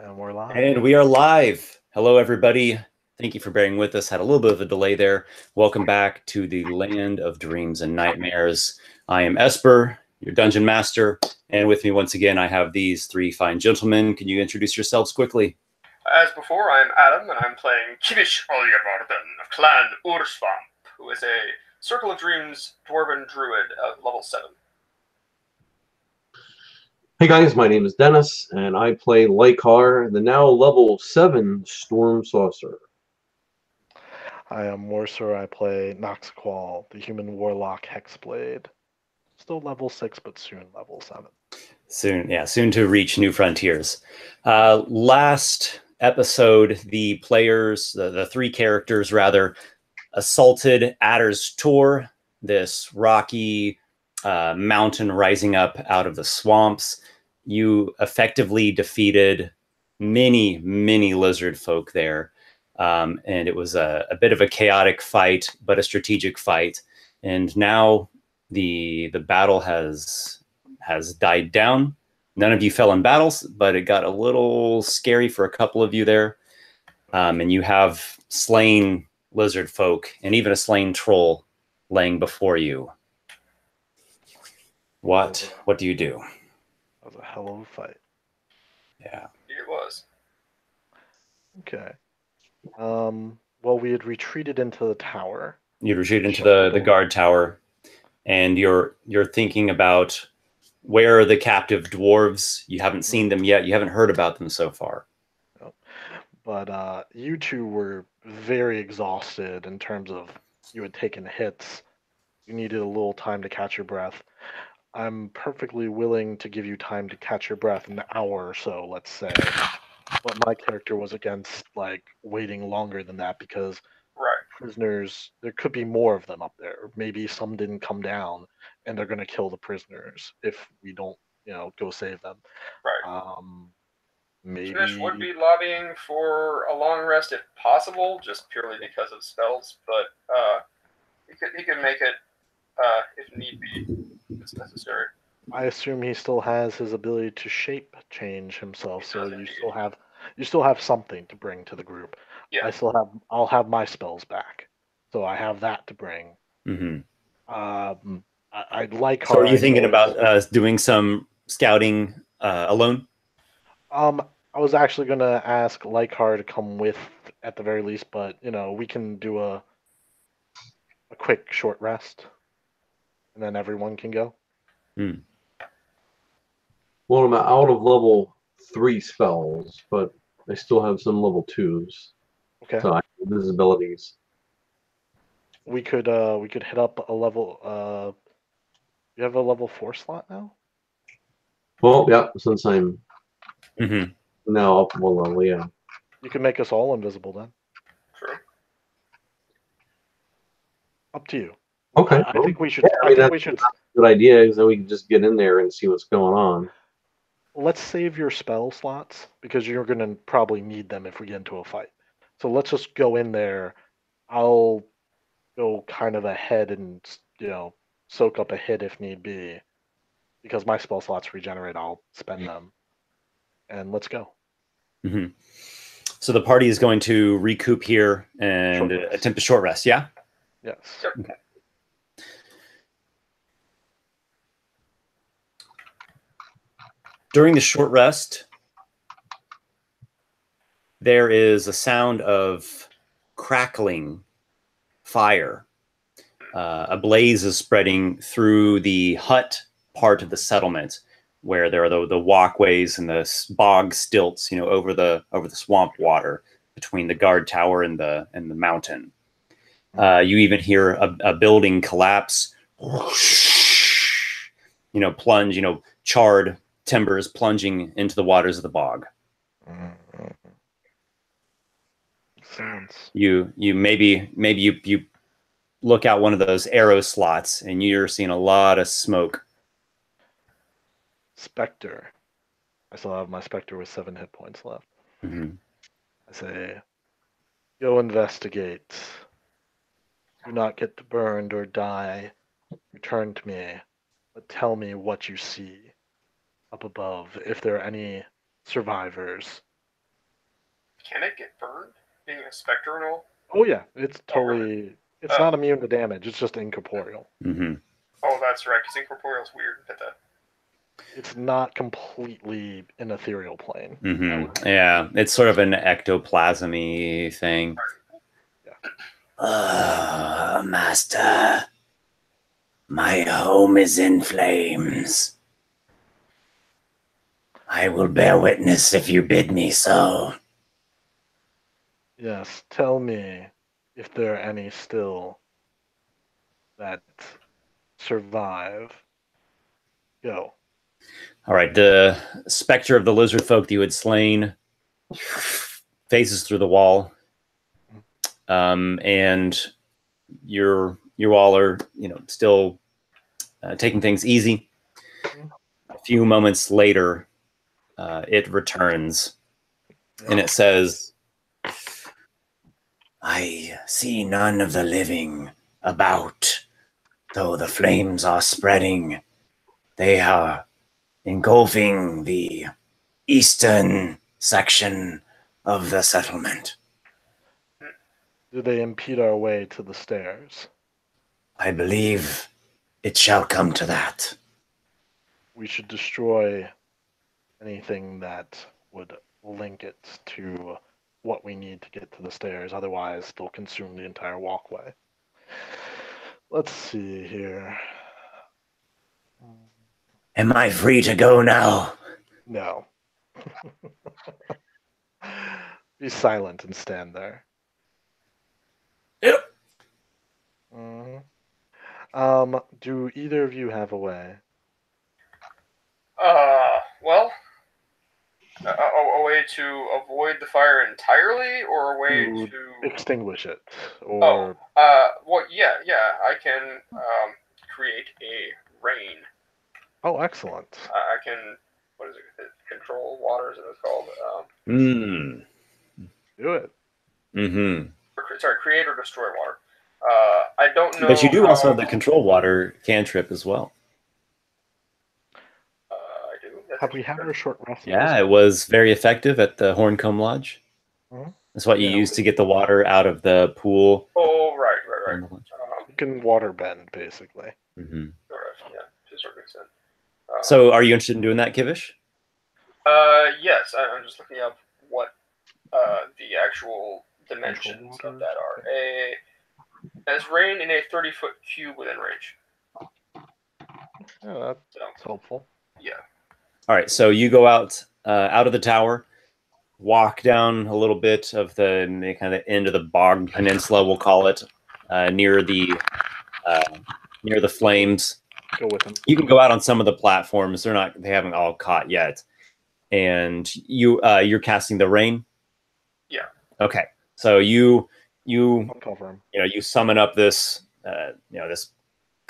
And we're live. And we are live. Hello, everybody. Thank you for bearing with us. Had a little bit of a delay there. Welcome back to the land of dreams and nightmares. I am Esper, your dungeon master, and with me once again, I have these three fine gentlemen. Can you introduce yourselves quickly? As before, I'm Adam, and I'm playing Kivish of Clan Ursvamp, who is a Circle of Dreams Dwarven Druid of level 7. Hey guys, my name is Dennis, and I play Lykarr, the now level 7 Storm Sorcerer. I am Warsor. I play Noxiqual, the human warlock hexblade. Still level 6, but soon level 7. Soon to reach new frontiers. Last episode, the players, the three characters rather, assaulted Adder's Tor, this rocky mountain rising up out of the swamps. You effectively defeated many lizard folk there. And it was a bit of a chaotic fight, but a strategic fight. And now the battle has died down. None of you fell in battles, but it got a little scary for a couple of you there. And you have slain lizard folk and even a slain troll laying before you. What do you do? That was a hell of a fight. Yeah. It was. Okay. Well, we had retreated into the tower. You retreat into the guard tower, and you're thinking about where are the captive dwarves. You haven't seen them yet. You haven't heard about them so far. No. But you two were very exhausted in terms of you had taken hits. You needed a little time to catch your breath. I'm perfectly willing to give you time to catch your breath an hour or so, let's say. But my character was against waiting longer than that because prisoners, there could be more of them up there. Maybe some didn't come down and they're going to kill the prisoners if we don't, go save them. Right. Maybe Kivish would be lobbying for a long rest if possible, just purely because of spells, but he could make it if need be, if it's necessary. I assume he still has his ability to shape change himself, so you still have something to bring to the group. Yeah. I'll have my spells back, so I have that to bring. Mm-hmm. I'd like. So, are you thinking about doing some scouting alone? I was actually gonna ask Lykarr to come with at the very least, but we can do a quick short rest, and then everyone can go. Hmm. Well, I'm out of level 3 spells, but I still have some level 2s. Okay. So I have visibilities. We could hit up a level. You have a level 4 slot now? Well, yeah, since I'm Mm-hmm. now up one level, yeah. You can make us all invisible then. True. Up to you. Okay. I think we should. Yeah, I think we should. That's a good idea, because then we can just get in there and see what's going on. Let's save your spell slots because you're going to probably need them if we get into a fight. So let's just go in there. I'll go kind of ahead and soak up a hit if need be, because my spell slots regenerate. I'll spend them, and let's go. Mm-hmm. So the party is going to recoup here and attempt a short rest. Yeah. Yes. Yep. Okay. During the short rest, there is a sound of crackling fire. A blaze is spreading through the hut part of the settlement, where there are the walkways and the bog stilts, over the swamp water between the guard tower and the mountain. You even hear a building collapse. Plunge. Charred timbers plunging into the waters of the bog. Sounds. You maybe you look out one of those arrow slots and you're seeing a lot of smoke. Spectre. I still have my Spectre with 7 hit points left. Mm-hmm. I say, go investigate. Do not get burned or die. Return to me, but tell me what you see up above. If there are any survivors, Can it get burned? Being a specter and all? Oh yeah, it's Oh, really? totally. It's not immune to damage. It's just incorporeal. Mm-hmm. Oh, that's right, because incorporeal's weird. Hit that. It's not completely an ethereal plane. Mm-hmm. Yeah, it's sort of an ectoplasmy thing. Yeah. Master, my home is in flames. I will bear witness if you bid me so. Yes, tell me if there are any still that survive. Go. All right, the specter of the lizard folk that you had slain faces through the wall, and you all are still taking things easy. A few moments later, it returns, and it says, "I see none of the living about, though the flames are spreading. They are engulfing the eastern section of the settlement. Do they impede our way to the stairs? I believe it shall come to that." We should destroy anything that would link it to what we need to get to the stairs. Otherwise, they'll consume the entire walkway. Let's see here. Am I free to go now? No. Be silent and stand there. Yep. Do either of you have a way? Well, a way to avoid the fire entirely, or a way To to extinguish it, Oh, or well, yeah, I can create a rain. excellent. I can, what is it? Control water is what it's called. Do it. Mm-hmm. Sorry, create or destroy water. I don't know. But you do how, also have the control water cantrip as well. I do. Have we had our short rest? Yeah, it was very effective at the Horncomb Lodge. Mhm. That's what you Yeah, use to get the water out of the pool. Oh, right. You can water bend, basically. Mm-hmm. Yeah, to a certain extent. So, are you interested in doing that, Kivish? Yes, I'm just looking up what the actual dimensions of that are. As rain in a 30-foot cube within range. Yeah, that's helpful. Yeah. All right, so you go out of the tower, walk down a little bit of the kind of end of the bog peninsula, we'll call it, near the flames. Go with him. You can go out on some of the platforms. They haven't all caught yet, and you're casting the rain. Yeah. Okay, so you I'll cover him. you summon up this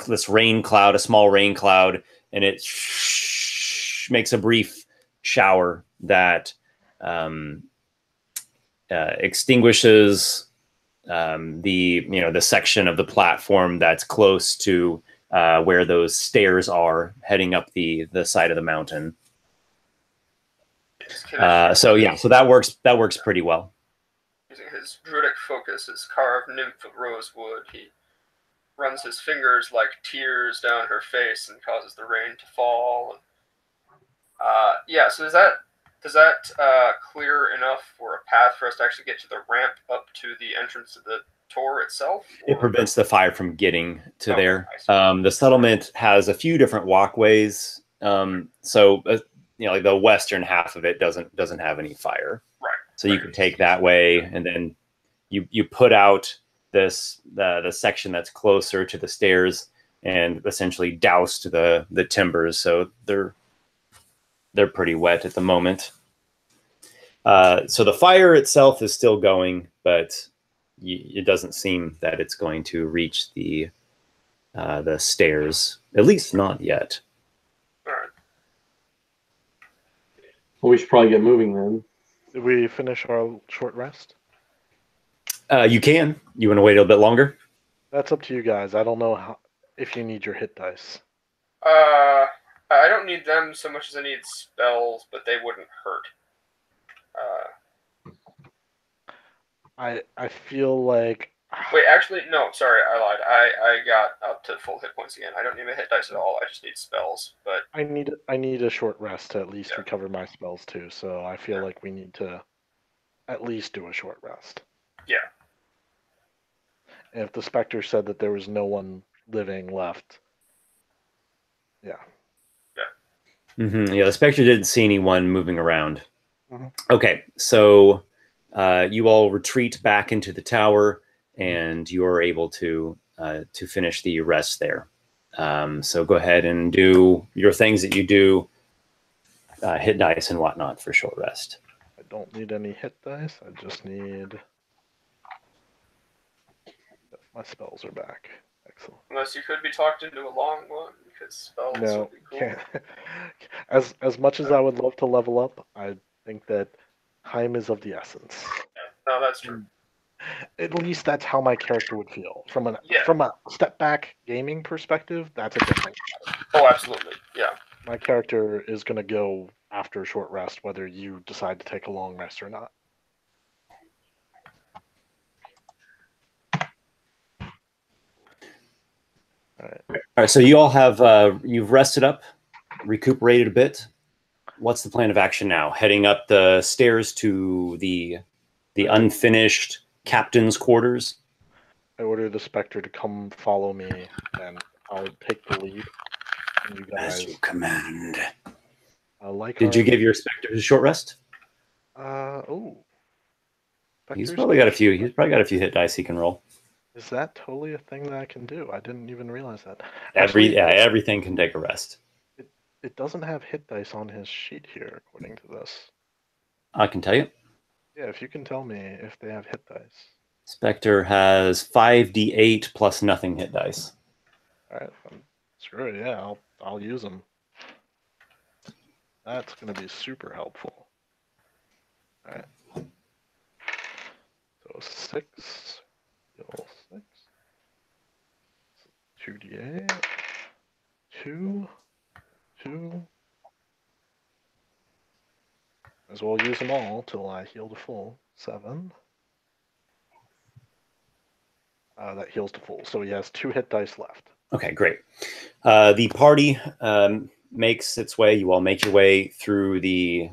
this rain cloud, a small rain cloud, and it makes a brief shower that extinguishes the section of the platform that's close to where those stairs are heading up the side of the mountain. So that works pretty well. Using his druidic focus, his carved nymph of rosewood, he runs his fingers like tears down her face and causes the rain to fall. So does that clear enough for a path for us to actually get to the ramp up to the entrance of the tor itself? It prevents the fire from getting to there. The settlement has a few different walkways, so like the western half of it doesn't have any fire. Right. So you can take that way, and then you put out the section that's closer to the stairs and essentially doused the timbers, so they're pretty wet at the moment. So the fire itself is still going, but it doesn't seem that it's going to reach the stairs, at least not yet. All right. Well, we should probably get moving then. Did we finish our short rest? You can. You want to wait a little bit longer? That's up to you guys. I don't know if you need your hit dice. I don't need them so much as I need spells, but they wouldn't hurt. I feel like Wait, actually, no. Sorry, I lied. I got up to full hit points again. I don't need a hit dice at all. I just need spells. But I need a short rest to at least Yeah. recover my spells too. So I feel Yeah. like we need to at least do a short rest. yeah, And if the Spectre said that there was no one living left, yeah. Yeah, the Spectre didn't see anyone moving around. Mhm. Okay, so you all retreat back into the tower, and you are able to finish the rest there. So go ahead and do your things that you do, hit dice and whatnot for short rest. I don't need any hit dice. I just need my spells are back. Excellent. unless you could be talked into a long one because spells No, would be cool. can't. As much as I would love to level up, I think that time is of the essence. No, that's true. At least that's how my character would feel. From Yeah. a step back gaming perspective, that's a different. Oh, absolutely. Yeah. My character is going to go after a short rest, whether you decide to take a long rest or not. All right. So you all have you've rested up, recuperated a bit. What's the plan of action now? Heading up the stairs to the unfinished captain's quarters. I order the Spectre to come follow me, and I'll take the lead. And you guys, As you command. Lykarr, Did you give your Spectre a short rest? He's Spectre's probably got a few. He's probably got a few hit dice he can roll. Is that totally a thing that I can do? I didn't even realize that. Everything can take a rest. It doesn't have hit dice on his sheet here, according to this. I can tell you. Yeah, if you can tell me if they have hit dice. Spectre has 5d8 plus nothing hit dice. All right, screw it. Yeah, I'll use them. That's going to be super helpful. All right. So 6, heal 6, 2d8, 2, 2. As well use them all till I heal to full. 7. That heals to full. So he has 2 hit dice left. Okay, great. The party makes its way. You all make your way through the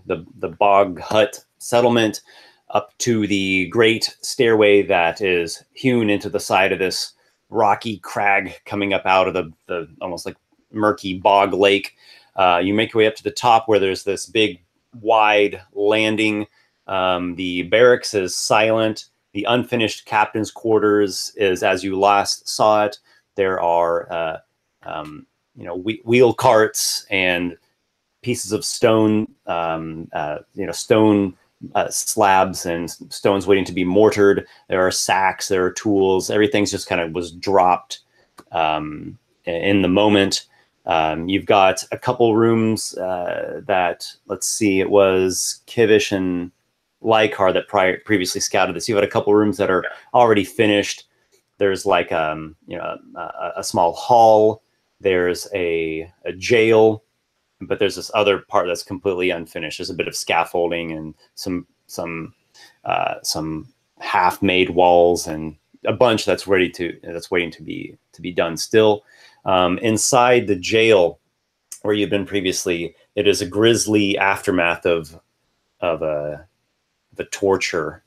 bog hut settlement up to the great stairway that is hewn into the side of this rocky crag coming up out of the almost like murky bog lake. You make your way up to the top where there's this big wide landing. The barracks is silent. The unfinished captain's quarters is as you last saw it. There are wheel carts and pieces of stone, stone slabs and stones waiting to be mortared. There are sacks, there are tools. Everything's just kind of was dropped in the moment. You've got a couple rooms that, let's see, it was Kivish and Lykarr that previously scouted this. You've got a couple rooms that are already finished. There's like a small hall. There's a jail, but there's this other part that's completely unfinished. There's a bit of scaffolding and some half-made walls and a bunch that's waiting to be done still. Inside the jail where you've been previously, it is a grisly aftermath of the torture.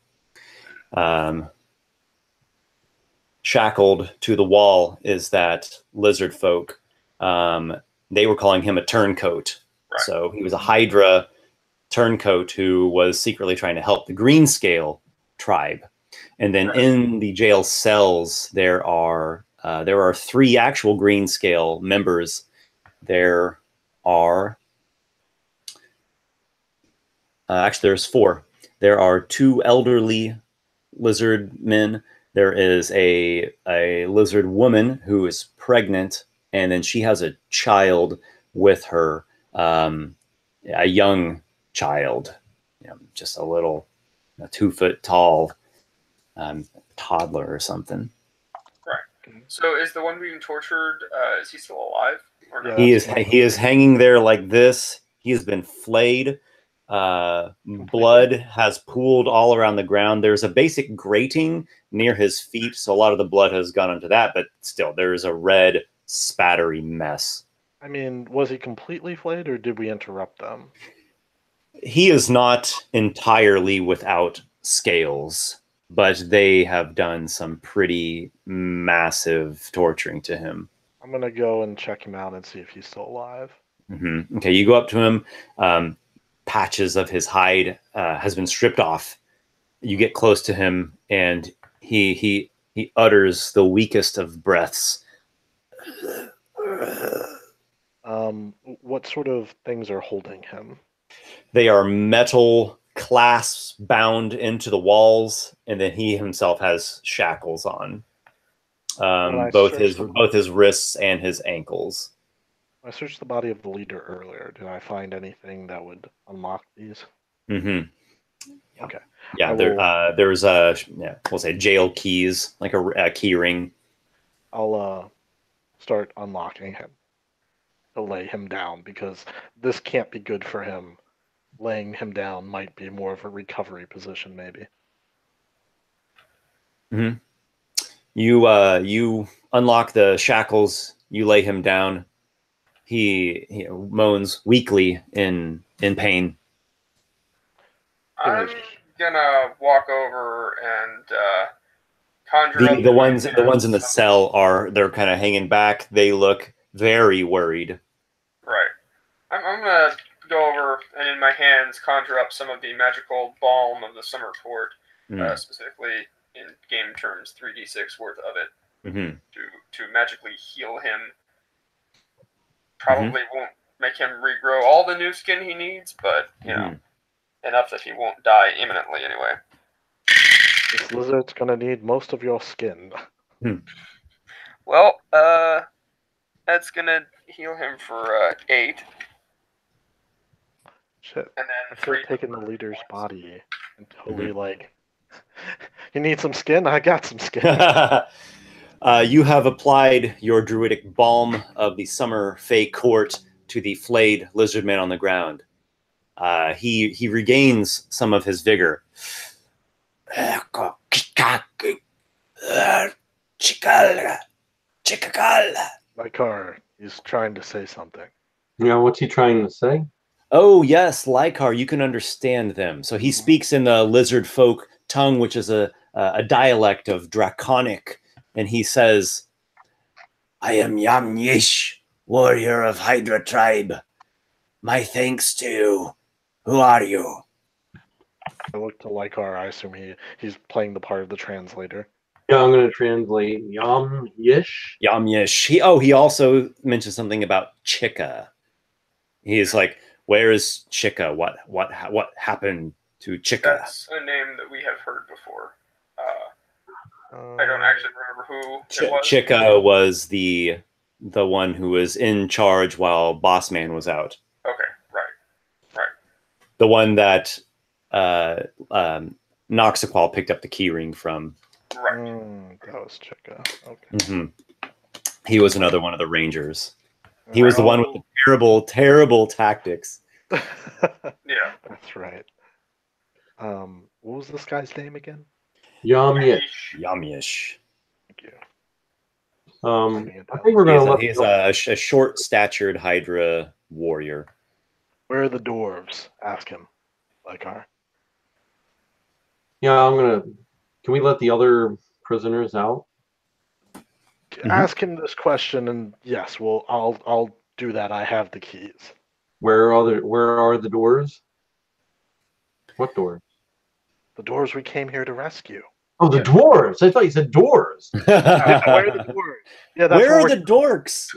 Shackled to the wall is that lizard folk. They were calling him a turncoat. Right. So he was a Hydra turncoat who was secretly trying to help the Greenscale tribe. And then in the jail cells, there are 3 actual Greenscale members. There are actually there's 4. There are 2 elderly lizard men. There is a lizard woman who is pregnant, and then she has a child with her, a young child, just a little 2 foot tall toddler or something. Right. So is the one being tortured, is he still alive? Or no? He is hanging there like this. He has been flayed. Blood has pooled all around the ground. There's a basic grating near his feet, so a lot of the blood has gone onto that, but still, there's a red, spattery mess. I mean, was he completely flayed, or did we interrupt them? He is not entirely without scales, but they have done some pretty massive torturing to him. I'm gonna go and check him out and see if he's still alive. Okay, you go up to him. Patches of his hide has been stripped off. You get close to him, and he utters the weakest of breaths. What sort of things are holding him? They are metal clasps bound into the walls, and then he himself has shackles on. Both his wrists and his ankles. I searched the body of the leader earlier. Did I find anything that would unlock these? Mm-hmm. Yeah. Okay. Yeah, there's we'll say jail keys, like a key ring. I'll start unlocking him to lay him down, because this can't be good for him. Laying him down might be more of a recovery position, maybe. Mm-hmm. You unlock the shackles. You lay him down. He moans weakly in pain. I'm gonna walk over and conjure up The ones in the cell they're kind of hanging back. They look very worried. Right. I'm gonna go over and in my hands conjure up some of the magical balm of the summer court, specifically in game terms 3d6 worth of it, to magically heal him. Probably won't make him regrow all the new skin he needs, but you know, enough that he won't die imminently anyway. This lizard's gonna need most of your skin. Well, that's gonna heal him for 8. Shit. And then I could have taken the leader's body and totally like, you need some skin? I got some skin. You have applied your druidic balm of the summer fey court to the flayed lizard man on the ground. He regains some of his vigor. Lykarr, he's trying to say something. Yeah, what's he trying to say? Oh, yes, Lykarr, you can understand them. So he speaks in the lizard folk tongue, which is a dialect of Draconic. And he says, I am Yamyish, warrior of Hydra tribe. My thanks to you. Who are you? I look to Lykarr. I assume he's playing the part of the translator. Yeah, I'm going to translate Yam-yish. Yamyish. He also mentioned something about Chika. He's like, where is Chika? What happened to Chika? That's a name that we have heard before. I don't actually remember who it was. Chika was the one who was in charge while Boss Man was out. Okay, right. The one that Noxiqual picked up the keyring from. Right. That was Chika. Okay. He was another one of the Rangers. He was the one with the terrible, terrible tactics. Yeah. That's right. What was this guy's name again? Yam-yish. Yamyish. Thank you. I think we're going to let... He's a short-statured Hydra warrior. Where are the dwarves? Ask him, Lykarr. Yeah, I'm going to... Can we let the other prisoners out? Ask him this question, and yes, I'll do that. I have the keys. Where are the doors? What doors? The doors we came here to rescue. Oh, the dwarves! I thought you said doors. Where are the dwarves? Yeah, where are the dorks?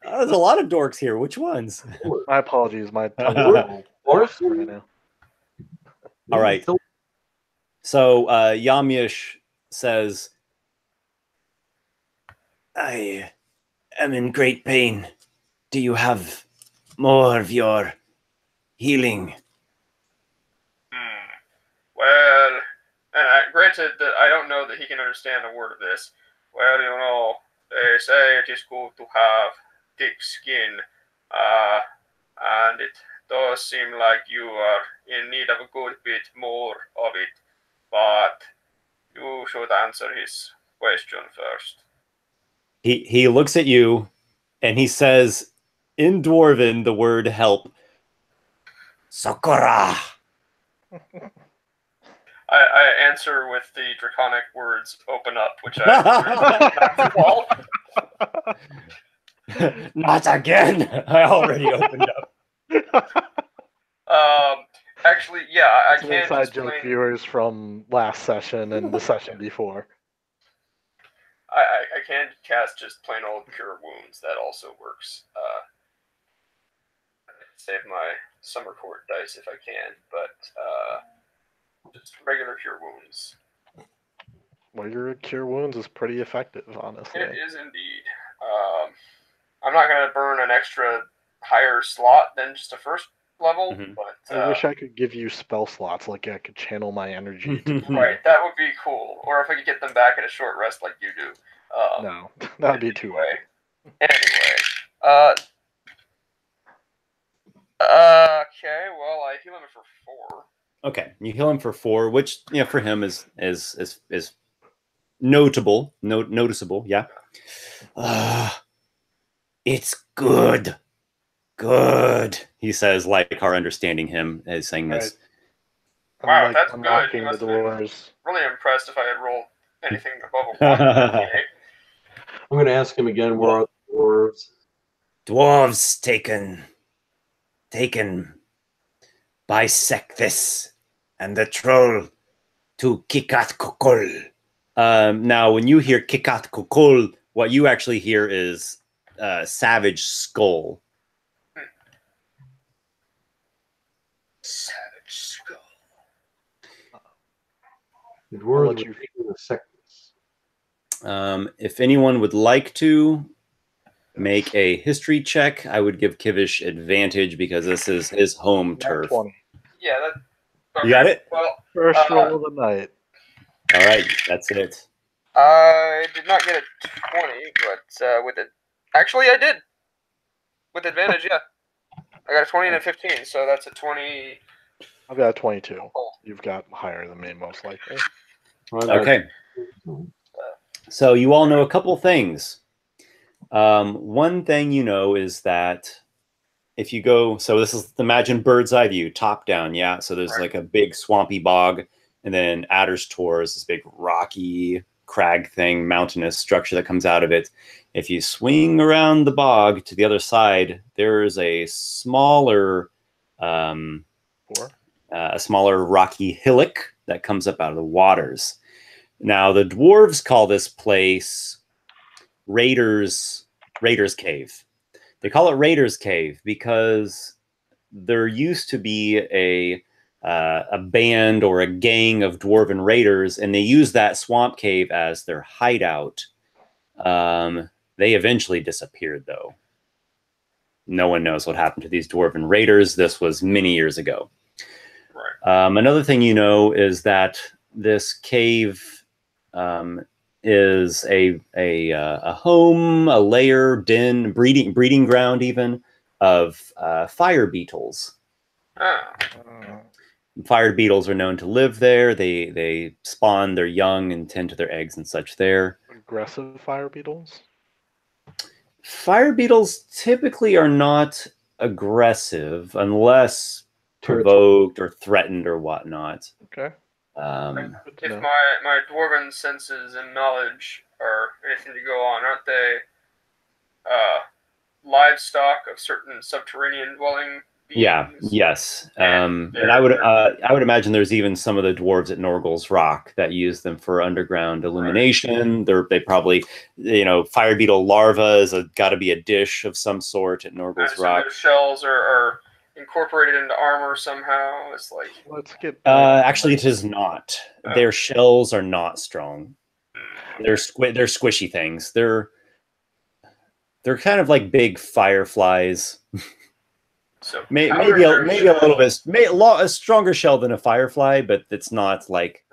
There's a lot of dorks here. Which ones? My apologies. My tongue right now. All right. So Yamyish says, I am in great pain. Do you have more of your healing? Well, granted that I don't know that he can understand a word of this. Well, you know, they say it is good to have thick skin, and it does seem like you are in need of a good bit more of it, but you should answer his question first. He looks at you and he says in Dwarven the word help. Sakura. I answer with the draconic words "open up," which I wall. Not again. I already opened up. Actually, yeah, I It's an can't inside explain. joke, viewers, from last session and the session before. I can cast just plain old cure wounds. That also works. Save my summer court dice if I can, but just regular cure wounds. Regular cure wounds is pretty effective, honestly. It is indeed. I'm not going to burn an extra higher slot than just a first level, but I wish I could give you spell slots, like I could channel my energy. Right, that would be cool. Or if I could get them back at a short rest like you do. No, that would be too late. Anyway, okay. Well, I heal him for 4. Okay, you heal him for 4, which for him is notable, noticeable. Yeah. It's good. He says, Lykarr understanding him as saying this. Wow, I'm that's unlocking good. the doors. Really impressed if I had rolled anything above a 1. I'm going to ask him again. Where are the dwarves? Dwarves taken by Sekthis and the troll to Kikat Kokol. Now, when you hear Kikat Kokol, what you actually hear is Savage Skull. Savage Skull. The dwarves are taking the Sekthis. If anyone would like to make a history check, I would give Kivish advantage because this is his home turf. 20. Yeah, that. Okay. You got it? Well, First roll of the night. All right, that's it. I did not get a 20, but with it, actually I did. With advantage, yeah. I got a 20 and a 15, so that's a 20. I've got a 22. Oh. You've got higher than me, most likely. Okay. So you all know a couple things. One thing you know is that if you go, so this is, imagine bird's eye view, top down, yeah? So there's like a big swampy bog, and then Adder's Tor is this big rocky crag thing, mountainous structure that comes out of it. If you swing around the bog to the other side, there's a smaller rocky hillock that comes up out of the waters. Now, the dwarves call this place Raiders Cave. They call it Raiders Cave because there used to be a band or a gang of dwarven raiders, and they used that swamp cave as their hideout. They eventually disappeared, though. No one knows what happened to these dwarven raiders. This was many years ago. Right. Another thing you know is that this cave is a home, a lair, den, breeding ground, even of fire beetles. Fire beetles are known to live there. They spawn their young and tend to their eggs and such there. Aggressive fire beetles? Fire beetles typically are not aggressive unless provoked or threatened or whatnot. Okay. If my dwarven senses and knowledge are anything to go on, aren't they livestock of certain subterranean dwelling beings? Yeah. Yes. And I would imagine there's even some of the dwarves at Norgal's Rock that use them for underground illumination. Right. They probably, fire beetle larvae is got to be a dish of some sort at Norgal's Rock. Their shells are incorporated into armor somehow. It's like, let's get. Actually, it is not. Their shells are not strong. They're squishy things. They're kind of like big fireflies. So maybe a little bit, a stronger shell than a firefly, but it's not like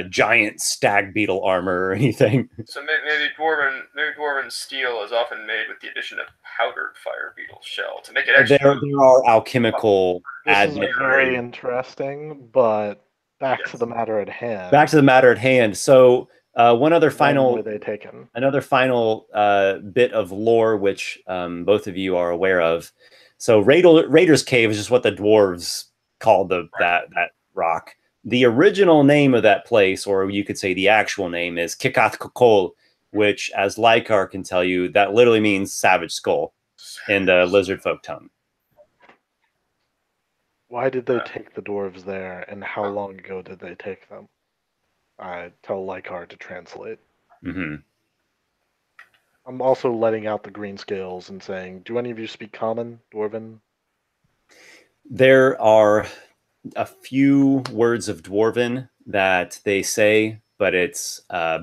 giant stag beetle armor or anything. So maybe dwarven steel is often made with the addition of powdered fire beetle shell to make it extra. There are alchemical. This is very interesting, but back to the matter at hand. Back to the matter at hand. So one other final. When were they taken? Another final bit of lore, which both of you are aware of. So Raider's Cave is just what the dwarves called that rock. The original name of that place, or you could say the actual name, is Kikath Kokol, which, as Lykarr can tell you, that literally means savage skull in the lizard folk tongue. Why did they take the dwarves there, and how long ago did they take them? I tell Lykarr to translate. Mm-hmm. I'm also letting out the green scales and saying, do any of you speak Common, Dwarven? There are a few words of Dwarven that they say, but it's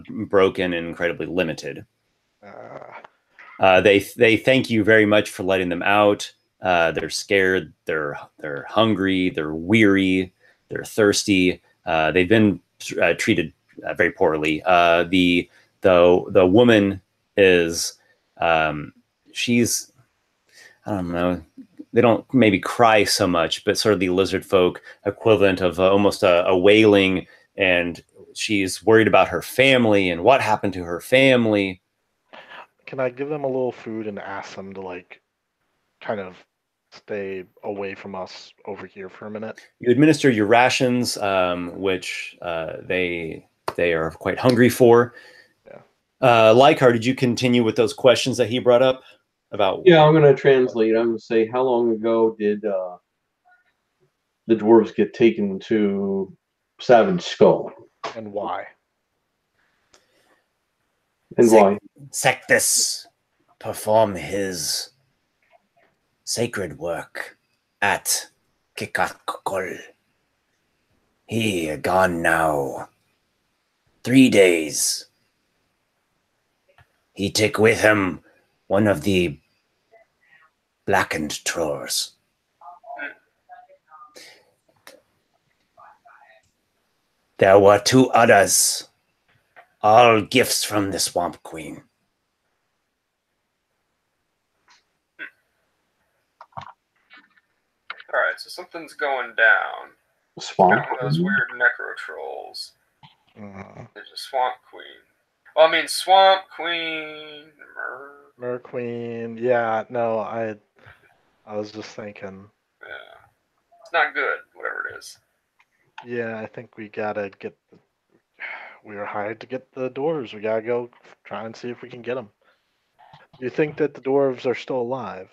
broken and incredibly limited. They thank you very much for letting them out. They're scared. They're hungry. They're weary. They're thirsty. They've been treated very poorly. The woman is she's, I don't know, they don't maybe cry so much, but sort of the lizard folk equivalent of almost a wailing, and she's worried about her family and what happened to her family. Can I give them a little food and ask them to like kind of stay away from us over here for a minute? You administer your rations, which they are quite hungry for. Yeah. Lykarr, did you continue with those questions that he brought up about? Yeah, I'm going to translate. I'm going to say, how long ago did the dwarves get taken to Savage Skull? And why? And why? Sectus perform his sacred work at Kikakol. He gone now 3 days. He take with him one of the blackened trolls. There were 2 others, all gifts from the Swamp Queen. Alright, so something's going down. Swamp One of those weird necro trolls. There's a Swamp Queen. Well, I mean, Swamp Queen, Mer Queen. Yeah, no, I was just thinking. Yeah, it's not good, whatever it is. Yeah, I think we gotta get. We were hired to get the dwarves. We gotta go try and see if we can get them. Do you think that the dwarves are still alive?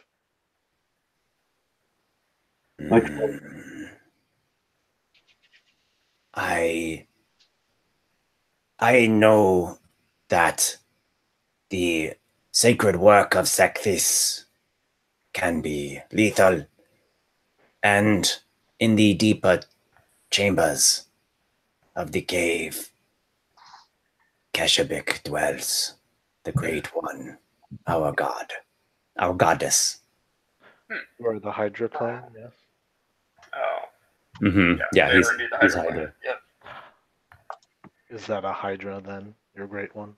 I know that the sacred work of Sectis can be lethal, and in the deeper chambers of the cave, Keshabik dwells, the Great One, our god, our goddess. Or the Hydra clan, yes. Oh. Mm-hmm. Yeah, he's Hydra. Hydra. Yep. Is that a Hydra then, your Great One?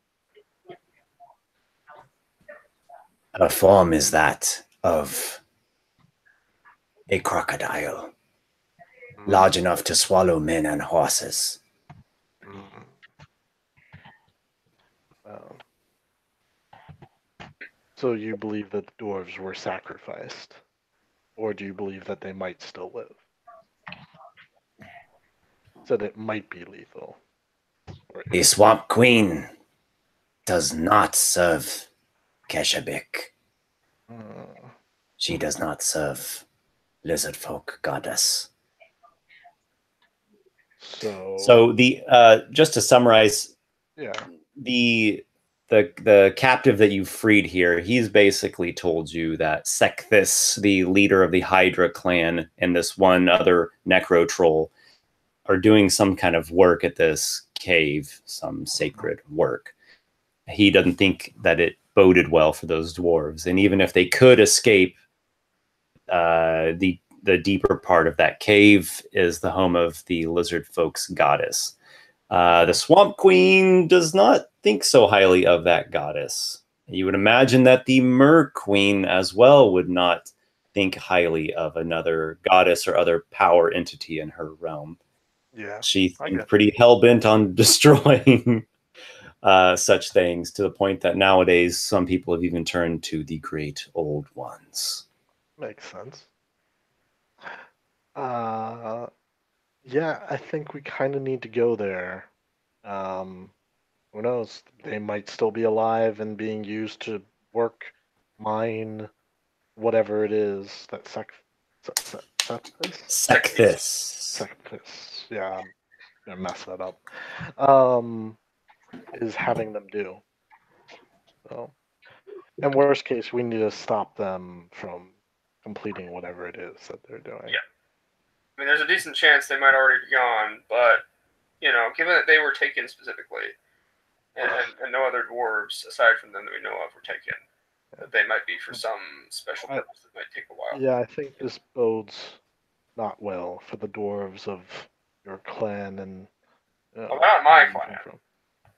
Her form is that of a crocodile, large enough to swallow men and horses. So you believe that the dwarves were sacrificed? Or do you believe that they might still live? Said it might be lethal. The Swamp Queen does not serve Keshabik. She does not serve lizard folk goddess. So the just to summarize, yeah, the captive that you freed here, he's basically told you that Sekthis, the leader of the Hydra clan, and this one other necro troll are doing some kind of work at this cave, some sacred work. He doesn't think that it boded well for those dwarves, and even if they could escape, the deeper part of that cave is the home of the lizard folk's goddess. The Swamp Queen does not think so highly of that goddess. You would imagine that the Mer Queen as well would not think highly of another goddess or other power entity in her realm. Yeah, She I seemed get pretty hell-bent on destroying such things, to the point that nowadays some people have even turned to the Great Old Ones. makes sense. Yeah, I think we kind of need to go there. Um, who knows? They might still be alive and being used to work, mine, whatever it is that Sekthis. Sectus, yeah, I'm gonna mess that up. Is having them do. So, in worst case, we need to stop them from completing whatever it is that they're doing. Yeah. I mean, there's a decent chance they might already be gone, but, given that they were taken specifically, and no other dwarves aside from them that we know of were taken, that they might be for some special purpose that might take a while. Yeah, I think this bodes not well for the dwarves of your clan and. Well, not my where you clan. come from.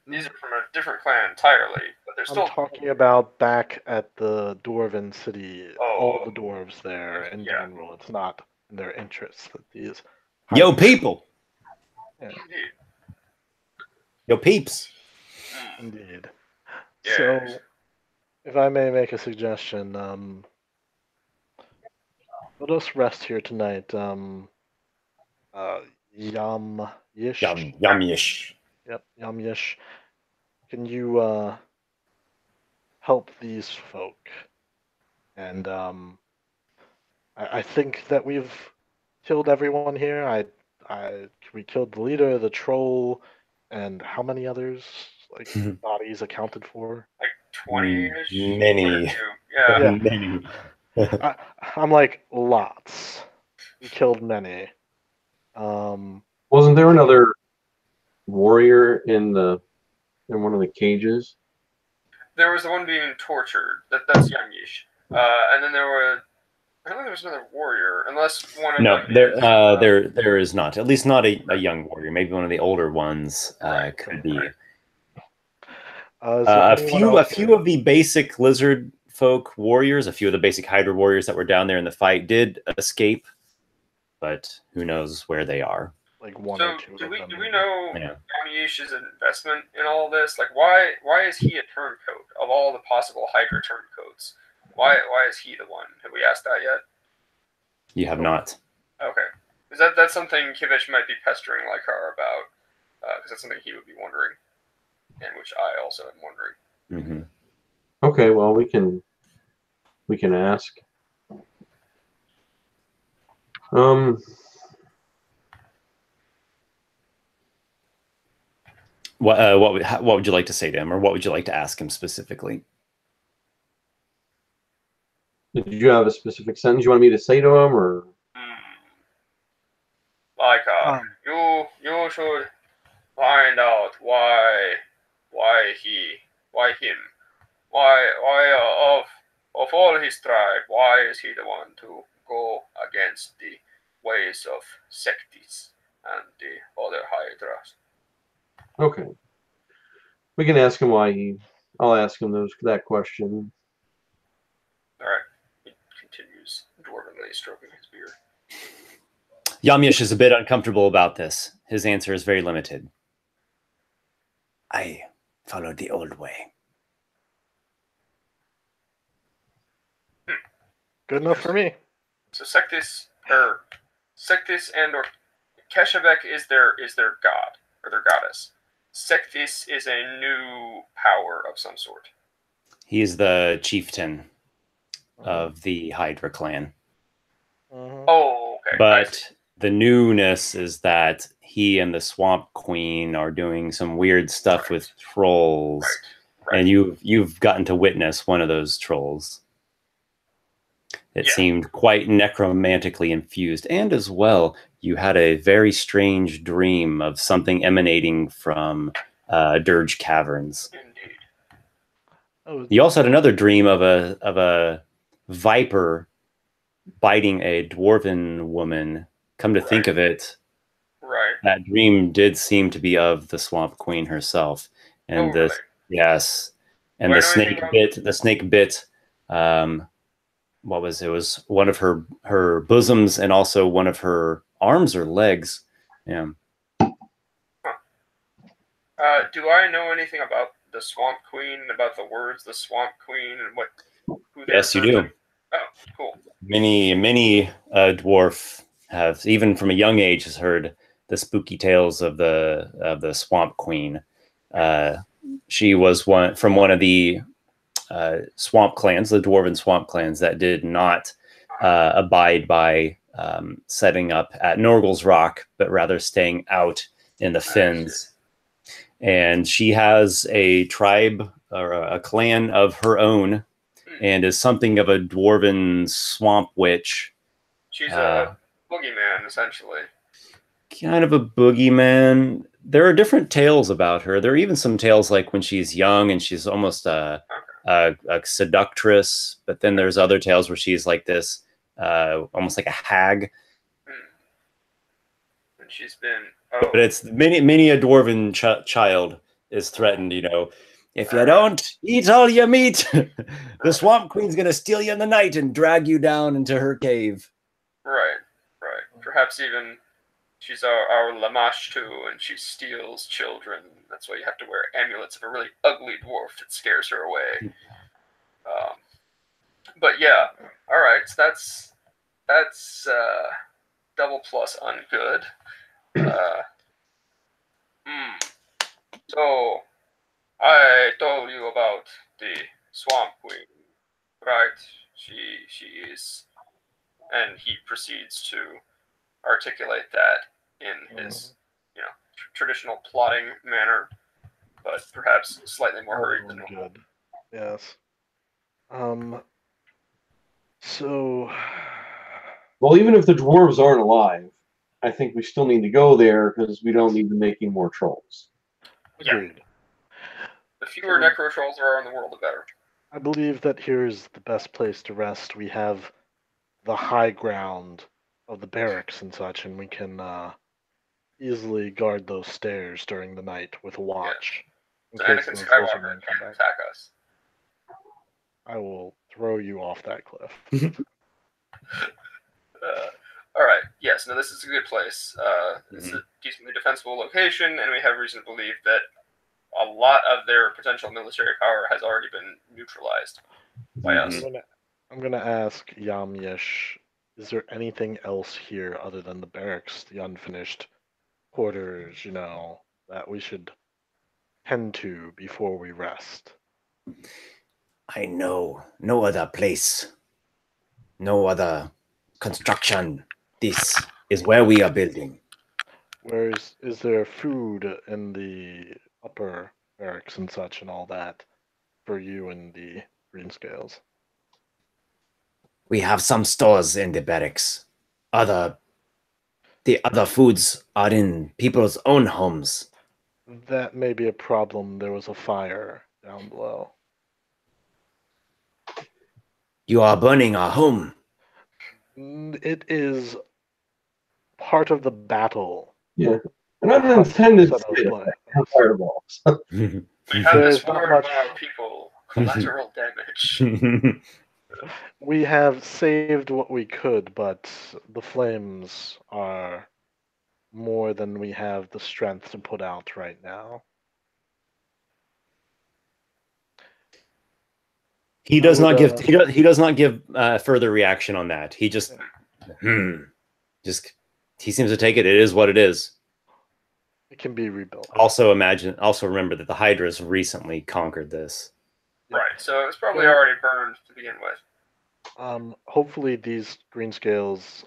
These are from a different clan entirely, but they're still. I'm talking about back at the Dwarven city, all Oh. the dwarves there in Yeah. general. It's not in their interests that these. Yo, people! Yeah, Indeed. Yo, peeps! indeed. Yes. So, if I may make a suggestion, let us rest here tonight. Yam Yish. Yum-yish. Yep, Yam Yish. Can you help these folk? And I think that we've killed everyone here. We killed the leader, the troll, and how many others? Like bodies accounted for? Like 20-ish? Many. Yeah. Yeah. Many. I'm like lots. We killed many. Wasn't there another warrior in one of the cages? There was the one being tortured. That's Yangish. And then I don't think there was another warrior, unless one of No, them there is not. At least not a young warrior. Maybe one of the older ones could be. Right. A few of the basic lizard folk warriors, a few of the basic Hydra warriors that were down there in the fight did escape, but who knows where they are. Like one So or two. do we of them. know Yeah. Yamish's investment in all this? Like, why is he a turncoat of all the possible Hydra turncoats? Why is he the one? Have we asked that yet? You have not. Okay, because that's something Kivish might be pestering Lykarr about, because that's something he would be wondering, and which I also am wondering. Mm-hmm. Okay, well we can ask. What would you like to say to him, or what would you like to ask him specifically? Did you have a specific sentence you wanted me to say to him, or? Lykarr, you should find out why him, of all his tribe, why is he the one to go against the ways of Sectis and the other Hydras? Okay. We can ask him why I'll ask him that question. Alright. He continues dwarvenly stroking his beard. Yamyish is a bit uncomfortable about this. His answer is very limited. I followed the old way. Good enough for me. So Sectis and or Keshavek is their god or their goddess. Sectis is a new power of some sort. He is the chieftain of the Hydra clan. Oh, okay. But the newness is that he and the Swamp Queen are doing some weird stuff with trolls. Right. And you've gotten to witness one of those trolls. It seemed quite necromantically infused. And as well, you had a very strange dream of something emanating from Dirge Caverns. Indeed. You also had another dream of a viper biting a dwarven woman. Come to think of it, Right. That dream did seem to be of the Swamp Queen herself, and Really? yes, and Do I know anything about... the snake bit. What was it? Was one of her bosoms and also one of her arms or legs. Yeah. Do I know anything about the Swamp Queen, about the words the Swamp Queen, and who they're Yes, you do. Oh, cool. Many dwarf have, even from a young age, has heard the spooky tales of the Swamp Queen. She was one of the swamp clans, the dwarven swamp clans that did not abide by setting up at Norgal's Rock, but rather staying out in the Fens. And she has a tribe or a clan of her own, and is something of a dwarven swamp witch. She's a boogeyman, essentially. Kind of a boogeyman. There are different tales about her. There are even some tales like when she's young and she's almost a seductress, but then there's other tales where she's like this, almost like a hag. And she's been... But it's many a dwarven child is threatened, if you don't eat all your meat, the Swamp Queen's going to steal you in the night and drag you down into her cave. Right. Perhaps even she's our Lamash too, and she steals children. That's why you have to wear amulets of a really ugly dwarf that scares her away. But yeah, all right. So that's double plus ungood. So I told you about the Swamp Queen, right? She is, and he proceeds to articulate that in his, traditional plotting manner, but perhaps slightly more hurried than normal. Good. Yes. So, well, even if the dwarves aren't alive, I think we still need to go there because we don't need to make any more trolls. Agreed. Yeah. The fewer necro trolls there are in the world, the better. I believe that here's the best place to rest. We have the high ground of the barracks and such, and we can easily guard those stairs during the night with a watch. Yeah. So Anakin Skywalker can attack us. I will throw you off that cliff. All right. Yes. No, this is a good place. It's a decently defensible location, and we have reason to believe that a lot of their potential military power has already been neutralized by us. I'm gonna ask Yamyesh, is there anything else here other than the barracks, the unfinished quarters, that we should tend to before we rest? I know no other place, no other construction. This is where we are building. Is there food in the upper barracks and such and all that for you and the Greenscales? We have some stores in the barracks. The other foods are in people's own homes. That may be a problem. There was a fire down below. You are burning our home. It is part of the battle. Yeah. An unintended fireballs. We have this war of our people. Collateral damage. We have saved what we could, but the flames are more than we have the strength to put out right now. He does not give. He does not give further reaction on that. He just, he seems to take it. It is what it is. It can be rebuilt. Also remember that the Hydras recently conquered this. Right. So it's probably already burned to begin with. Hopefully these Greenscales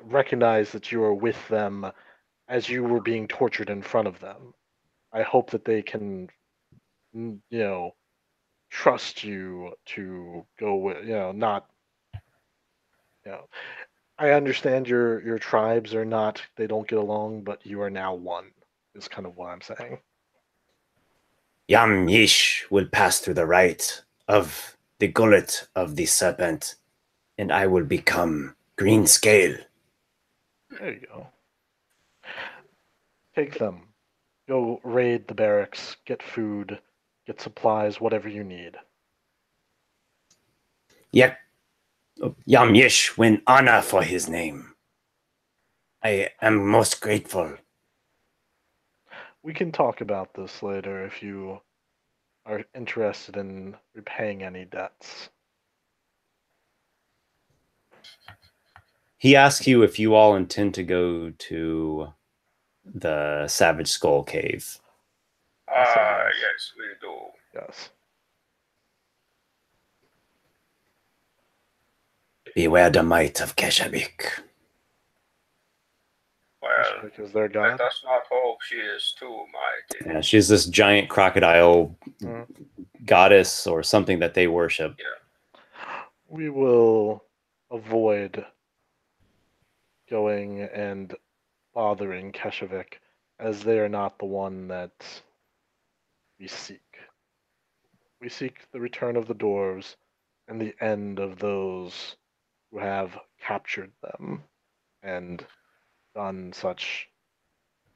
recognize that you are with them as you were being tortured in front of them. I hope that they can, trust you to go with, not, I understand your tribes are not, they don't get along, but you are now one, is kind of what I'm saying. Yam-Yish will pass through the right of the gullet of the serpent, and I will become Greenscale. There you go. Take them. Go raid the barracks, get food, get supplies, whatever you need. Yep. Yam Yish win honor for his name. I am most grateful. We can talk about this later if you are interested in repaying any debts. He asks you if you all intend to go to the Savage Skull Cave. Yes, we do. Yes. Beware the might of Keshavik. Well, Because they're God. let us not hope she is too mighty. Yeah, she's this giant crocodile Mhm. goddess or something that they worship. We will avoid going and bothering Keshavik, as they are not the one that we seek. We seek the return of the dwarves and the end of those who have captured them and done such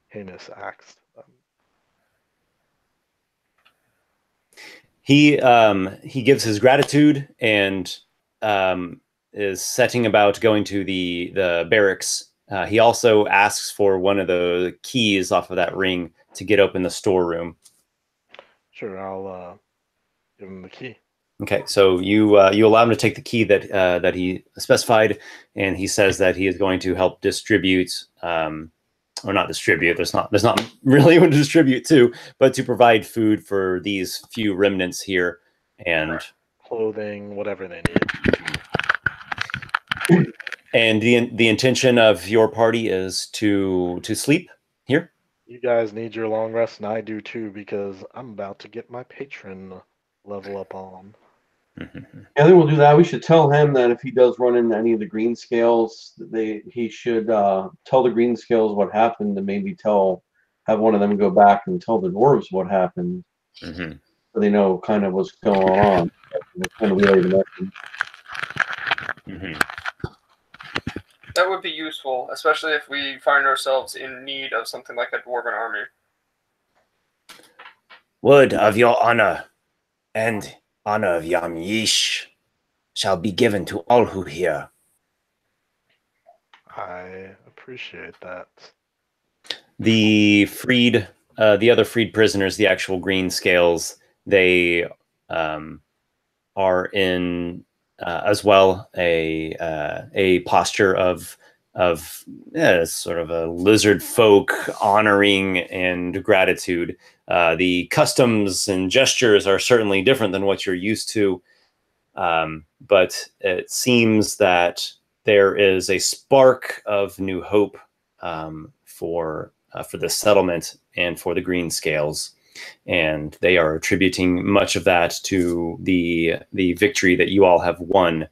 heinous acts to them. He gives his gratitude and is setting about going to the barracks. He also asks for one of the keys off of that ring to get open the storeroom. Sure, I'll give him the key. Okay, so you allow him to take the key that that he specified, and he says that he is going to help distribute, or not distribute. There's not really what to distribute to, but to provide food for these few remnants here, and clothing, whatever they need. And the intention of your party is to sleep here. You guys need your long rest, and I do too, because I'm about to get my patron level up on. Mm-hmm. Yeah, I think we'll do that. We should tell him that if he does run into any of the green scales, he should tell the green scales what happened, and maybe have one of them go back and tell the dwarves what happened, Mm-hmm. so they know kind of what's going on. Kind of relay the message. Mm-hmm. That would be useful, especially if we find ourselves in need of something like a dwarven army. Word of your honor and honor of Yam Yish shall be given to all who hear. I appreciate that. The other freed prisoners, the actual green scales, they are in as well a posture of sort of a lizard folk honoring and gratitude. The customs and gestures are certainly different than what you're used to, but it seems that there is a spark of new hope for the settlement and for the green scales, and they are attributing much of that to the victory that you all have won.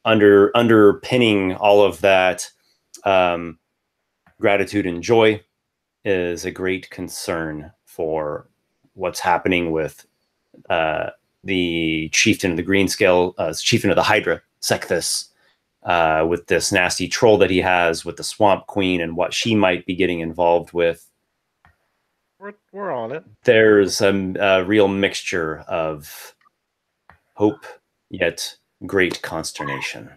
Underpinning all of that gratitude and joy is a great concern for what's happening with the chieftain of the green scale, chieftain of the Hydra, Sekthis, with this nasty troll that he has with the Swamp Queen and what she might be getting involved with. We're on it. There's a real mixture of hope, yet great consternation.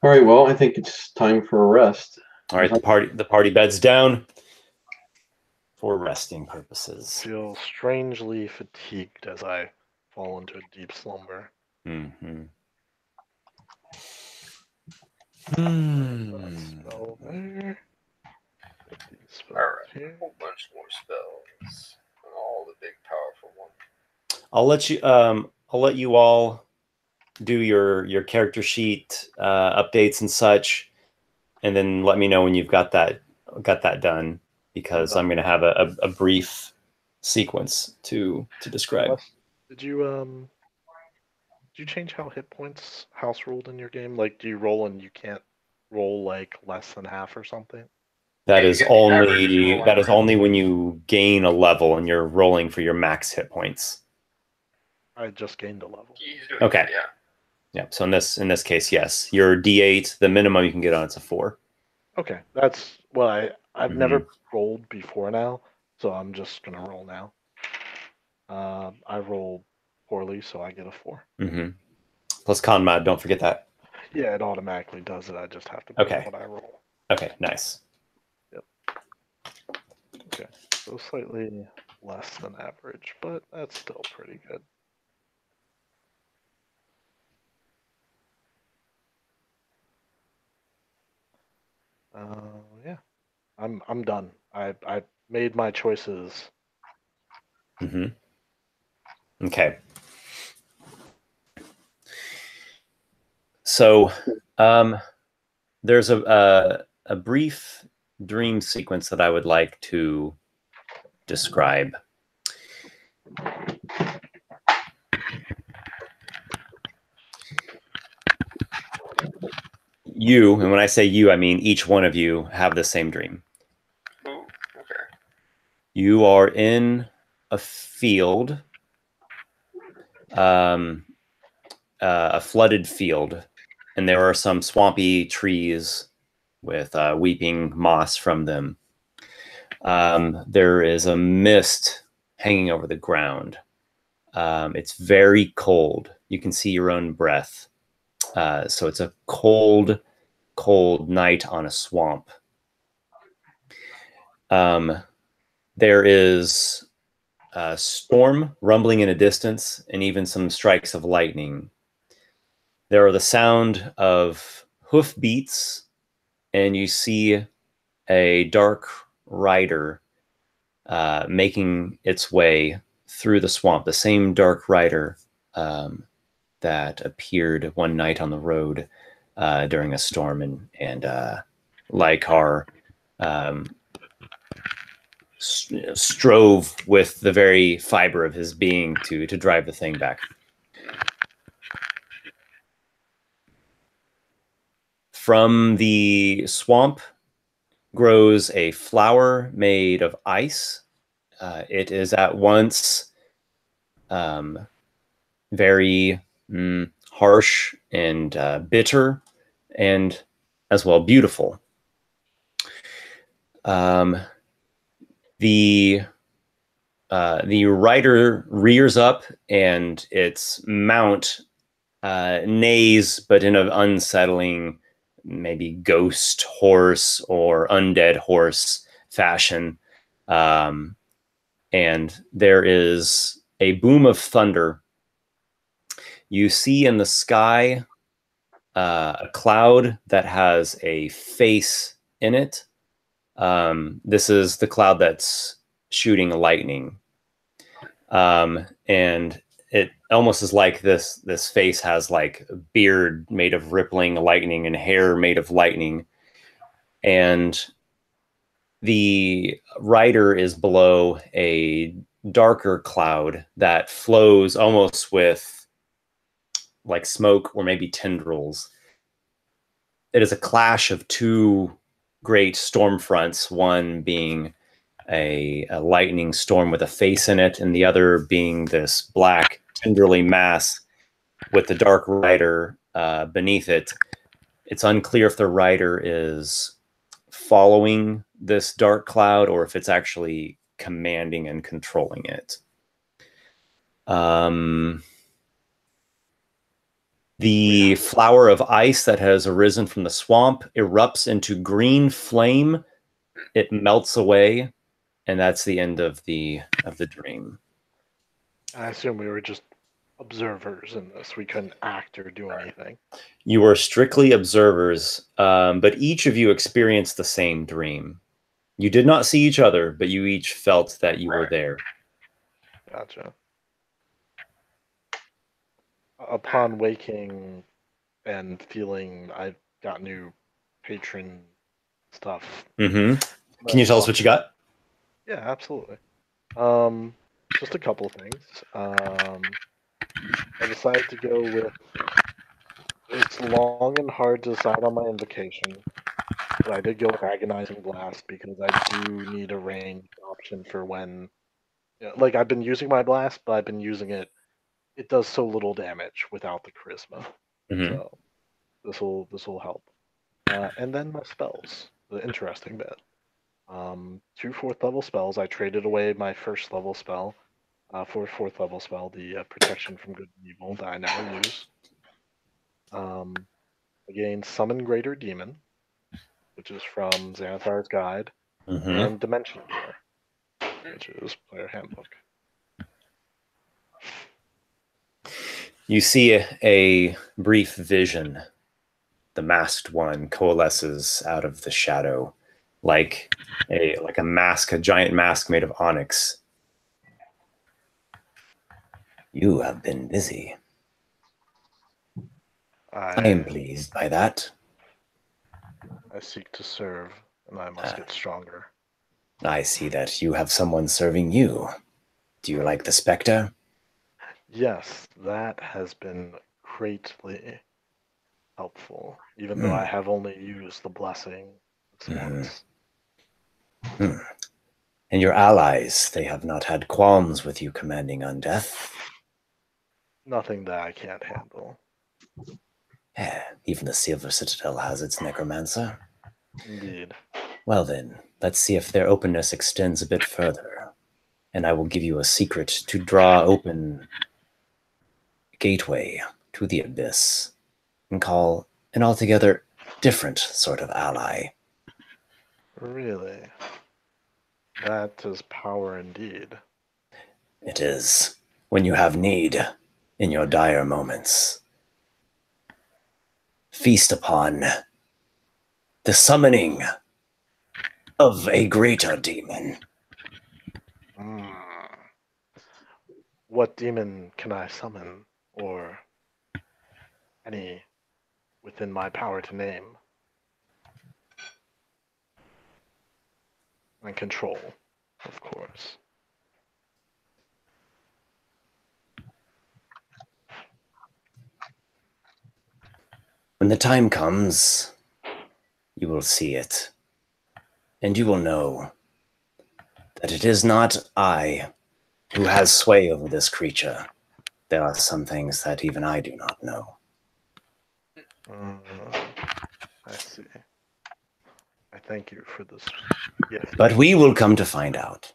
All right, well, I think it's time for a rest. All right, the party beds down for resting purposes. I feel strangely fatigued as I fall into a deep slumber. Mm-hmm. Spell there. All right, a whole bunch more spells, and all the big powerful ones. I'll let you all do your character sheet updates and such, and then let me know when you've got that done, because I'm going to have a brief sequence to describe. Did you change how hit points house ruled in your game? Like, do you roll and you can't roll like less than half or something? That is only when you gain a level and you're rolling for your max hit points. I just gained a level. He's doing Okay. it, yeah. Yeah. So in this case, yes, your D8, the minimum you can get on it's a 4. Okay, that's well. I've Mhm. never rolled before now, so I'm just gonna roll now. I rolled poorly, so I get a 4. Mm-hmm. Plus con mod, don't forget that. Yeah, it automatically does it. I just have to put Okay. what I roll. Okay, nice. Yep. Okay, so slightly less than average, but that's still pretty good. Yeah, I'm done. I made my choices. Mm-hmm. Okay. So, there's a brief dream sequence that I would like to describe. You, and when I say you, I mean each one of you have the same dream. Ooh, okay. You are in a field, a flooded field, and there are some swampy trees with weeping moss from them. There is a mist hanging over the ground. It's very cold. You can see your own breath. So it's a cold, cold night on a swamp. There is a storm rumbling in a distance and even some strikes of lightning. There are the sound of hoof beats, and you see a dark rider making its way through the swamp, the same dark rider that appeared one night on the road during a storm, and Lykarr strove with the very fiber of his being to drive the thing back. From the swamp grows a flower made of ice. It is at once very harsh and bitter, and as well beautiful. The rider rears up, and its mount neighs, but in an unsettling, maybe ghost horse or undead horse fashion. And there is a boom of thunder. You see in the sky a cloud that has a face in it. This is the cloud that's shooting lightning. And it almost is like this face has like a beard made of rippling lightning and hair made of lightning. And the rider is below a darker cloud that flows almost with like smoke or maybe tendrils. It is a clash of two great storm fronts, one being a lightning storm with a face in it, and the other being this black tendrily mass with the dark rider beneath it. It's unclear if the rider is following this dark cloud or if it's actually commanding and controlling it. The flower of ice that has arisen from the swamp erupts into green flame. It melts away, and that's the end of the dream. I assume we were just observers in this. We couldn't act or do anything. You were strictly observers, but each of you experienced the same dream. You did not see each other, but you each felt that you were there. Gotcha. Upon waking and feeling I've got new patron stuff. Mm-hmm. Can you tell us what you got? Yeah, absolutely. Just a couple things. I decided to go with it's long and hard to decide on my invocation, but I did go with agonizing blast because I do need a range option for when, like I've been using my blast, but I've been using it. It does so little damage without the charisma. So this will help. And then my spells, the interesting bit. 2 4th level spells. I traded away my 1st level spell for a 4th level spell, the protection from good and evil that I now use. Again, Summon Greater Demon, which is from Xanathar's Guide, and Dimension Door, which is Player Handbook. You see a brief vision. The masked one coalesces out of the shadow like a mask, a giant mask made of onyx. You have been busy. I am pleased by that. I seek to serve, and I must get stronger. I see that you have someone serving you. Do you like the Spectre? Yes, that has been greatly helpful, even though I have only used the blessing once. And your allies, they have not had qualms with you commanding undeath? Nothing that I can't handle. Even the Silver Citadel has its necromancer. Indeed. Well then, let's see if their openness extends a bit further. And I will give you a secret to draw open a gateway to the abyss and call an altogether different sort of ally. Really? That is power indeed. It is. When you have need in your dire moments, feast upon the summoning of a greater demon. What demon can I summon, or any within my power to name and control, of course? When the time comes, you will see it, and you will know that it is not I who has sway over this creature. There are some things that even I do not know. I see. I thank you for this gift. But we will come to find out.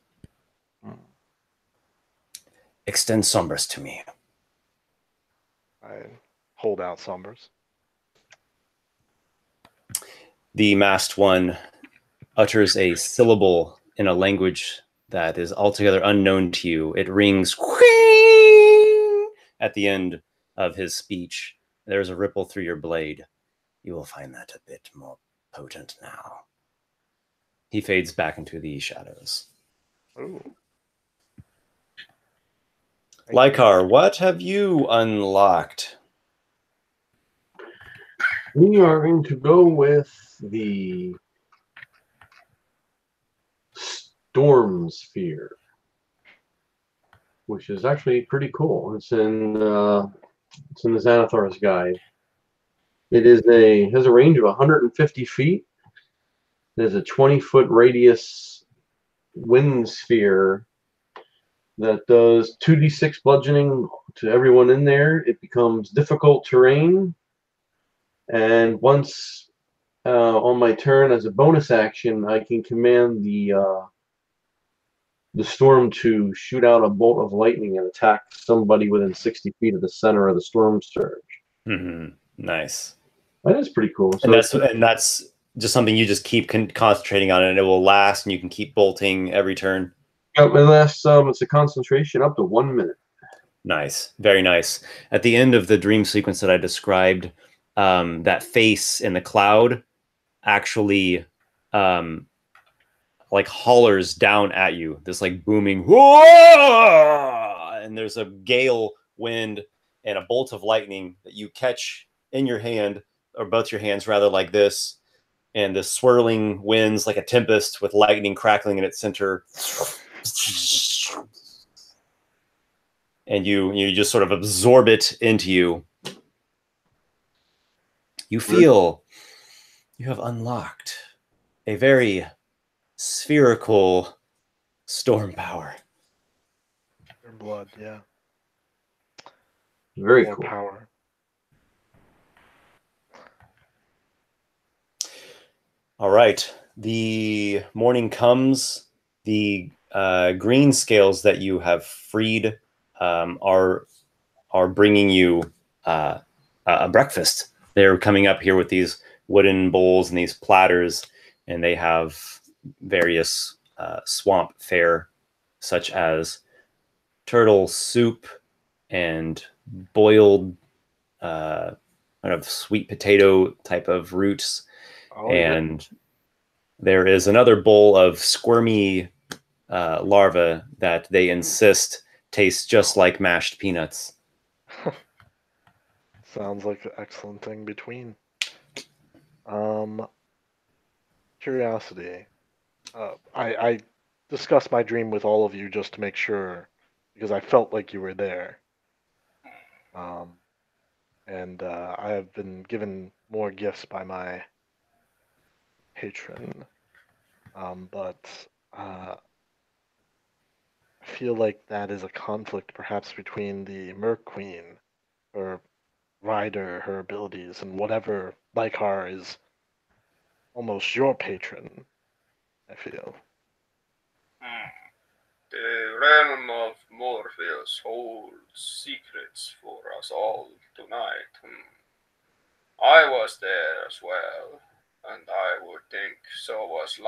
Extend Sombras to me. I hold out Sombras. The masked one utters a syllable in a language that is altogether unknown to you. It rings at the end of his speech. There's a ripple through your blade. You will find that a bit more potent now. He fades back into the shadows. Ooh. Lykarr, what have you unlocked? We are going to go with the Storm Sphere, which is actually pretty cool. It's in the Xanathar's Guide. It has a range of 150 feet. There's a 20-foot radius wind sphere that does 2d6 bludgeoning to everyone in there. It becomes difficult terrain, and once on my turn as a bonus action, I can command the storm to shoot out a bolt of lightning and attack somebody within 60 feet of the center of the storm surge. Nice. That is pretty cool. So and that's just something you just keep concentrating on, and it will last, and you can keep bolting every turn. Yep, and that's it's a concentration up to 1 minute. Nice, very nice. At the end of the dream sequence that I described, that face in the cloud actually like hollers down at you, this like booming whoa! And there's a gale wind and a bolt of lightning that you catch in your hand, or both your hands rather, like this, and the swirling winds like a tempest with lightning crackling in its center. And you just sort of absorb it into you. You feel you have unlocked a very spherical storm power. Your blood, yeah. Very More cool. power. All right. The morning comes. The green scales that you have freed are bringing you a breakfast. They're coming up here with these wooden bowls and these platters, and they have various swamp fare, such as turtle soup and boiled kind of sweet potato type of roots. Oh, And there is another bowl of squirmy larvae that they insist tastes just like mashed peanuts. sounds like an excellent thing between. Curiosity. I discussed my dream with all of you just to make sure, because I felt like you were there. And I have been given more gifts by my patron. But I feel like that is a conflict perhaps between the Merc Queen, her rider, her abilities, and whatever Lykarr is almost your patron, I feel. The realm of Morpheus holds secrets for us all tonight. I was there as well, and I would think so was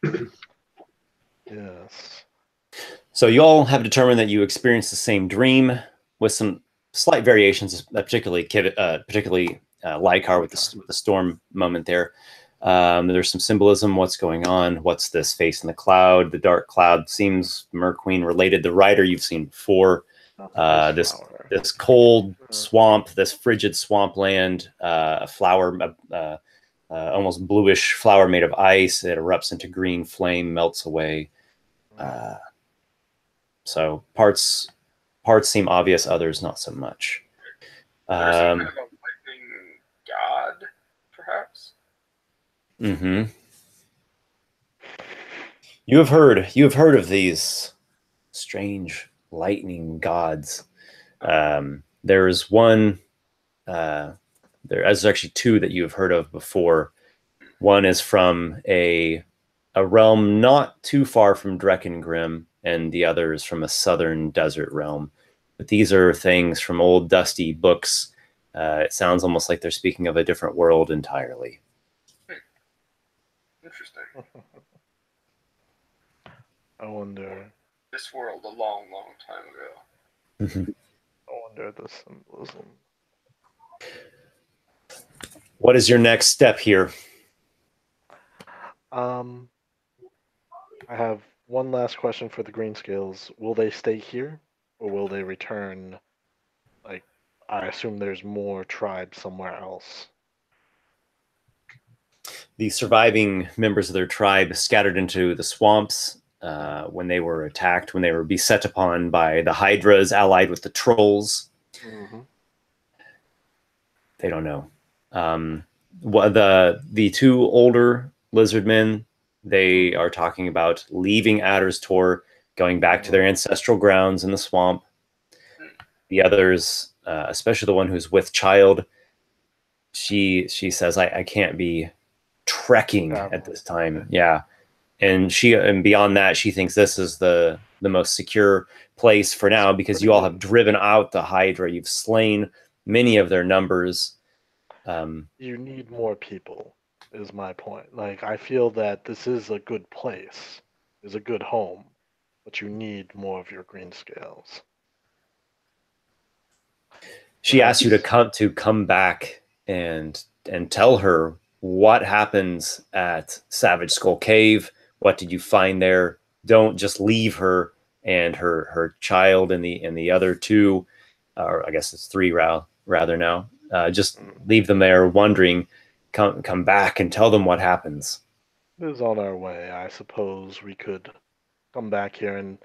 Lykarr. Yes. So you all have determined that you experienced the same dream with some slight variations, particularly Lykarr with the storm moment there. There's some symbolism. What's going on? What's this face in the cloud? The dark cloud seems Merqueen related. The rider you've seen before. This cold swamp, this frigid swampland, a flower, almost bluish flower made of ice. It erupts into green flame, melts away. So parts seem obvious, others not so much. There's some kind of a lightning god, perhaps. Mm-hmm. You have heard of these strange lightning gods. There's one. There's actually two that you have heard of before. One is from a realm not too far from Dreckengrim, and the other is from a southern desert realm. But these are things from old dusty books. It sounds almost like they're speaking of a different world entirely. Interesting. I wonder. This world a long, long time ago. I wonder the symbolism. What is your next step here? I have one last question for the green scales. Will they stay here, or will they return? Like, I assume there's more tribes somewhere else. The surviving members of their tribe scattered into the swamps when they were attacked, when they were beset upon by the Hydras allied with the trolls. Mm-hmm. They don't know. The two older lizard men, they are talking about leaving Adder's Tor, going back to their ancestral grounds in the swamp. The others, especially the one who's with child, she says, I can't be trekking at this time. Yeah. And beyond that, she thinks this is the most secure place for now, because you all have driven out the Hydra. You've slain many of their numbers. You need more people, is my point. Like, I feel that this is a good place, is a good home, but you need more of your green scales. She asks you to come back and tell her what happens at Savage Skull Cave. What did you find there? Don't just leave her and her child and the other two, or I guess it's three rather now. Just leave them there wondering. Come back and tell them what happens. It is on our way. I suppose we could come back here, and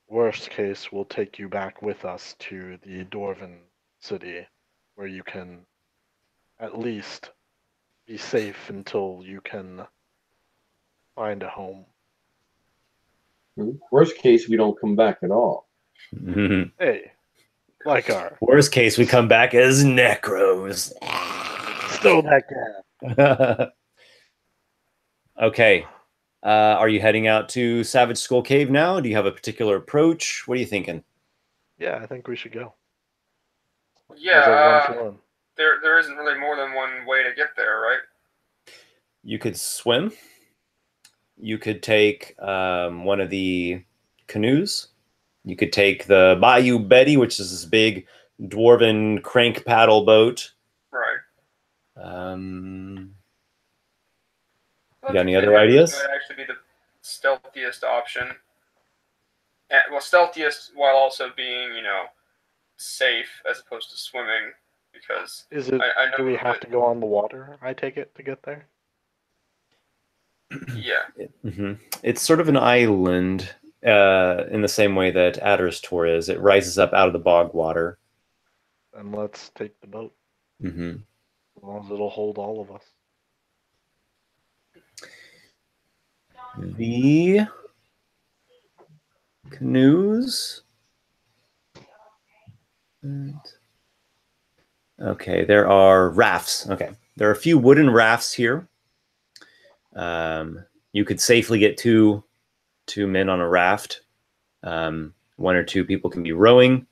worst case, we'll take you back with us to the Dwarven city, where you can at least be safe until you can find a home. Worst case, we don't come back at all. Hey, Lykarr. Worst case, we come back as Necros. Stow that cat. Okay. Are you heading out to Savage Skull Cave now? Do you have a particular approach? What are you thinking? Yeah, I think we should go. How's Yeah, everyone feeling? there isn't really more than one way to get there, right? You could swim. You could take one of the canoes. You could take the Bayou Betty, which is this big dwarven crank paddle boat. Right. You got any other ideas? Might actually be the stealthiest option. Well, stealthiest while also being, safe as opposed to swimming, because Is it? I know Do we have that- to go on the water? I take it to get there. Yeah. It's sort of an island in the same way that Adder's Tor is. It rises up out of the bog water. And let's take the boat. Mm-hmm. As long as it'll hold all of us. The canoes. Okay, there are rafts. Okay, there are a few wooden rafts here. You could safely get two men on a raft. One or two people can be rowing.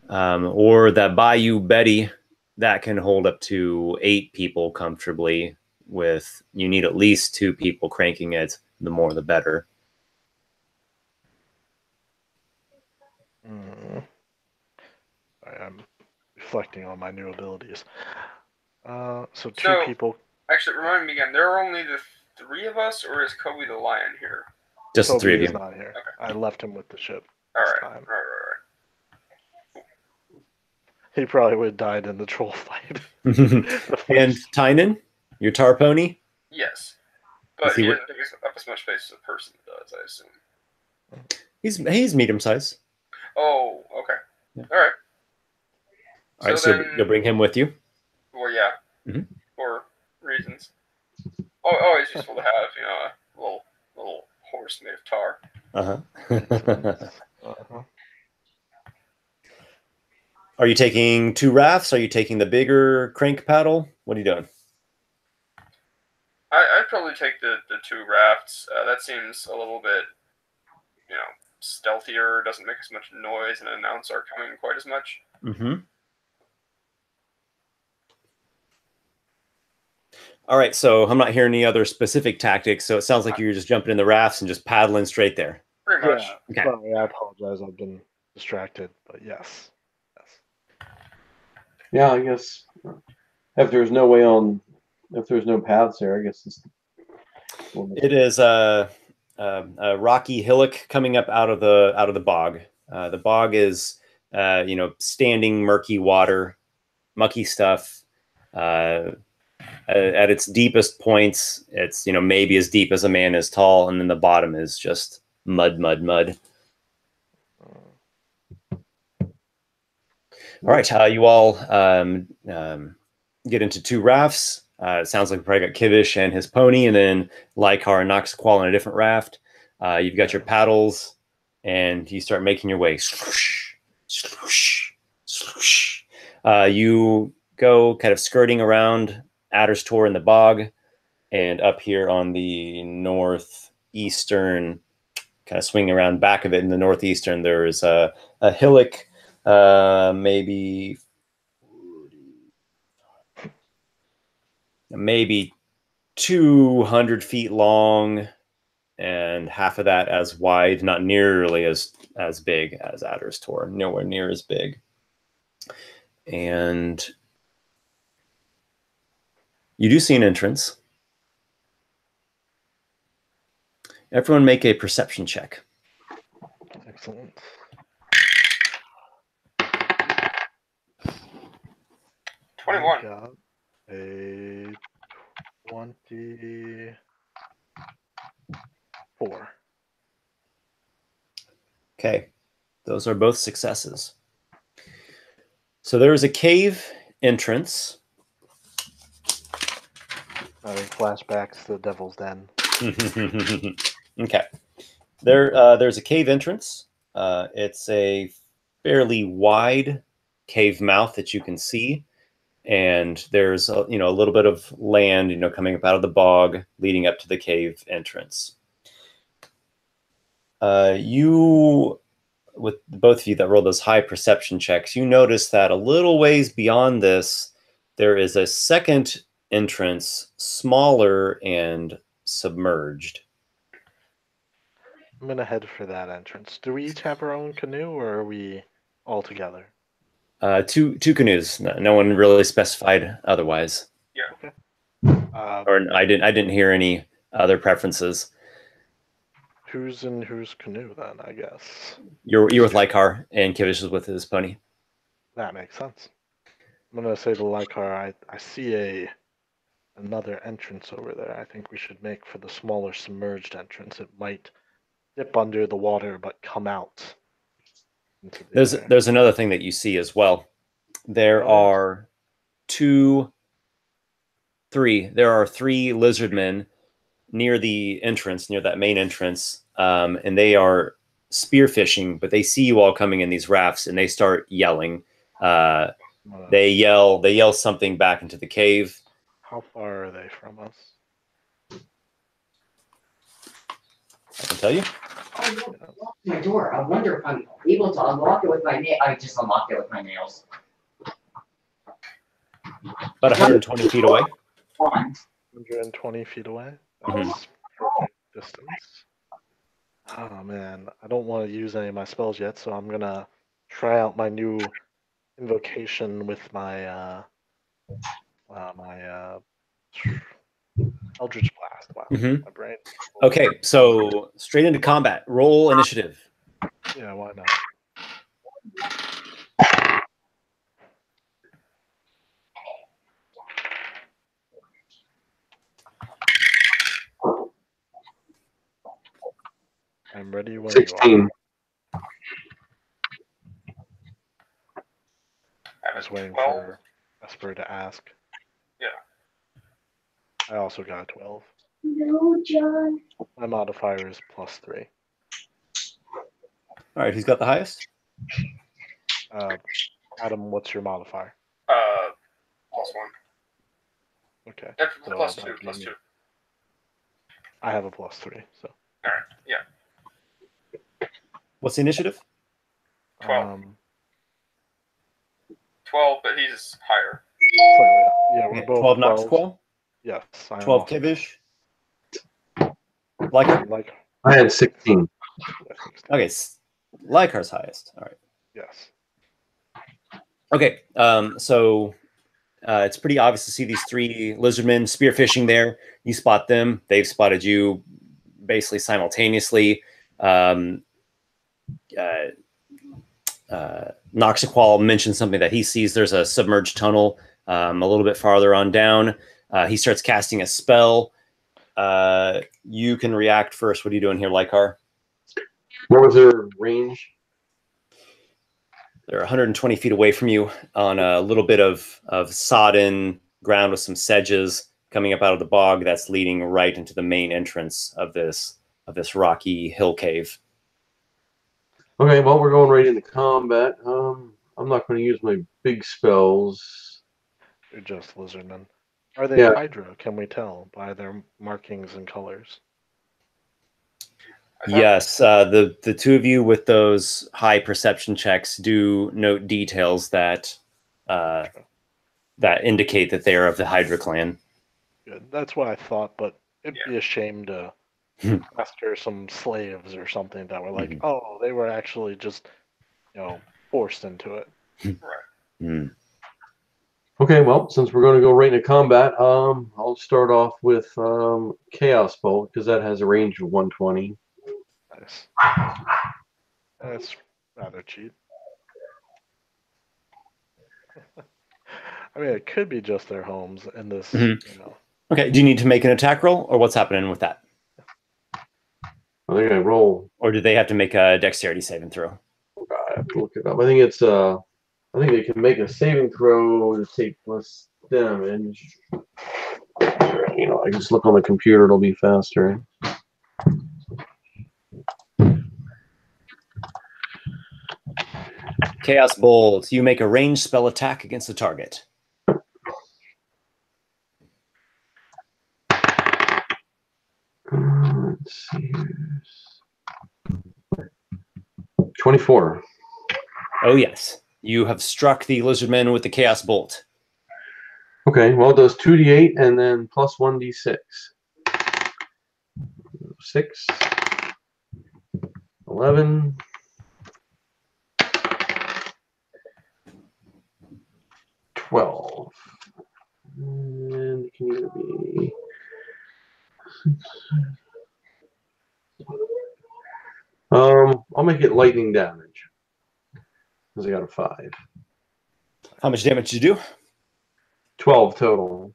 Or that Bayou Betty, that can hold up to 8 people comfortably. You need at least 2 people cranking it. The more, the better. I'm reflecting on my new abilities. So 2 So- people. Actually, remind me again. There are only the 3 of us, or is Kobe the lion here? Just the Toby 3 of is you. not here. Okay. I left him with the ship. All this right. time. Right. He probably would have died in the troll fight. And Tynan, your tar pony? Yes, but Is he he what- doesn't take up as much space as a person does, I assume. He's medium size. Oh, okay. Yeah. All right. All right, So so then- you'll bring him with you. Well, yeah, Mhm. for reasons. Always useful to have, a little horse made of tar. Uh-huh. Are you taking 2 rafts? Are you taking the bigger crank paddle? What are you doing? I'd probably take the 2 rafts. That seems a little bit, stealthier. Doesn't make as much noise and announce our coming quite as much. Mm-hmm. All right, so I'm not hearing any other specific tactics, so it sounds like you're just jumping in the rafts and just paddling straight there. Pretty much. Yeah. Okay. Sorry, I apologize. I've been distracted, but yes. Yeah, I guess if there's no way on, if there's no paths there, I guess it's. It is a rocky hillock coming up out of the bog. The bog is standing murky water, mucky stuff. At its deepest points, it's maybe as deep as a man is tall, and then the bottom is just mud. All right, you all get into 2 rafts. It sounds like we probably got Kivish and his pony, and then Lykarr and Noxiqual on a different raft. You've got your paddles, and you start making your way. Swoosh, swoosh, swoosh. You go kind of skirting around Adder's Tor in the bog, and up here on the northeastern, kind of swinging around back of it in the northeastern, there's a hillock. Maybe 200 feet long, and half of that as wide, not nearly as big as Adder's Tor, nowhere near as big. And you do see an entrance. Everyone make a perception check. Excellent. 21. I got a 24. Okay, those are both successes. So there is a cave entrance. Having flashbacks to the Devil's Den. Okay, there's a cave entrance. It's a fairly wide cave mouth that you can see, and there's a little bit of land coming up out of the bog leading up to the cave entrance. You, with both of you that roll those high perception checks, you notice that a little ways beyond this there is a second entrance, smaller and submerged. I'm gonna head for that entrance. Do we each have our own canoe, or are we all together? Two canoes. No one really specified otherwise. Yeah. Okay. Or I didn't hear any other preferences. Who's in whose canoe then? I guess You're with Lykarr, and Kivish is with his pony. that makes sense. I'm gonna say to Lykarr, I see another entrance over there. I think we should make for the smaller submerged entrance. It might dip under the water but come out into the air. There's another thing that you see as well. There are three lizardmen near the entrance, near that main entrance, and they are spearfishing, but they see you all coming in these rafts and they start yelling. They yell something back into the cave. How far are they from us? I can tell you. I locked my door. I wonder if I'm able to unlock it with my nail. I just unlocked it with my nails. About 120 feet away. 120 feet away? That's perfect distance. Oh man, I don't want to use any of my spells yet, so I'm gonna try out my new invocation with my Eldritch Blast. Wow, my brain. Okay, so straight into combat. Roll initiative. Yeah, why not? I'm ready when 16. you are. I was waiting for Esper to ask. Yeah. I also got a 12. No, John. My modifier is +3. All right, who's got the highest? Adam, what's your modifier? +1. Okay. Yeah, So +2. that'd be +2. me. I have a +3, so. All right. Yeah. What's the initiative? 12. 12, but he's higher. Yeah, we're both 12 12. Noxiqual? Yes. 12 Kivish? Lykarr? I had 16. Okay, Lykar's highest. All right. Yes. Okay, so it's pretty obvious to see these three lizardmen spearfishing there. You spot them. They've spotted you basically simultaneously. Noxiqual mentioned something that he sees. There's a submerged tunnel a little bit farther on down. He starts casting a spell. You can react first. What are you doing here, Lykarr? What was their range? They're 120 feet away from you on a little bit of sodden ground with some sedges coming up out of the bog that's leading right into the main entrance of this rocky hill cave. Okay, well, we're going right into combat. I'm not going to use my big spells. They're just lizardmen. Are they Hydra? Can we tell by their markings and colors? Yes, the two of you with those high perception checks do note details that that indicate that they are of the Hydra clan. Good. That's what I thought, but it'd be a shame to master some slaves or something that were like, oh, they were actually just, forced into it. Right. Okay, well, since we're going to go right into combat, I'll start off with Chaos Bolt because that has a range of 120. Nice. That's rather cheap. I mean, it could be just their homes in this, Okay, do you need to make an attack roll, or what's happening with that? I think I roll. Or do they have to make a dexterity saving throw? I have to look it up. I think it's I think they can make a saving throw to take less damage. I just look on the computer; it'll be faster. Chaos Bolt. You make a ranged spell attack against the target. Let's see. 24. Oh, yes. You have struck the Lizardman with the Chaos Bolt. Okay, well, it does 2d8 and then plus 1d6. 6, 11, 12. And it can either be... I'll make it lightning damage. Because I got a 5. How much damage did you do? 12 total.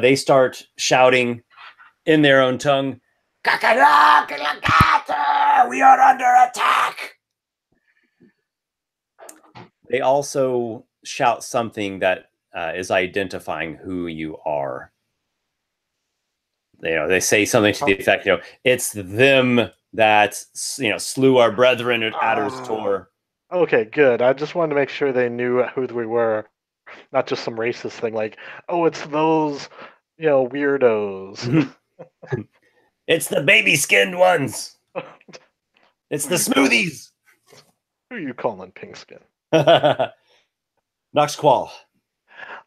They start shouting in their own tongue, "We are under attack!" They also shout something that is identifying who you are. They say something to the effect, it's them that slew our brethren at Adder's Tor. Okay, good. I just wanted to make sure they knew who we were, not just some racist thing like, oh, it's those, weirdos. It's the baby-skinned ones. It's the smoothies. Who are you calling pink skin? Noxiqual.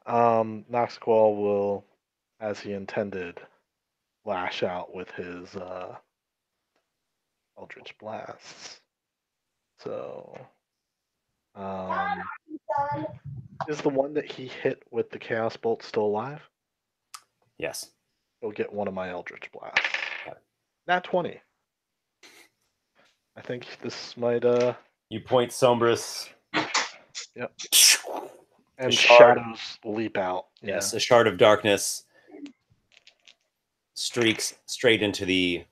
Noxiqual will, as he intended, lash out with his Eldritch Blasts. So, is the one that he hit with the Chaos Bolt still alive? Yes. He'll get one of my Eldritch Blasts. Okay. Nat 20. I think this might You point Sombris. Yep. And shard. shadows leap out. Yes, a shard of darkness streaks straight into the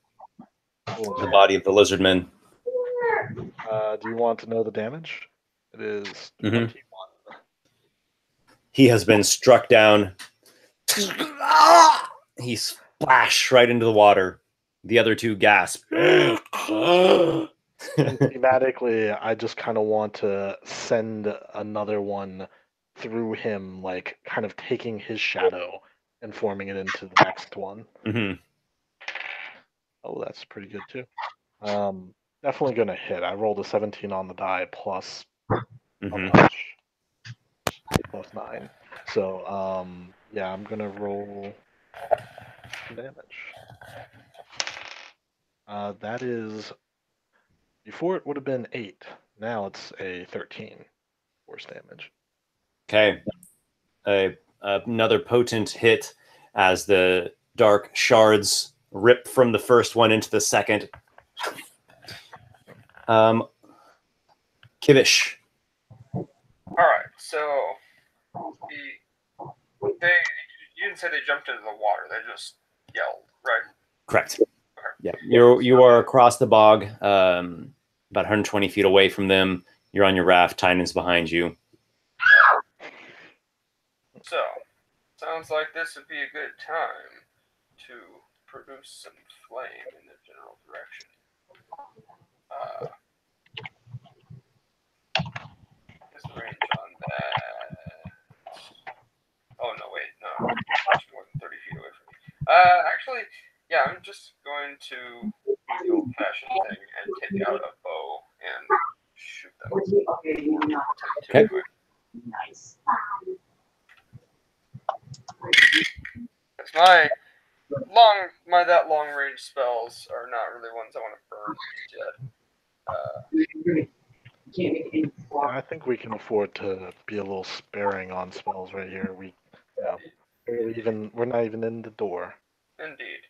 body of the lizardman. Do you want to know the damage? It is 21. He has been struck down. He splashed right into the water. The other two gasp. Thematically, I just kind of want to send another one through him, like kind of taking his shadow and forming it into the next one. Mm-hmm. Oh, that's pretty good too. Definitely gonna hit. I rolled a 17 on the die plus a bunch. Plus 9. So yeah, I'm gonna roll some damage. That is, before it would have been 8. Now it's a 13 force damage. Okay. Another potent hit as the dark shards rip from the first one into the second. Kivish. All right, so you didn't say they jumped into the water; they just yelled, right? Correct. Okay. Yeah, you are across the bog, about 120 feet away from them. You're on your raft. Tynan's behind you. So, sounds like this would be a good time to produce some flame in the general direction. What's the range on that? Oh, no, wait, no. Much more than 30 feet away from me. Actually, yeah, I'm just going to do the old-fashioned thing and take out a bow and shoot them. Okay. Nice. That long range spells are not really ones I want to burn yet. I think we can afford to be a little sparing on spells right here. We're not even in the door. Indeed.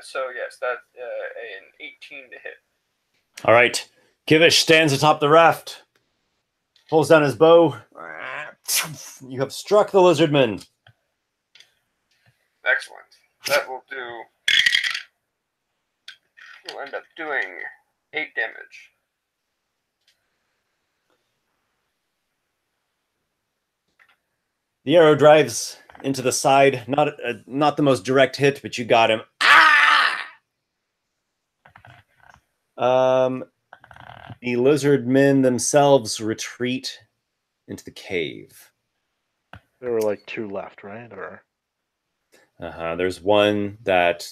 So yes, that's an 18 to hit. All right. Kivish stands atop the raft, pulls down his bow. You have struck the lizardman. Excellent. That will do. We'll end up doing 8 damage. The arrow drives into the side. Not the most direct hit, but you got him. Ah! The lizard men themselves retreat into the cave. There were like 2 left, right? Or There's one that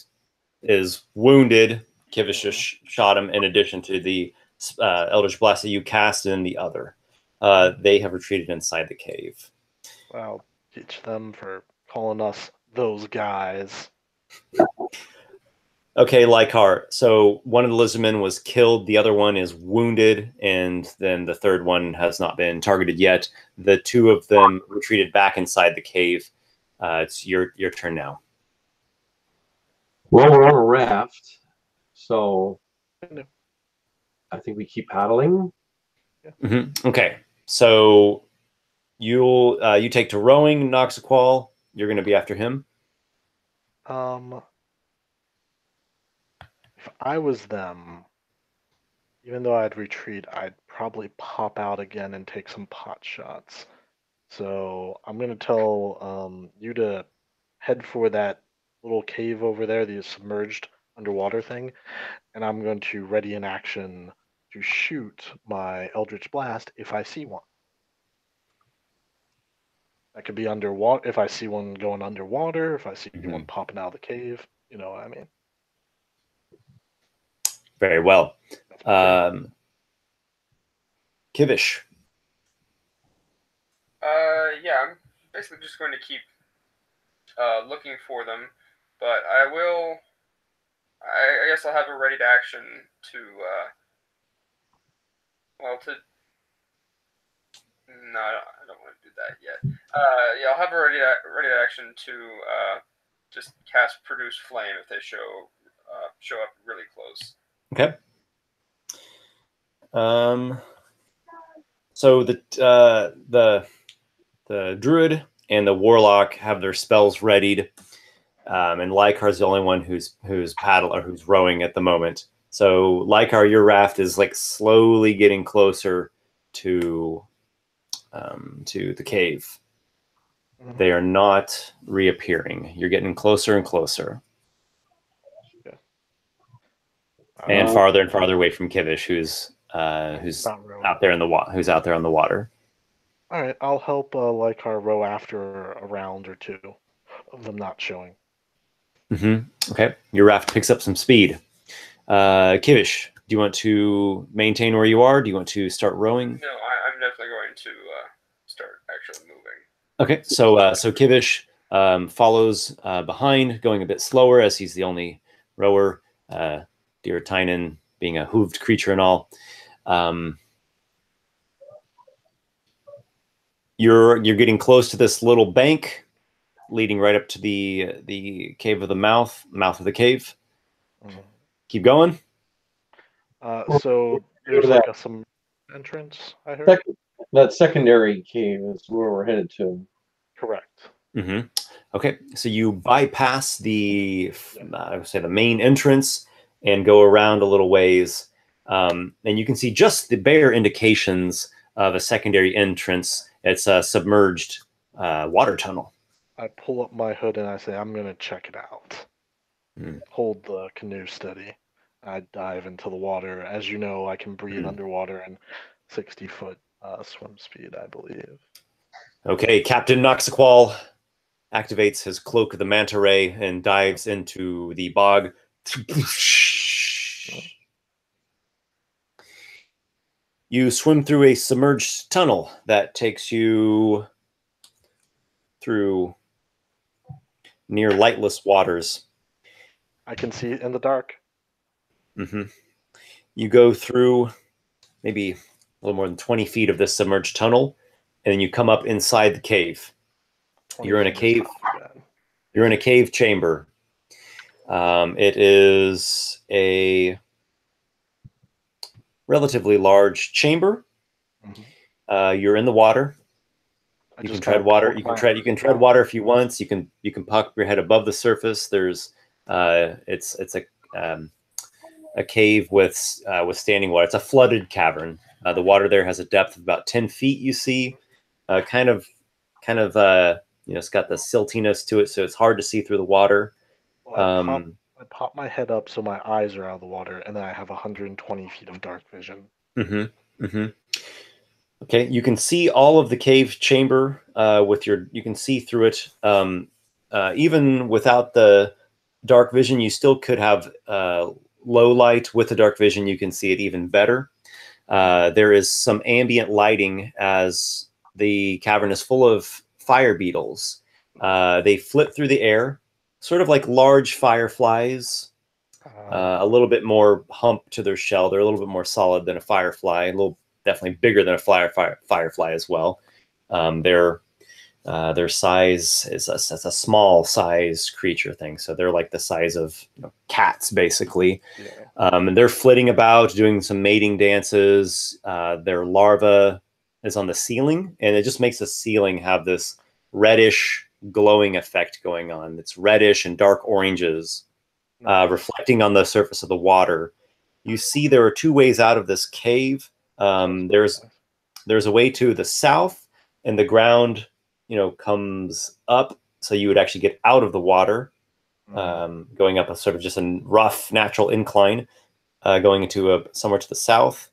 is wounded. Kivish just shot him in addition to the Eldritch Blast that you cast in the other. They have retreated inside the cave. I'll teach them for calling us those guys. Okay, Lykarr. So one of the lizardmen was killed. The other one is wounded. And then the third one has not been targeted yet. The 2 of them retreated back inside the cave. It's your turn now. Well, we're on a raft, so I think we keep paddling. Okay, so you take to rowing, Noxiqual. You're going to be after him. If I was them, even though I'd retreat, I'd probably pop out again and take some pot shots. So I'm gonna tell you to head for that little cave over there, the submerged underwater thing, and I'm going to ready in action to shoot my Eldritch Blast if I see one. That could be underwater, if I see one going underwater, if I see one popping out of the cave, you know what I mean. Very well. Kivish. Yeah, I'm basically just going to keep looking for them, but I guess I'll have a ready to action to, no, I don't want to do that yet. Yeah, I'll have a ready to action to just cast Produce Flame if they show up really close. Okay. So the druid and the warlock have their spells readied, and Lykar's the only one who's who's rowing at the moment. So Lykarr, your raft is like slowly getting closer to the cave. They are not reappearing. You're getting closer and closer. And farther and farther away from Kivish, who's out there in the who's out there on the water. All right, I'll help Lykarr row after a round or 2 of them not showing. Okay, your raft picks up some speed. Kivish, do you want to maintain where you are? Do you want to start rowing? No, I'm definitely going to start actually moving. Okay, so Kivish follows behind, going a bit slower as he's the only rower. Dear Tynan being a hooved creature and all. You're getting close to this little bank leading right up to the cave of the mouth of the cave. Keep going. So there's like some entrance, I heard. That secondary cave is where we're headed to. Correct. Okay, so you bypass I would say the main entrance and go around a little ways, and you can see just the bare indications of a secondary entrance. It's a submerged water tunnel. I pull up my hood and I say, I'm going to check it out. Hold the canoe steady. I dive into the water. As you know, I can breathe underwater and 60-foot swim speed, I believe. Okay, Captain Noxiqual activates his Cloak of the Manta Ray and dives into the bog. You swim through a submerged tunnel that takes you through near lightless waters. I can see it in the dark. You go through maybe a little more than 20 feet of this submerged tunnel, and then you come up inside the cave. You're in a cave. You're in a cave chamber. It is a relatively large chamber. You're in the water. You can tread water. You can tread water if you want. You can pop your head above the surface. There's it's a cave with standing water. It's a flooded cavern. The water there has a depth of about 10 feet. You see, kind of it's got the siltiness to it, so it's hard to see through the water. I I pop my head up so my eyes are out of the water, and then I have 120 feet of dark vision. Mm-hmm. Mm-hmm. Okay, you can see all of the cave chamber with your. You can see through it. Even without the dark vision, you still could have low light. With the dark vision, you can see it even better. There is some ambient lighting as the cavern is full of fire beetles. They flit through the air, sort of like large fireflies. A little bit more hump to their shell. They're a little bit more solid than a firefly. A little definitely bigger than a firefly as well. Their size is a small size creature thing, so they're like the size of cats basically. Yeah. And they're flitting about, doing some mating dances. Their larva is on the ceiling, and it just makes the ceiling have this reddish glowing effect going on. It's reddish and dark oranges reflecting on the surface of the water. You see there are two ways out of this cave. There's a way to the south, and the ground, comes up, so you would actually get out of the water, going up a sort of just a rough natural incline, going into somewhere to the south,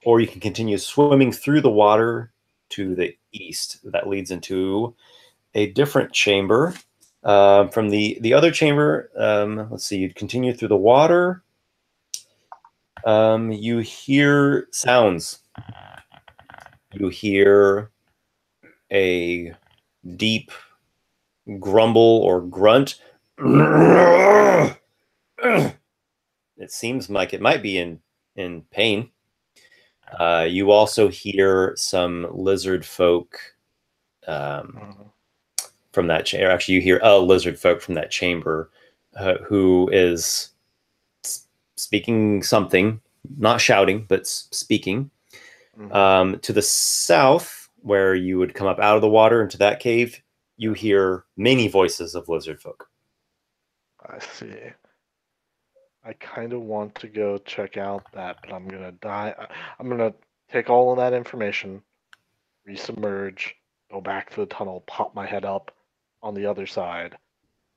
or you can continue swimming through the water to the east. That leads into a different chamber. From the other chamber, let's see, you'd continue through the water. You hear sounds. You hear a deep grumble or grunt. It seems like it might be in pain. You also hear some lizard folk from that chamber. Actually, you hear a lizard folk from that chamber who is speaking something, not shouting, but speaking. To the south, where you would come up out of the water into that cave, you hear many voices of lizard folk. I see. I kind of want to go check out that, but I'm gonna die. I'm gonna take all of that information, resubmerge, go back to the tunnel, pop my head up on the other side,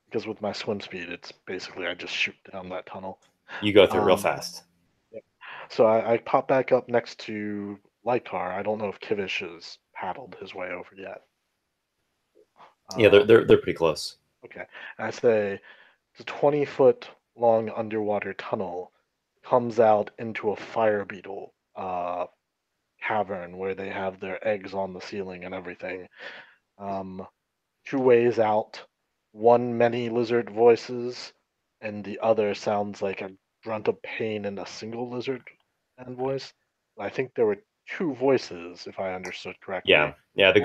because with my swim speed, it's basically I just shoot down that tunnel. You go through it real fast. Yep. So I pop back up next to Lykarr. I don't know if Kivish has paddled his way over yet. Yeah, they're pretty close. Okay. And I say it's a 20-foot long underwater tunnel comes out into a fire beetle cavern where they have their eggs on the ceiling and everything. Two ways out, one many lizard voices, and the other sounds like a grunt of pain in a single lizard and voice. I think there were two voices, if I understood correctly. Yeah. The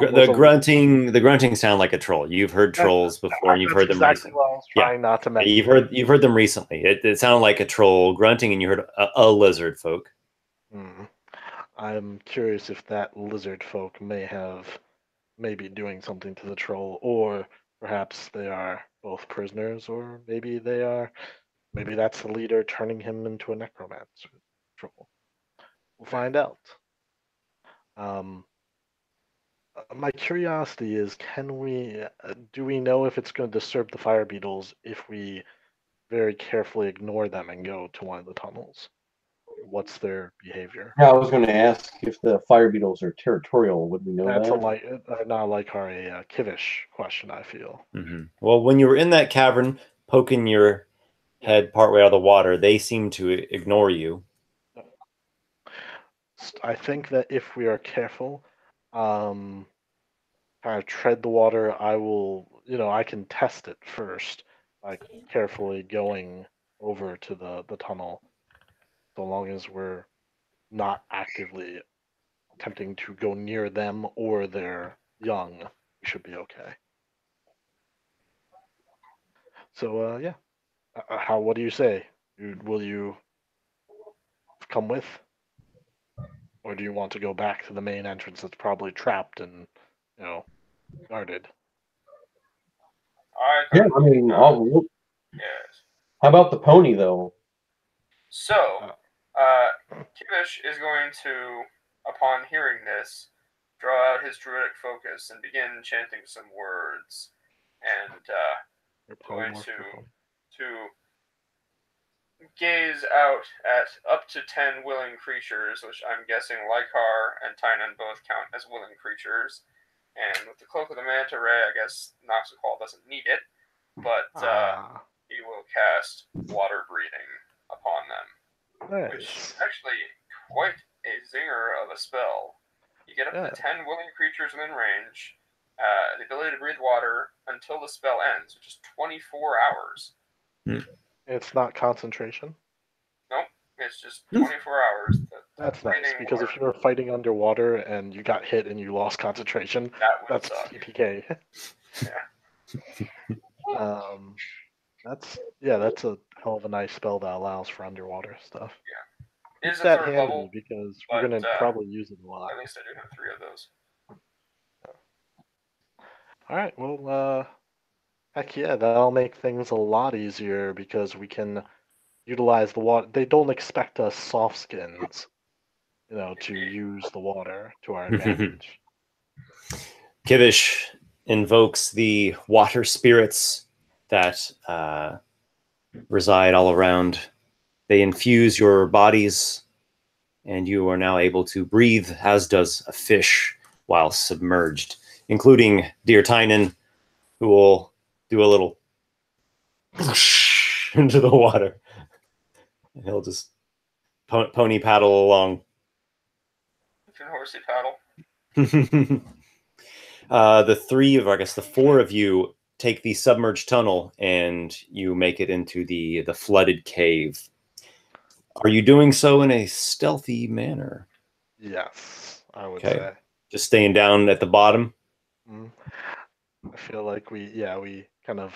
grunting sound like a troll. You've heard trolls before, and you've heard them exactly recently. what I was trying not to mention. You've heard them recently. It sounded like a troll grunting, and you heard a lizard folk. I'm curious if that lizard folk may be doing something to the troll, or perhaps they are both prisoners, or maybe that's the leader turning him into a necromancer troll. We'll find out. My curiosity is, do we know if it's going to disturb the fire beetles if we very carefully ignore them and go to one of the tunnels? What's their behavior? Yeah, I was going to ask if the fire beetles are territorial. Would we know That's that? not like a Kivish question, I feel. Well, when you were in that cavern, poking your head partway out of the water, they seem to ignore you. I think that if we are careful, kind of tread the water, I can test it first by carefully going over to the tunnel, so long as we're not actively attempting to go near them or their young, we should be okay. So, yeah. What do you say? Will you come with? Or do you want to go back to the main entrance that's probably trapped and, guarded? Yeah, I mean, Yes. how about the pony, though? So, Kivish is going to, upon hearing this, draw out his druidic focus and begin chanting some words, and going to gaze out at up to 10 willing creatures, which I'm guessing Lykarr and Tynan both count as willing creatures. And with the Cloak of the Manta Ray, I guess Noxiqual doesn't need it, but he will cast Water Breathing upon them. Nice. Which is actually quite a zinger of a spell. You get up to 10 willing creatures within range, the ability to breathe water until the spell ends, which is 24 hours. It's not concentration? Nope, it's just 24 hours. That's nice, because if you were fighting underwater and you got hit and you lost concentration, that's TPK. Yeah. That's a hell of a nice spell that allows for underwater stuff. Yeah. Keep that handy because we're going to probably use it a lot. At least I do have 3 of those. Alright, well, heck yeah, that'll make things a lot easier because we can utilize the water. They don't expect us soft skins, to use the water to our advantage. Kivish invokes the water spirits that reside all around. They infuse your bodies, and you are now able to breathe, as does a fish, while submerged, including dear Tynan, who will do a little into the water. And he'll just pony paddle along. You can horsey paddle. The 4 of you take the submerged tunnel and you make it into the flooded cave. Are you doing so in a stealthy manner? Yes, I would say. Just staying down at the bottom? I feel like we kind of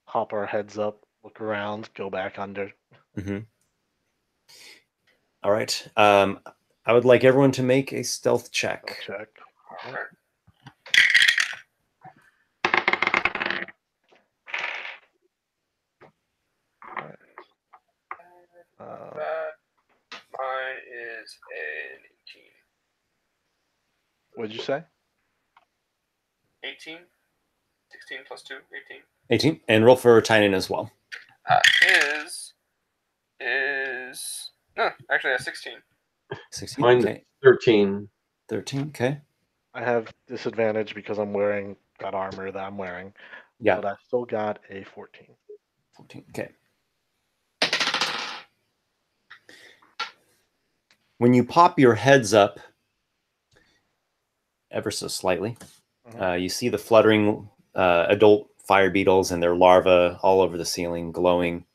hop our heads up, look around, go back under. All right. I would like everyone to make a stealth check. All right. Mine is an 18. What'd you say? 18. 16 plus 2, 18. 18. And roll for Tynan as well. No, actually, I have 16. 16. Mine's Okay. 13. 13. Okay. I have disadvantage because I'm wearing that armor that I'm wearing. Yeah. But I still got a 14. 14. Okay. When you pop your heads up ever so slightly, you see the fluttering adult fire beetles and their larvae all over the ceiling glowing.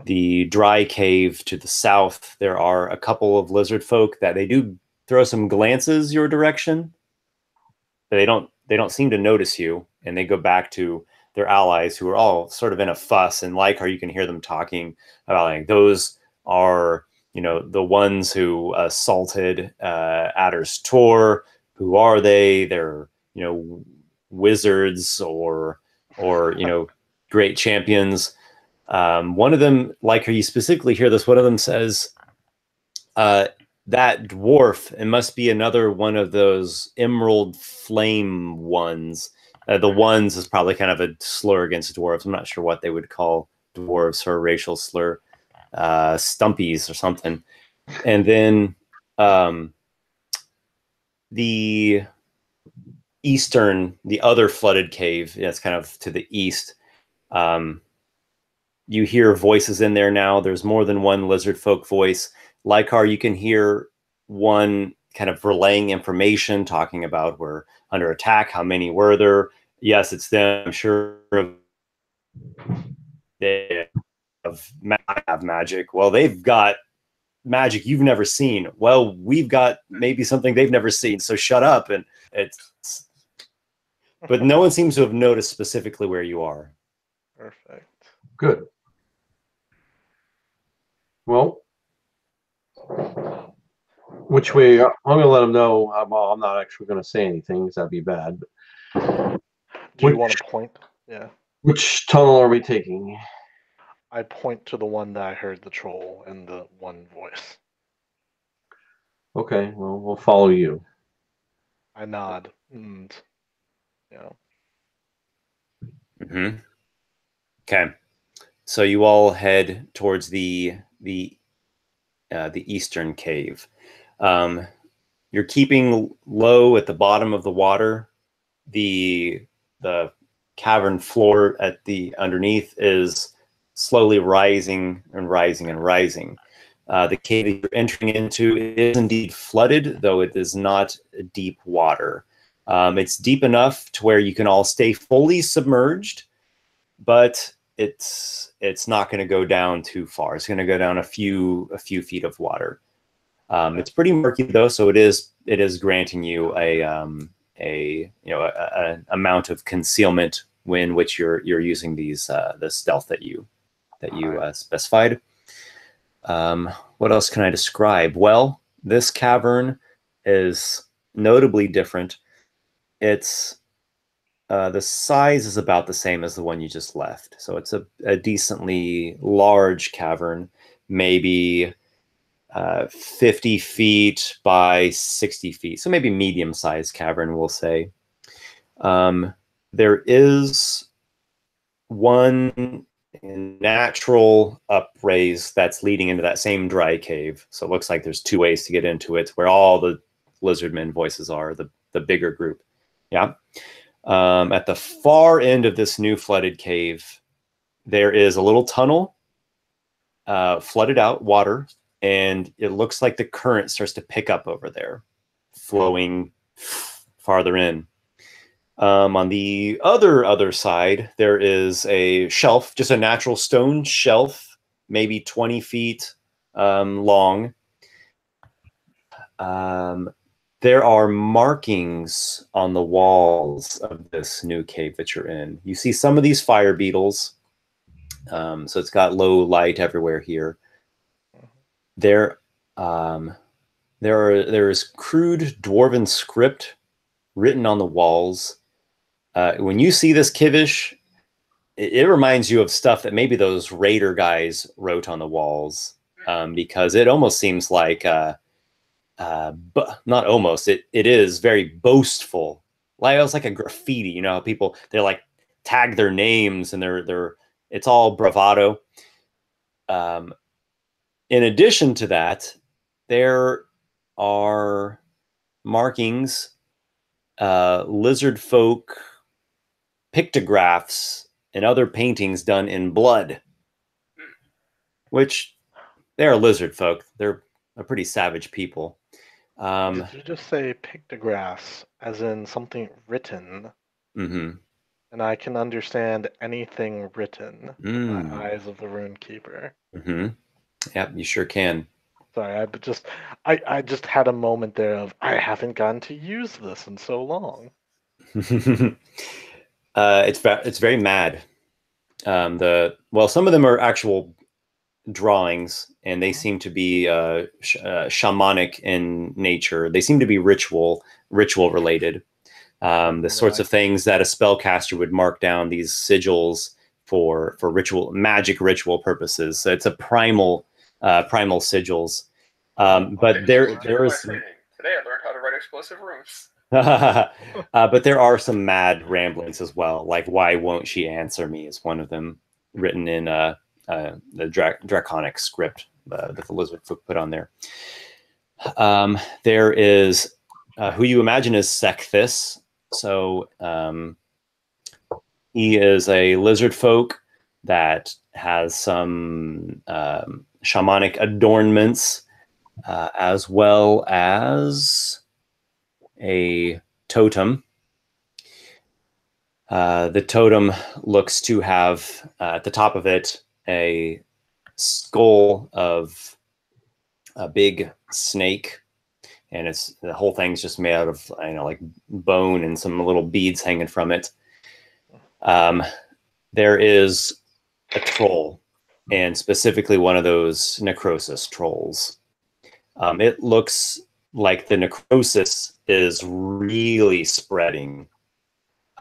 The dry cave to the south, there are a couple of lizard folk that they do throw some glances your direction. But they don't seem to notice you, and they go back to their allies who are all sort of in a fuss. And Lykarr, you can hear them talking about like those are the ones who assaulted Adder's Tor. Who are they? They're wizards or great champions. One of them, Lykarr, you specifically hear this. One of them says, that dwarf, it must be another one of those emerald flame ones. The ones is probably kind of a slur against dwarves. I'm not sure what they would call dwarves for a racial slur. Stumpies or something. And then the other flooded cave, it's kind of to the east. You hear voices in there now. There's more than one lizard folk voice. Lykarr, you can hear one kind of relaying information, talking about we're under attack. How many were there? Yes, it's them. I'm sure they have magic. Well, they've got magic you've never seen. Well, we've got maybe something they've never seen. So shut up. And but no one seems to have noticed specifically where you are. Perfect. Good. Well, which way? I'm going to let them know. I'm not actually going to say anything because that'd be bad. Do you want to point? Yeah. Which tunnel are we taking? I point to the one that I heard the troll and the one voice. Okay, well, we'll follow you. I nod and, Okay. So you all head towards the eastern cave. You're keeping low at the bottom of the water. The cavern floor at the underneath is slowly rising and rising and rising. The cave that you're entering into is indeed flooded, though it is not deep water. It's deep enough to where you can all stay fully submerged, but it's not going to go down too far. It's going to go down a few feet of water. It's pretty murky though, so it is granting you a amount of concealment when which you're using these the stealth that you specified. What else can I describe? Well, this cavern is notably different. It's the size is about the same as the one you just left, so it's a decently large cavern, maybe 50 feet by 60 feet. So maybe medium-sized cavern, we'll say. There is one natural upraise that's leading into that same dry cave. So it looks like there's two ways to get into it, where all the lizardmen voices are, the bigger group. Yeah. At the far end of this new flooded cave, there is a little tunnel, flooded out water, and it looks like the current starts to pick up over there, flowing farther in. On the other side, there is a shelf, just a natural stone shelf, maybe 20 feet long. There are markings on the walls of this new cave that you're in. You see some of these fire beetles. So it's got low light everywhere here. There is crude dwarven script written on the walls. When you see this, Kivish, it reminds you of stuff that maybe those raider guys wrote on the walls, because it almost seems like, but not almost, it is very boastful. Like it's like a graffiti, you know, how people, they're like tag their names and it's all bravado. In addition to that, there are markings, lizard folk pictographs and other paintings done in blood, which they're lizard folk. They're a pretty savage people. Did you just say pictographs as in something written? Mm-hmm. And I can understand anything written with my eyes of the rune keeper. Mm-hmm. Yep, you sure can. Sorry, I just had a moment there of I haven't gotten to use this in so long. It's very mad. Some of them are actual drawings, and they seem to be shamanic in nature. They seem to be ritual related. The sorts of things that a spellcaster would mark down these sigils for magic ritual purposes. So it's a primal sigils. But there is today I learned how to write explosive runes. But there are some mad ramblings as well, like "Why won't she answer me?" is one of them, written in the draconic script that the lizard folk put on there. There is who you imagine is Sekthis. So he is a lizard folk that has some shamanic adornments, as well as a totem. The totem looks to have at the top of it a skull of a big snake, and the whole thing's just made out of like bone and some little beads hanging from it. There is a troll, and specifically one of those necrosis trolls. It looks like the necrosis is really spreading.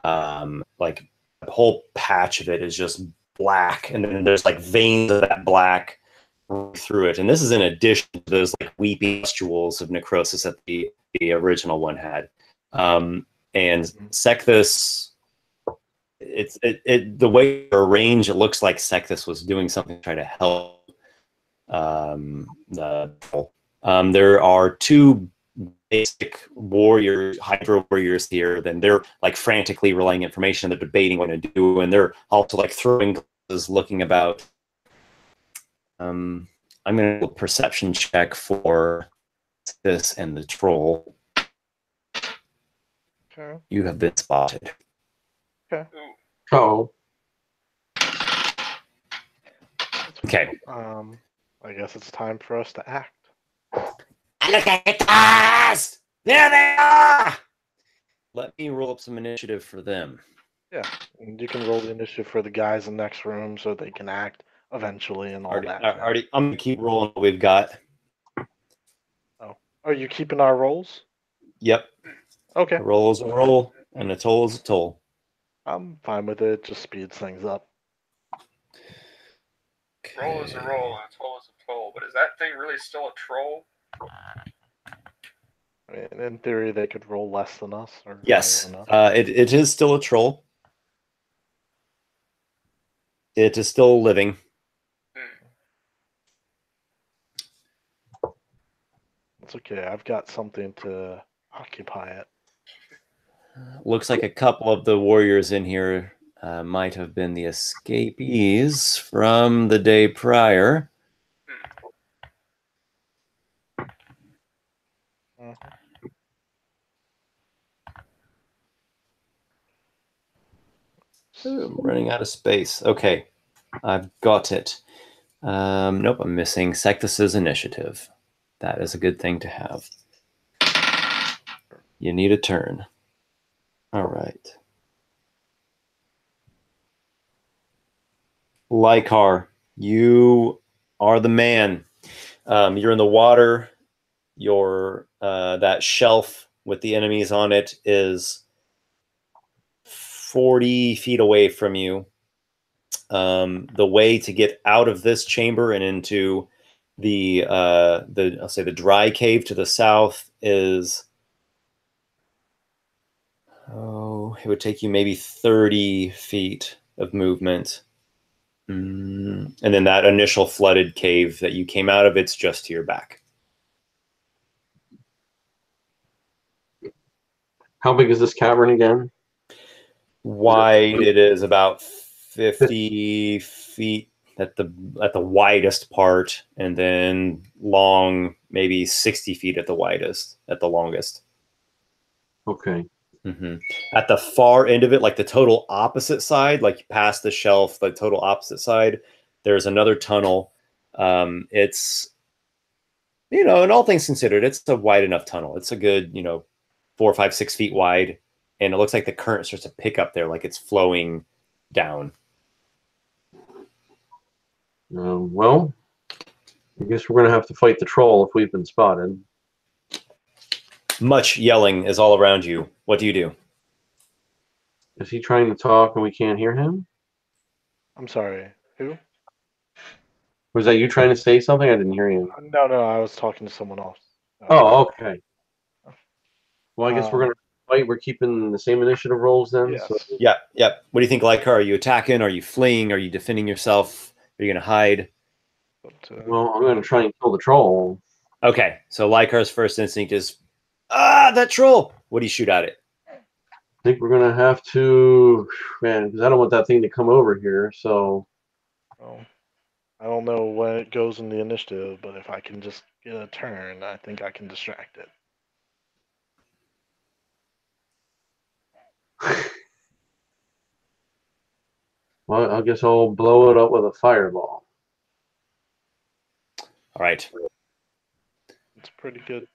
Like the whole patch of it is just black, and then there's like veins of that black through it. And this is in addition to those like weeping pustules of necrosis that the original one had. And Sekthis the way they're arranged, it looks like Sectus was doing something to try to help the troll. There are two basic Hydra warriors here. Then they're like frantically relaying information. They're debating what to do, and they're also like throwing glances, looking about. I'm going to do a perception check for this and the troll. Okay. You have been spotted. Okay. Oh. Okay. I guess it's time for us to act. Look at us! There they are! Let me roll up some initiative for them. Yeah, and you can roll the initiative for the guys in the next room so they can act eventually and all that. I'm going to keep rolling what we've got. Oh, are you keeping our rolls? Yep. Okay. A roll is a roll, and a toll is a toll. I'm fine with it. Just speeds things up. Roll is a roll, and a toll is a toll. But is that thing really still a troll? I mean, in theory, they could roll less than us. Or Yes, higher than us. it is still a troll. It is still living. It's okay. I've got something to occupy it. Looks like a couple of the warriors in here might have been the escapees from the day prior. I'm running out of space. Okay, I've got it. Nope, I'm missing Sectus's initiative. That is a good thing to have. You need a turn. All right. Lykarr, you are the man. You're in the water. Your that shelf with the enemies on it is 40 feet away from you. The way to get out of this chamber and into the I'll say the dry cave to the south is it would take you maybe 30 feet of movement. And then that initial flooded cave that you came out of, it's just to your back. How big is this cavern again? Wide, it is about 50 feet at the widest part, and then long, maybe 60 feet at the widest, at the longest. Okay. At the far end of it, like the total opposite side, like past the shelf, the total opposite side, there's another tunnel. It's, in all things considered, it's a wide enough tunnel. It's a good, 4, 5, 6 feet wide. And it looks like the current starts to pick up there, like it's flowing down. Well, I guess we're going to have to fight the troll if we've been spotted. Much yelling is all around you. What do you do? Is he trying to talk and we can't hear him? I'm sorry. Who? Was that you trying to say something? I didn't hear you. No, I was talking to someone else. Oh, okay. Well, I guess we're going to fight. We're keeping the same initiative rolls then? Yes. So. Yeah. What do you think, Lykarr? Are you attacking? Are you fleeing? Are you defending yourself? Are you going to hide? Well, I'm going to try and kill the troll. Okay, so Lykar's first instinct is, that troll! What do you shoot at it? I think we're going to have to, man, because I don't want that thing to come over here, so. Well, I don't know when it goes in the initiative, but if I can just get a turn, I think I can distract it. Well, I guess I'll blow it up with a fireball. All right. It's pretty good.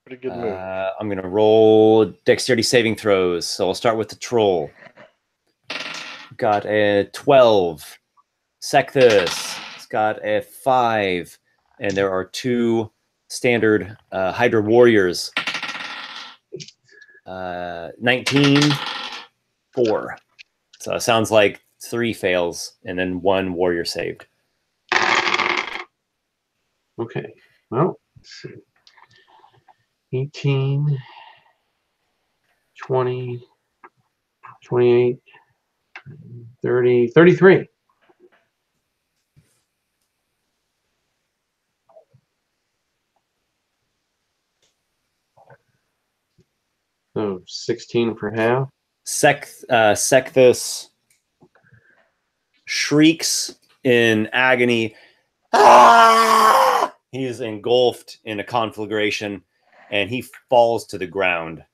Pretty good move. I'm going to roll dexterity saving throws. So I'll start with the troll. Got a 12. Sectus has got a 5. And there are 2 standard Hydra warriors. 19, 4. So it sounds like 3 fails and then 1 warrior saved. Okay. Well, let's see. 18, 20, 28, 30, 33. So 16 for half. Sekthus shrieks in agony. Ah! He is engulfed in a conflagration, and he falls to the ground.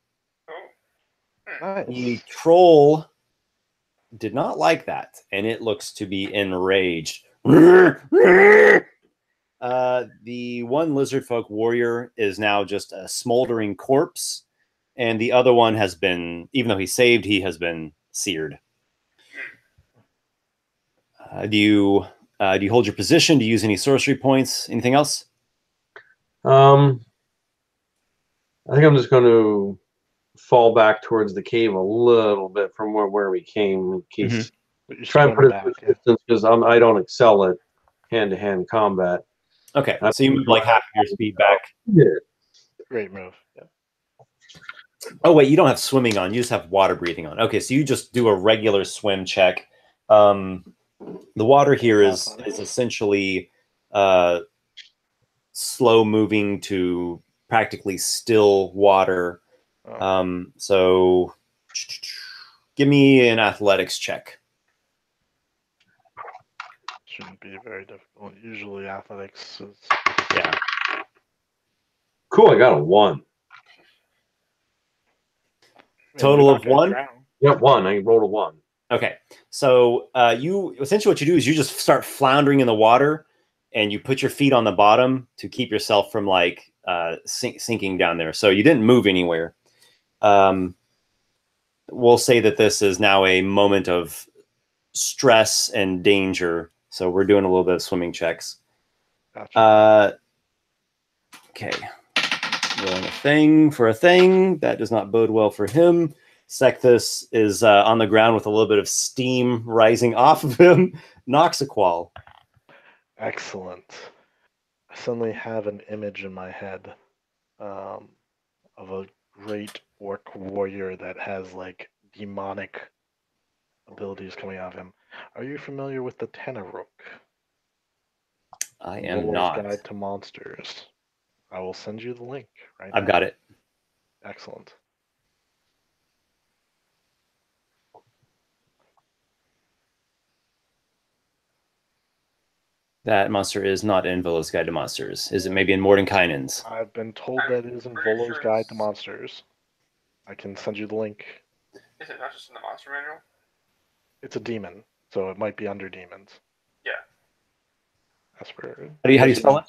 Nice. The troll did not like that, and it looks to be enraged. The one lizard folk warrior is now just a smoldering corpse, and the other one has been, even though he's saved, he has been seared. Do you hold your position? Do you use any sorcery points? Anything else? I think I'm just going to fall back towards the cave a little bit from where we came, in case try and put it in distance, because I don't excel at hand-to-hand combat. Okay, so you move like half of your speed back. Yeah. Great move. Yeah. Oh wait, you don't have swimming on. You just have water breathing on. Okay, so you just do a regular swim check. The water here is essentially slow moving to practically still water. So give me an athletics check. Shouldn't be very difficult. Usually athletics is... Yeah. Cool, I got a 1. Total of 1? Yeah, 1. I rolled a 1. Okay, so you essentially what you do is you just start floundering in the water, and you put your feet on the bottom to keep yourself from like sinking down there. So you didn't move anywhere. We'll say that this is now a moment of stress and danger. So we're doing a little bit of swimming checks. Gotcha. Okay, rolling a thing for a thing. That does not bode well for him. Sekthus is on the ground with a little bit of steam rising off of him. Noxiqual. Excellent. I suddenly have an image in my head of a great orc warrior that has like demonic abilities coming out of him. Are you familiar with the Tenaruk? I am Warlord's not. Guide to Monsters. I will send you the link right I've now. got it. Excellent. That monster is not in Volo's Guide to Monsters. Is it maybe in Mordenkainen's? I've been told that it is in Volo's Guide to Monsters. I can send you the link. Is it not just in the monster manual? It's a demon, so it might be under demons. Yeah. Esper. How do you spell it?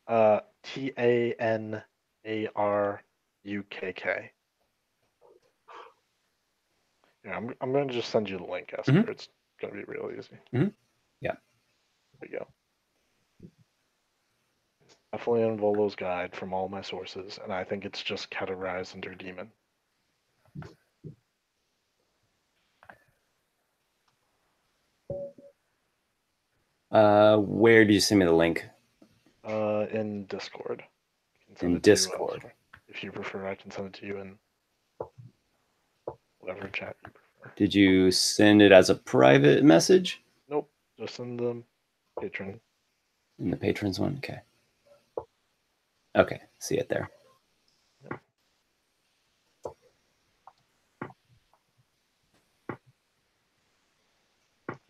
Tanarukk. Yeah, I'm going to just send you the link, Esper. It's going to be real easy. Yeah. There we go. Definitely in Volo's Guide from all my sources, and I think it's just categorized under demon. Where did you send me the link? In Discord. In Discord. If you prefer, I can send it to you in whatever chat you prefer. Did you send it as a private message? Nope, just in the patron. In the patrons one? Okay. Okay, see it there. Yep.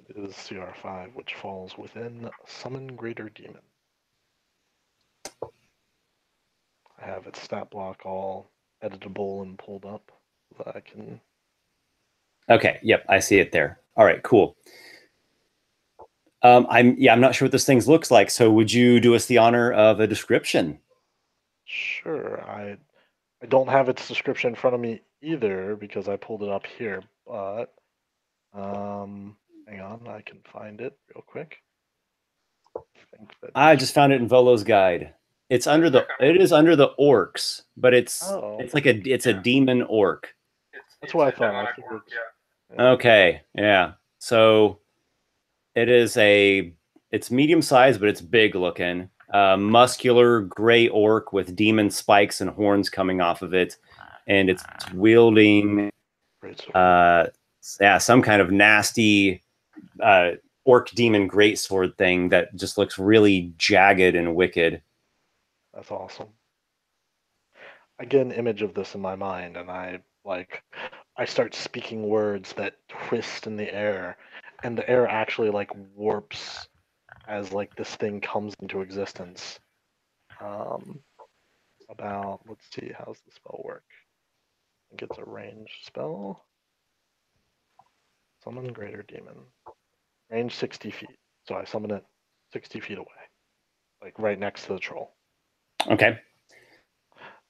It is CR5, which falls within Summon Greater Demon. I have its stat block all editable and pulled up so that I can... Okay, yep, I see it there. All right, cool. I'm not sure what this thing looks like, so would you do us the honor of a description? Sure. I don't have its description in front of me either because I pulled it up here, but hang on, I can find it real quick. I just found it in Volo's Guide. It is under the orcs, but it's like a demon orc. That's what I thought. Okay, yeah. So it's medium sized, but it's big looking. Muscular gray orc with demon spikes and horns coming off of it, and it's wielding some kind of nasty orc demon greatsword thing that just looks really jagged and wicked. That's awesome. I get an image of this in my mind, and I start speaking words that twist in the air, and the air actually like warps as like this thing comes into existence. Let's see, how's the spell work? I think it's a ranged spell. Summon greater demon. Range 60 feet. So I summon it 60 feet away, like right next to the troll. Okay.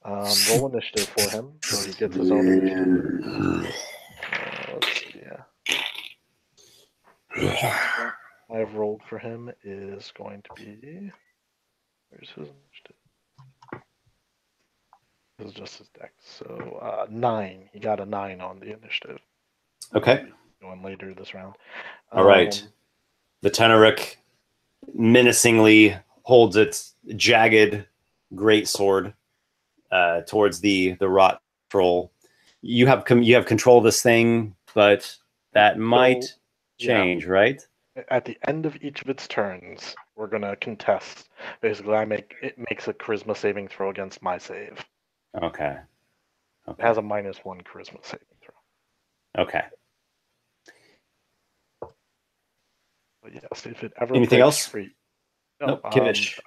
Roll initiative for him, so he gets his own initiative. Let's see, What I have rolled for him is going to be. Where's his initiative? This is just his dex. So 9. He got a 9 on the initiative. Okay. Going later this round. All right. The Teneric menacingly holds its jagged greatsword towards the rot troll. You have control of this thing, but that might change, right? At the end of each of its turns, we're gonna contest. Basically, it makes a charisma saving throw against my save. Okay. It has a -1 charisma saving throw. Okay. But yes, if it ever anything else? Free, nope. Kivish.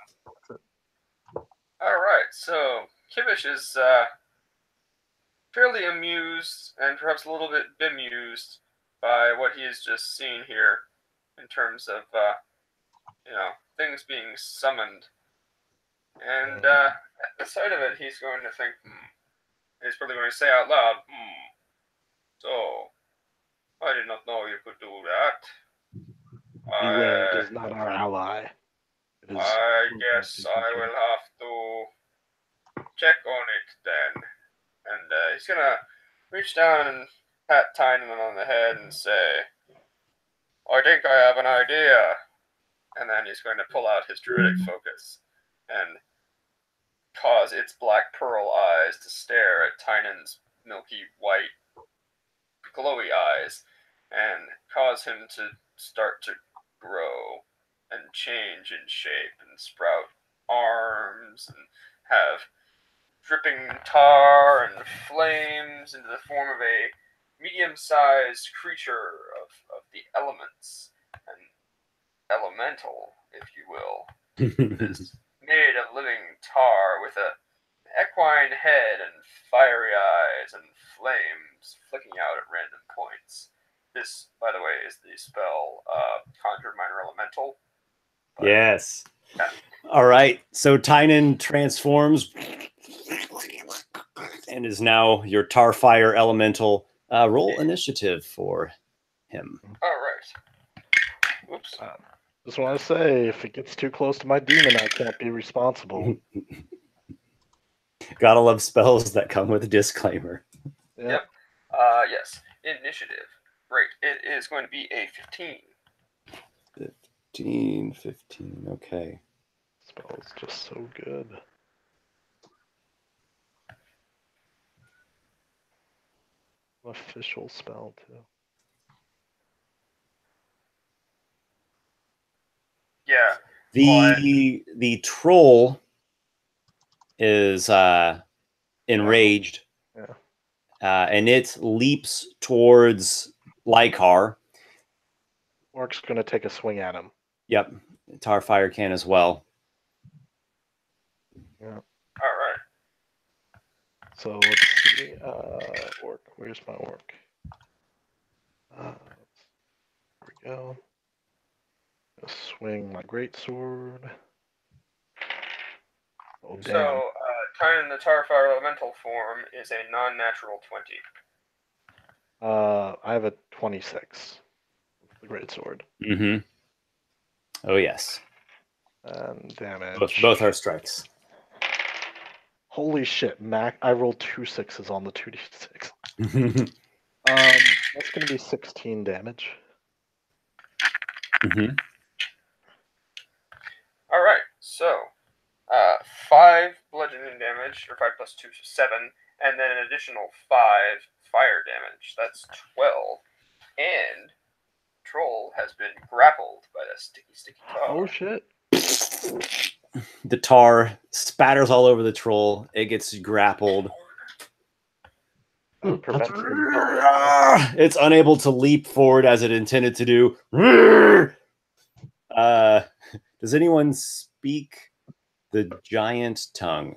All right, so Kivish is fairly amused and perhaps a little bit bemused by what he has just seen here in terms of things being summoned. And at the sight of it, he's going to think, he's probably going to say out loud, so I did not know you could do that. Beware, it is not our ally. I guess I will have to check on it then. And he's going to reach down and pat Tynan on the head and say, I think I have an idea. And then he's going to pull out his druidic focus and cause its black pearl eyes to stare at Tynan's milky white glowy eyes and cause him to start to grow and change in shape and sprout arms and have dripping tar and flames into the form of a medium-sized creature of the elements, an elemental, if you will. Is made of living tar with an equine head and fiery eyes and flames flicking out at random points. This, by the way, is the spell Conjure Minor Elemental. But, yes. Yeah. All right. So Tynan transforms and is now your tar fire elemental. Roll initiative for him. All right. Whoops. Just want to say, if it gets too close to my demon, I can't be responsible. Gotta love spells that come with a disclaimer. Yep. Yes. Initiative. Great. It is going to be a 15. 15. Okay. Spell's just so good. Official spell, too. Yeah. The troll is enraged. Yeah. And it leaps towards Lykarr. Orc's going to take a swing at him. Yep. Tarfire can as well. Yeah. All right. So let's see. Orc. Where's my orc? Here we go. Swing my greatsword. Oh, damn. So, Tynan the Tarfire Elemental form is a non-natural 20. I have a 26. The greatsword. Mm-hmm. Oh, yes. And damage. Both are strikes. Holy shit, Mac. I rolled 2 6s on the 2d6. That's going to be 16 damage. Mm-hmm. All right, so 5 bludgeoning damage, or 5 plus 2, so 7, and then an additional 5 fire damage. That's 12. And troll has been grappled by that sticky tar. Oh shit! The tar spatters all over the troll. It gets grappled. It's unable to leap forward as it intended to do. Does anyone speak the giant tongue?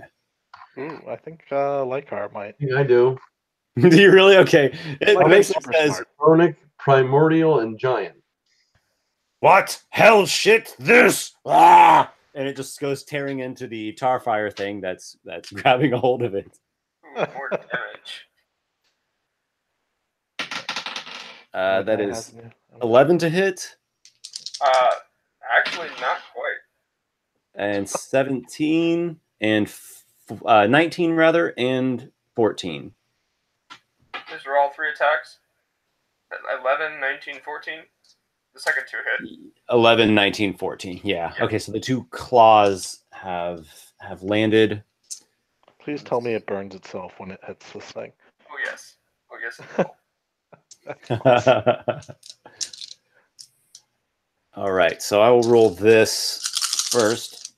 Ooh, I think Lykarr might. Yeah, I do. Do you really? Okay. It Lykarr's basically super says, smart. Chronic, primordial, and giant. "What hell shit this?" Ah! And it just goes tearing into the tar fire thing that's grabbing a hold of it. Ooh, more damage. That is 11 to hit. Actually, not quite. And 17 and 19 rather, and 14. These are all 3 attacks. 11, 19, 14. The second 2 hit. 11, 19, 14. Yeah. Okay, so the 2 claws have landed. Please tell me it burns itself when it hits this thing. Oh yes. Oh yes it will. All right, so I will roll this first.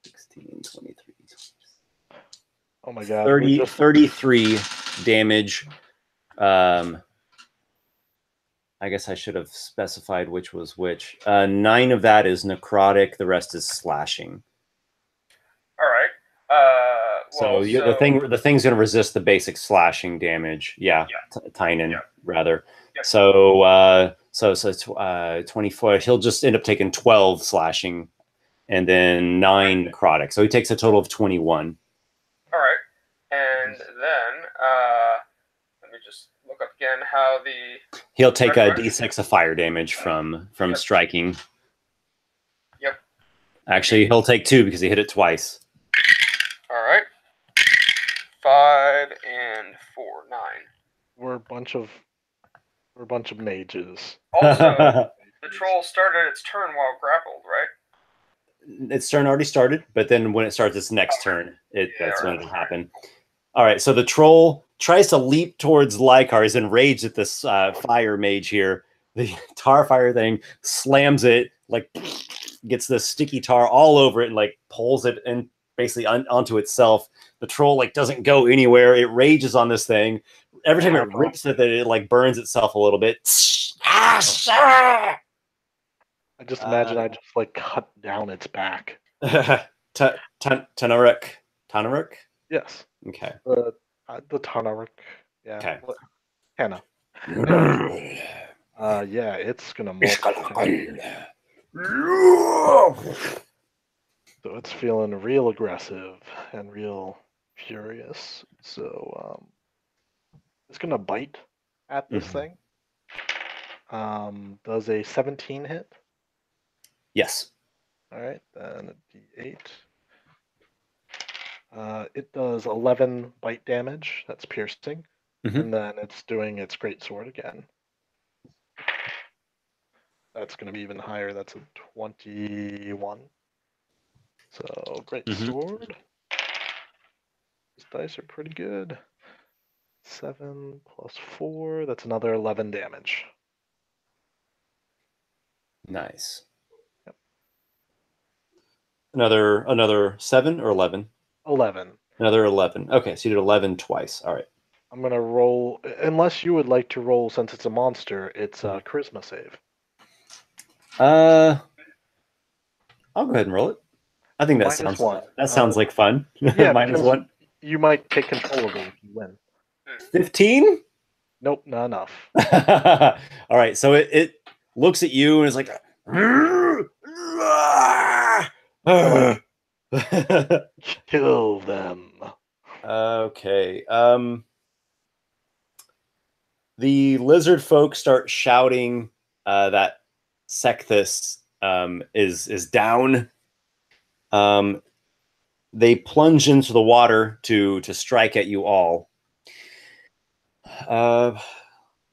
16, 23. Oh my god. 33 damage. I guess I should have specified which was which. 9 of that is necrotic. The rest is slashing. All right. The thing's going to resist the basic slashing damage. Yeah. Tynan, rather. Yep. So 24. He'll just end up taking 12 slashing, and then 9 necrotic. So he takes a total of 21. All right. And then let me just look up again how the. He'll take a d6 of fire damage from striking. Yep. Actually, he'll take 2 because he hit it twice. All right. 5 and 4, 9. We're a bunch of mages. Also, the troll started its turn while grappled, right? Its turn already started, but then when it starts its next turn, that's when it'll happen. All right, so the troll tries to leap towards Lykarr. He's enraged at this fire mage here. The tar fire thing slams it, like gets the sticky tar all over it, and like pulls it in basically onto itself. The troll like doesn't go anywhere. It rages on this thing. Every time it rips at it, it like burns itself a little bit. I just imagine I just like cut down its back. Tanaruk. Yes. Okay. The Tanaruk. Yeah. Okay. Hannah. Yeah, it's gonna So it's feeling real aggressive and real furious. So it's gonna bite at this thing. Does a 17 hit? Yes. All right, then a d8. It does 11 bite damage. That's piercing. And then it's doing its great sword again. That's going to be even higher. That's a 21. So great sword. These dice are pretty good. 7 plus 4. That's another 11 damage. Nice. Yep. Another 7 or 11? 11. Another 11. Okay, so you did 11 twice. All right. I'm going to roll, unless you would like to roll, since it's a monster, it's a charisma save. I'll go ahead and roll it. I think that sounds like fun. Yeah, -1. You might take control of it if you win. 15? Nope, not enough. All right, so it looks at you and is like, kill them. Okay. The lizard folk start shouting that Sekthus is down. They plunge into the water to strike at you all. Let's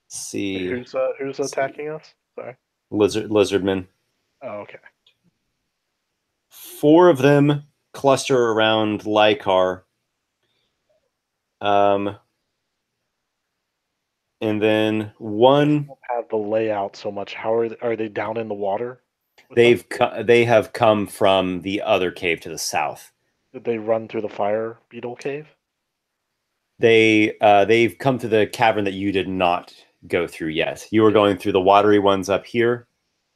see. Who's attacking us? Sorry. Lizardmen. Oh, okay. 4 of them cluster around Lykarr. and then one. Don't have the layout so much. How are they down in the water? with them? They have come from the other cave to the south. Did they run through the fire beetle cave? They've come to the cavern that you did not go through yet. You were going through the watery ones up here,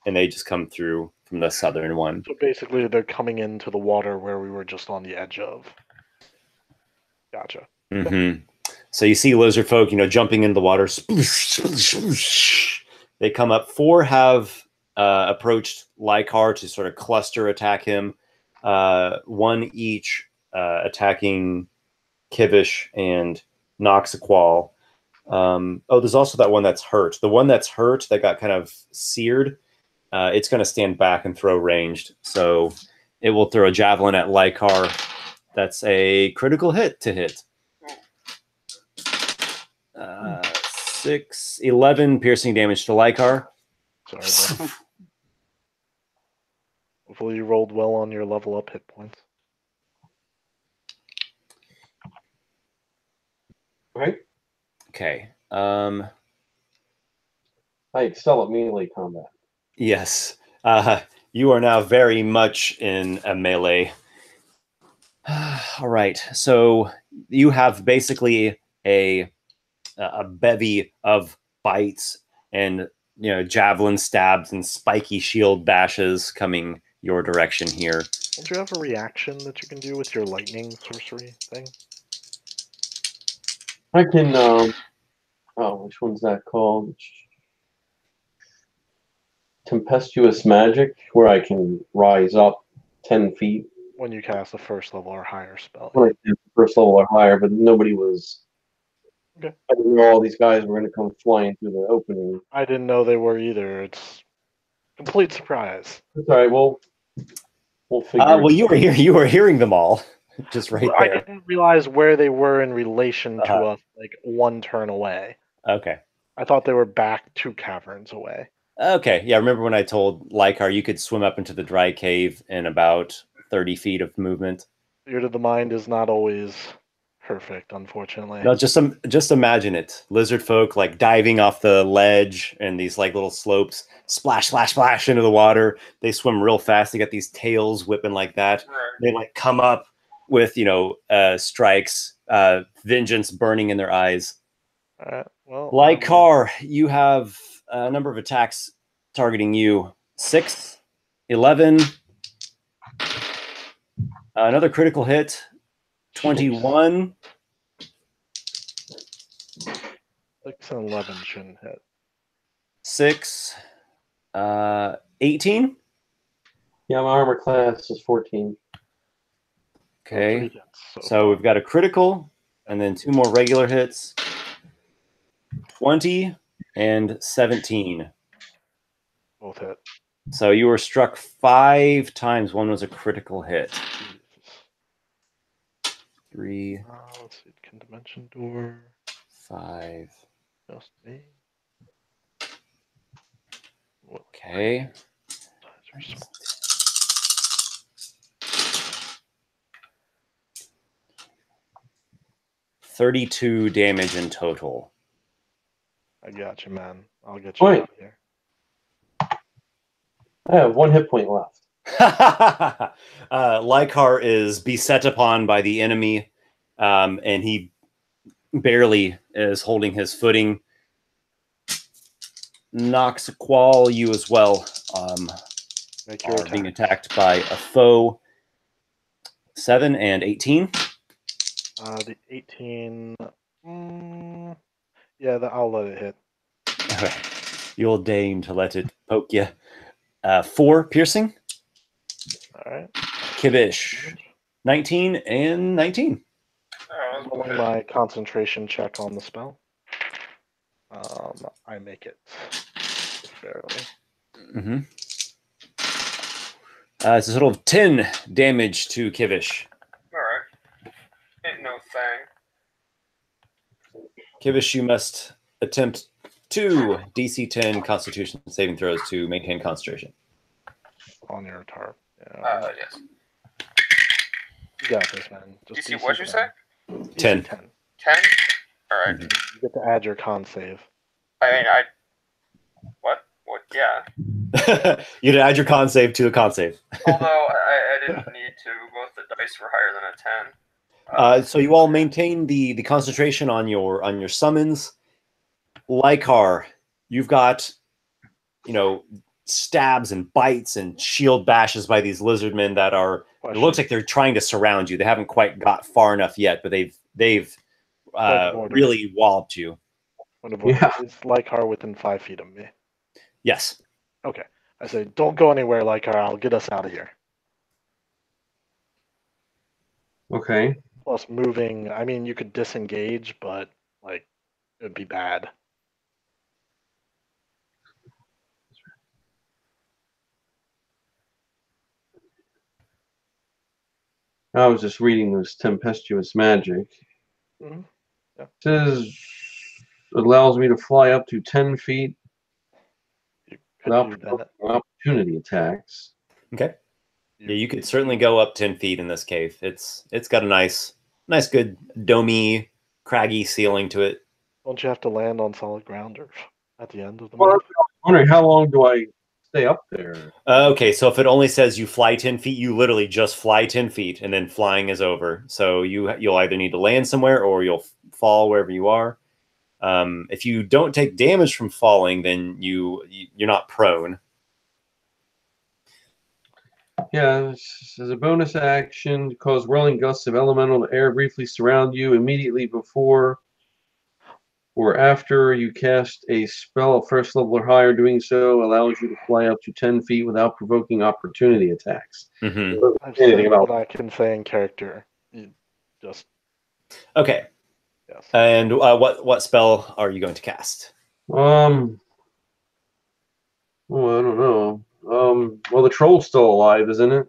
and they just come through from the southern one. So basically, they're coming into the water where we were just on the edge of. Gotcha. Mm-hmm. So you see lizard folk, jumping into the water. They come up. 4 have approached Lykarr to sort of cluster attack him. 1 each attacking Kivish and Noxiqual. There's also that one that's hurt. The one that's hurt that got kind of seared, it's going to stand back and throw ranged. So it will throw a javelin at Lykarr. That's a critical hit to hit. 11 piercing damage to Lykarr. Sorry, bud. Hopefully you rolled well on your level up hit points. Right? Okay. I excel at melee combat. Yes. You are now very much in a melee. All right. So you have basically a bevy of bites and javelin stabs and spiky shield bashes coming your direction here. Don't you have a reaction that you can do with your lightning sorcery thing? I can, which one's that called? Tempestuous magic, where I can rise up 10 feet. When you cast a first level or higher spell. When I did first level or higher, but nobody was. Okay. I didn't know all these guys were going to come flying through the opening. I didn't know they were either. It's complete surprise. That's all right. We'll figure. Well, you were hearing them all, just right I there. didn't realize where they were in relation to us, like 1 turn away. Okay. I thought they were back 2 caverns away. Okay. Yeah. Remember when I told Lykarr you could swim up into the dry cave in about 30 feet of movement? Spirit of the mind is not always perfect, unfortunately. No, just imagine it. Lizard folk like diving off the ledge and these like little slopes, splash, splash, splash into the water. They swim real fast. They got these tails whipping like that. Right. They like come up with strikes, vengeance burning in their eyes. Well, Lykarr, you have a number of attacks targeting you. 6, 11, another critical hit. 21. 6 and 11 shouldn't hit. 6, 18. Yeah, my armor class is 14. Okay. 3 hits So we've got a critical and then 2 more regular hits. 20 and 17. both hit. So you were struck 5 times. 1 was a critical hit. Jesus. 3, Let's see. Can dimension door 5. just me? Okay. Size are small. 32 damage in total. I got you, man. I'll get you Wait. out of here. I have 1 hit point left. Lykarr is beset upon by the enemy, and he barely is holding his footing. Noxiqual, you as well Make your are being attack. attacked by a foe. 7 and 18. The 18. Yeah, I'll let it hit. You'll deign to let it poke you. 4 piercing. All right. Kivish. 19 and 19. Oh, Rolling my concentration check on the spell. I make it barely. Mm-hmm. It's a total of 10 damage to Kivish. Alright. Ain't no thing. Kivish, you must attempt 2 DC 10 Constitution saving throws to maintain concentration. On your tarp. Yeah. Yes. You got this, man. Just DC, what'd you say? 10. 10. 10? All right. You get to add your con save. I mean, what? Yeah. You add your con save to a con save. Although I didn't need to. Both the dice were higher than a 10. So you all maintain the concentration on your summons. Lykarr, you've got, stabs and bites and shield bashes by these lizardmen that are. It looks like they're trying to surround you. They haven't quite got far enough yet, but they've really walloped you. Yeah. Is Lykarr within 5 feet of me? Yes. Okay. I say, don't go anywhere, Lykarr. I'll get us out of here. Okay. Plus moving, I mean, you could disengage, but, like, it would be bad. I was just reading this tempestuous magic. Mm-hmm. Yeah. It says it allows me to fly up to 10 feet without opportunity attacks. Okay. Yeah, you could certainly go up 10 feet in this cave. It's got a nice good domey, craggy ceiling to it. Don't you have to land on solid ground or at the end of the move? I'm wondering, how long do I stay up there? Okay, so if it only says you fly 10 feet, you literally just fly 10 feet, and then flying is over. So you'll either need to land somewhere or you'll fall wherever you are. If you don't take damage from falling, then you're not prone. Yeah, as a bonus action, cause whirling gusts of elemental air briefly surround you immediately before or after you cast a spell of first level or higher. Doing so allows you to fly up to 10 feet without provoking opportunity attacks. Mm-hmm. I've said what I can say in character. Just okay. Yes. And what spell are you going to cast? Oh, I don't know. Well, the troll's still alive, isn't it?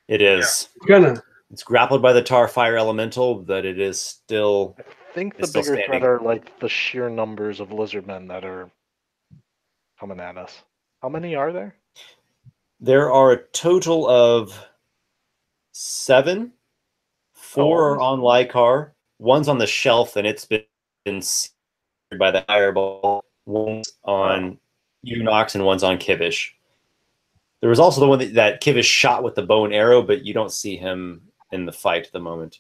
It is. Yeah. It's grappled by the tar fire elemental, but it is still. I think the bigger threat are like the sheer numbers of lizardmen that are coming at us. How many are there? There are a total of 7. 4 are on Lykarr. One's on the shelf, and it's been seared by the fireball. One's on Nox, and one's on Kivish. There was also the one that Kivish shot with the bow and arrow, but you don't see him in the fight at the moment.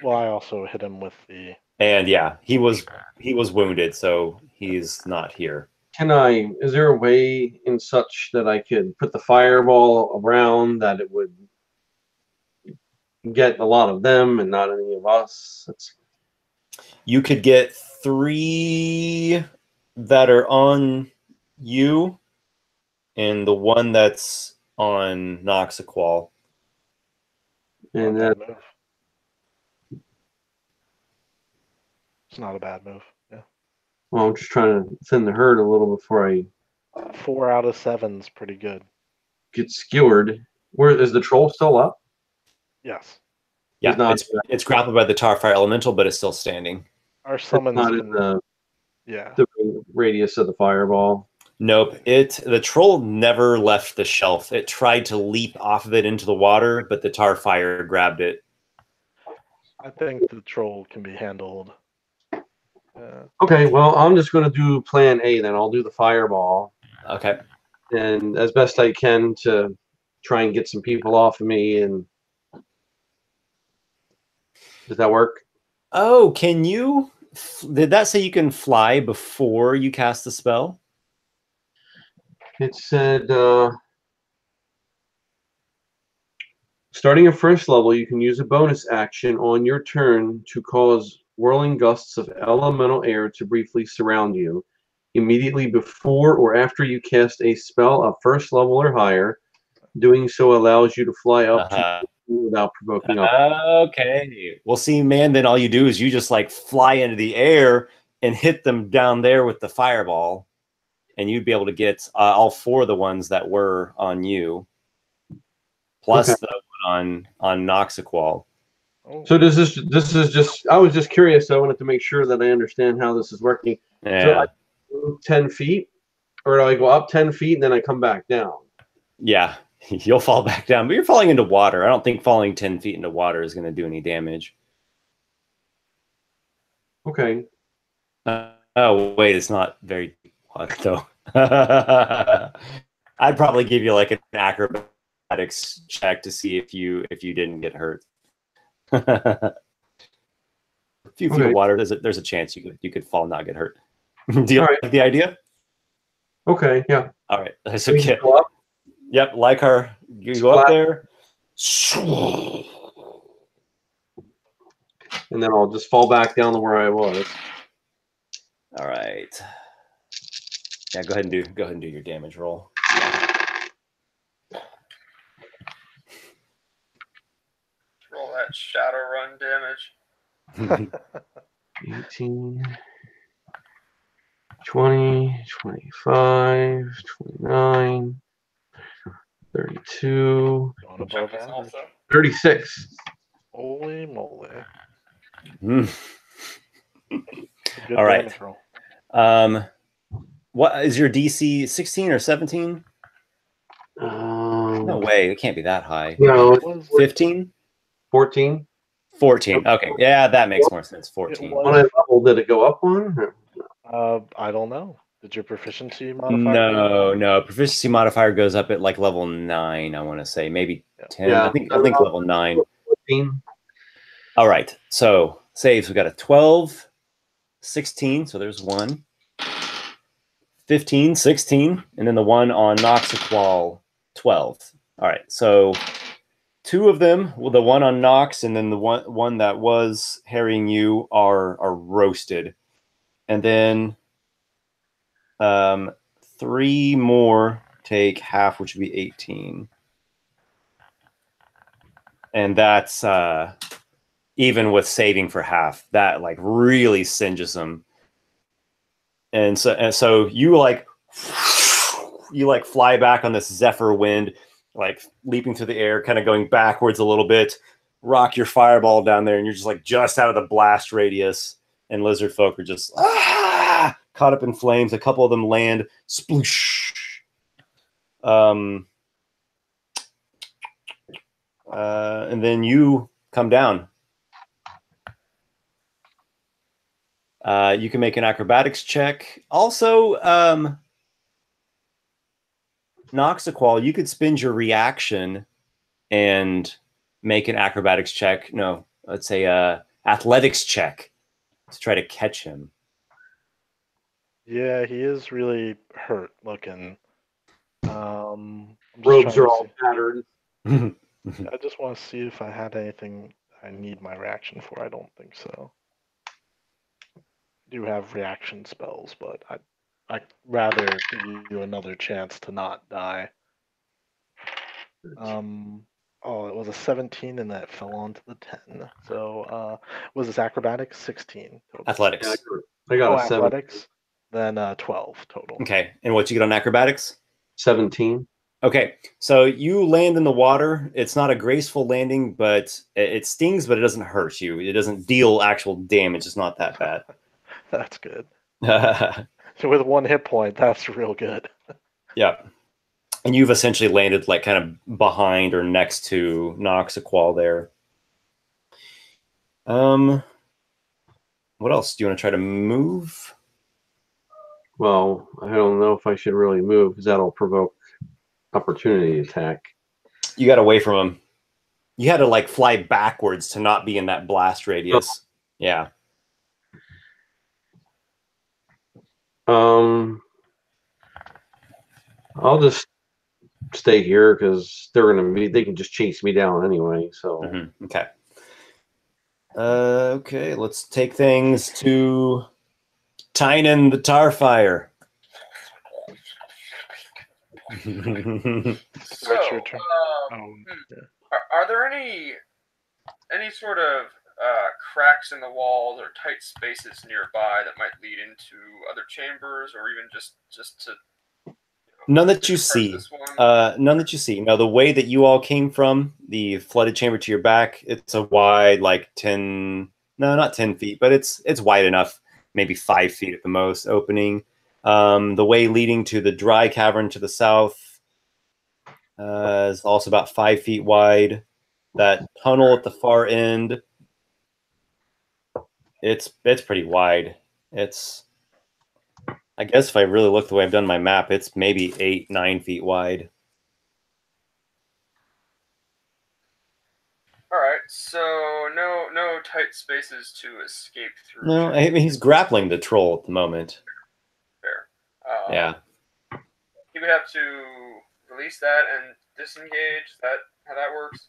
Well, I also hit him with the. And yeah, he was wounded, so he's not here. Is there a way in such that I could put the fireball around that it would get a lot of them and not any of us? You could get 3 that are on you, and the one that's on Noxiqual. And then it's not a bad move. Yeah. Well, I'm just trying to thin the herd a little before I. 4 out of 7's pretty good. Get skewered. Where is the troll still up? Yes. Yeah, it's grappled by the Tarfire Elemental, but it's still standing. Our summons not in the radius of the fireball. Nope. The troll never left the shelf. It tried to leap off of it into the water, but the Tarfire grabbed it. I think the troll can be handled. Okay, well, I'm just going to do plan A then. I'll do the fireball. Okay. And as best I can to try and get some people off of me. And does that work? Oh, can you? Did that say you can fly before you cast the spell? It said, starting at first level, you can use a bonus action on your turn to cause whirling gusts of elemental air to briefly surround you. Immediately before or after you cast a spell of first level or higher, doing so allows you to fly up to without provoking up. Okay. Well, see, man, then all you do is you just like fly into the air and hit them down there with the fireball, and you'd be able to get all 4 of the ones that were on you, plus the one on Noxiqual. So this is just, I was just curious. I wanted to make sure that I understand how this is working. Yeah. So I move 10 feet, or do I go up 10 feet and then I come back down? Yeah, you'll fall back down, but you're falling into water. I don't think falling 10 feet into water is going to do any damage. Okay. Oh wait, it's not very hot though. I'd probably give you like an acrobatics check to see if you didn't get hurt. A few feet of water, there's a chance you could fall and not get hurt. Do you like the idea? Okay, yeah. All right, that's okay. Yep, Lykarr, you go up there. And then I'll just fall back down to where I was. All right. Yeah, go ahead and do your damage roll. Roll that shadow run damage. 18, 20, 25, 29, 32, 36. Holy moly. All right. What is your DC? 16 or 17? No way. It can't be that high. No, 15? 14. 14. Okay. Yeah, that makes more sense. 14. What level did it go up on? I don't know. Did your proficiency modifier? No. Proficiency modifier goes up at like level 9, I want to say. Maybe 10. Yeah. I think level 9. 14. All right. So saves. We got a 12, 16. So there's 1. 15, 16. And then the one on Noxiqual, 12. All right. So 2 of them, well, the one on Nox and then the one that was harrying you are roasted. And then 3 more take half, which would be 18. And that's even with saving for half, that like really singes them. And so you like fly back on this zephyr wind, like leaping through the air, kind of going backwards a little bit, rock your fireball down there, and you're just like just out of the blast radius. And lizard folk are just caught up in flames. A couple of them land, sploosh. And then you come down. You can make an acrobatics check. Also, Noxiqual, you could spend your reaction and make an acrobatics check. No, let's say athletics check to try to catch him. Yeah, he is really hurt looking. Robes are all tattered. I just want to see if I had anything I need my reaction for. I don't think so. I do have reaction spells, but I'd rather give you another chance to not die. Oh, it was a 17 and that fell onto the 10. So was this acrobatics? 16 total. Athletics. Yeah, I got a 7. Athletics. Then 12 total. Okay, and what you get on acrobatics? 17. Okay, so you land in the water. It's not a graceful landing, but it stings, but it doesn't hurt you. It doesn't deal actual damage. It's not that bad. That's good. So with 1 hit point, that's real good. Yeah. And you've essentially landed like kind of behind or next to Noxiqual there. What else? Do you want to try to move? Well, I don't know if I should really move because that'll provoke opportunity attack. You got away from him. You had to like fly backwards to not be in that blast radius. Yeah. I'll just stay here because they can just chase me down anyway. So Okay. Okay, let's take things to Tynan the Tarfire. So, your turn. Are there any sort of cracks in the walls or tight spaces nearby that might lead into other chambers, or even just to none that you see. None that you see. Now, the way that you all came from, the flooded chamber to your back, it's a wide, like 10, no, not 10 feet, but it's wide enough, maybe 5 feet at the most, opening. The way leading to the dry cavern to the south is also about 5 feet wide. That tunnel at the far end, it's pretty wide. It's, I guess if I really look the way I've done my map, it's maybe 8-9 feet wide. All right, so no tight spaces to escape through. No, I mean, he's grappling the troll at the moment. Fair. Yeah. He would have to release that and disengage. Is that how that works?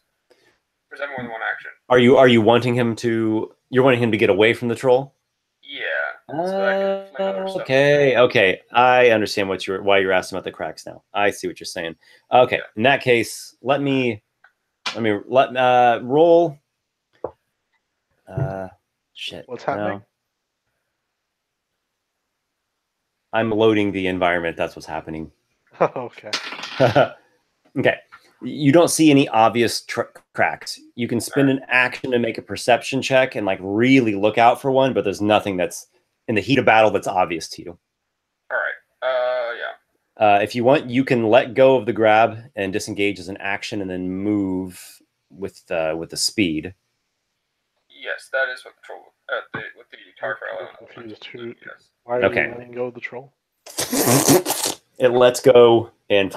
Or is that more than one action? Are you wanting him to? You're wanting him to get away from the troll? Yeah. So that I can fling other stuff. Okay. I understand why you're asking about the cracks now. I see what you're saying. Okay. Yeah. In that case, let me roll. Shit. What's happening? No. I'm loading the environment. That's what's happening. Okay. Okay. You don't see any obvious cracks. You can spend an action to make a perception check and like really look out for one, but there's nothing that's in the heat of battle that's obvious to you. All right. Yeah. If you want, you can let go of the grab and disengage as an action, and then move with the speed. Yes, that is what the troll with the tar file. Yes. Why are you letting go of the troll? It lets go and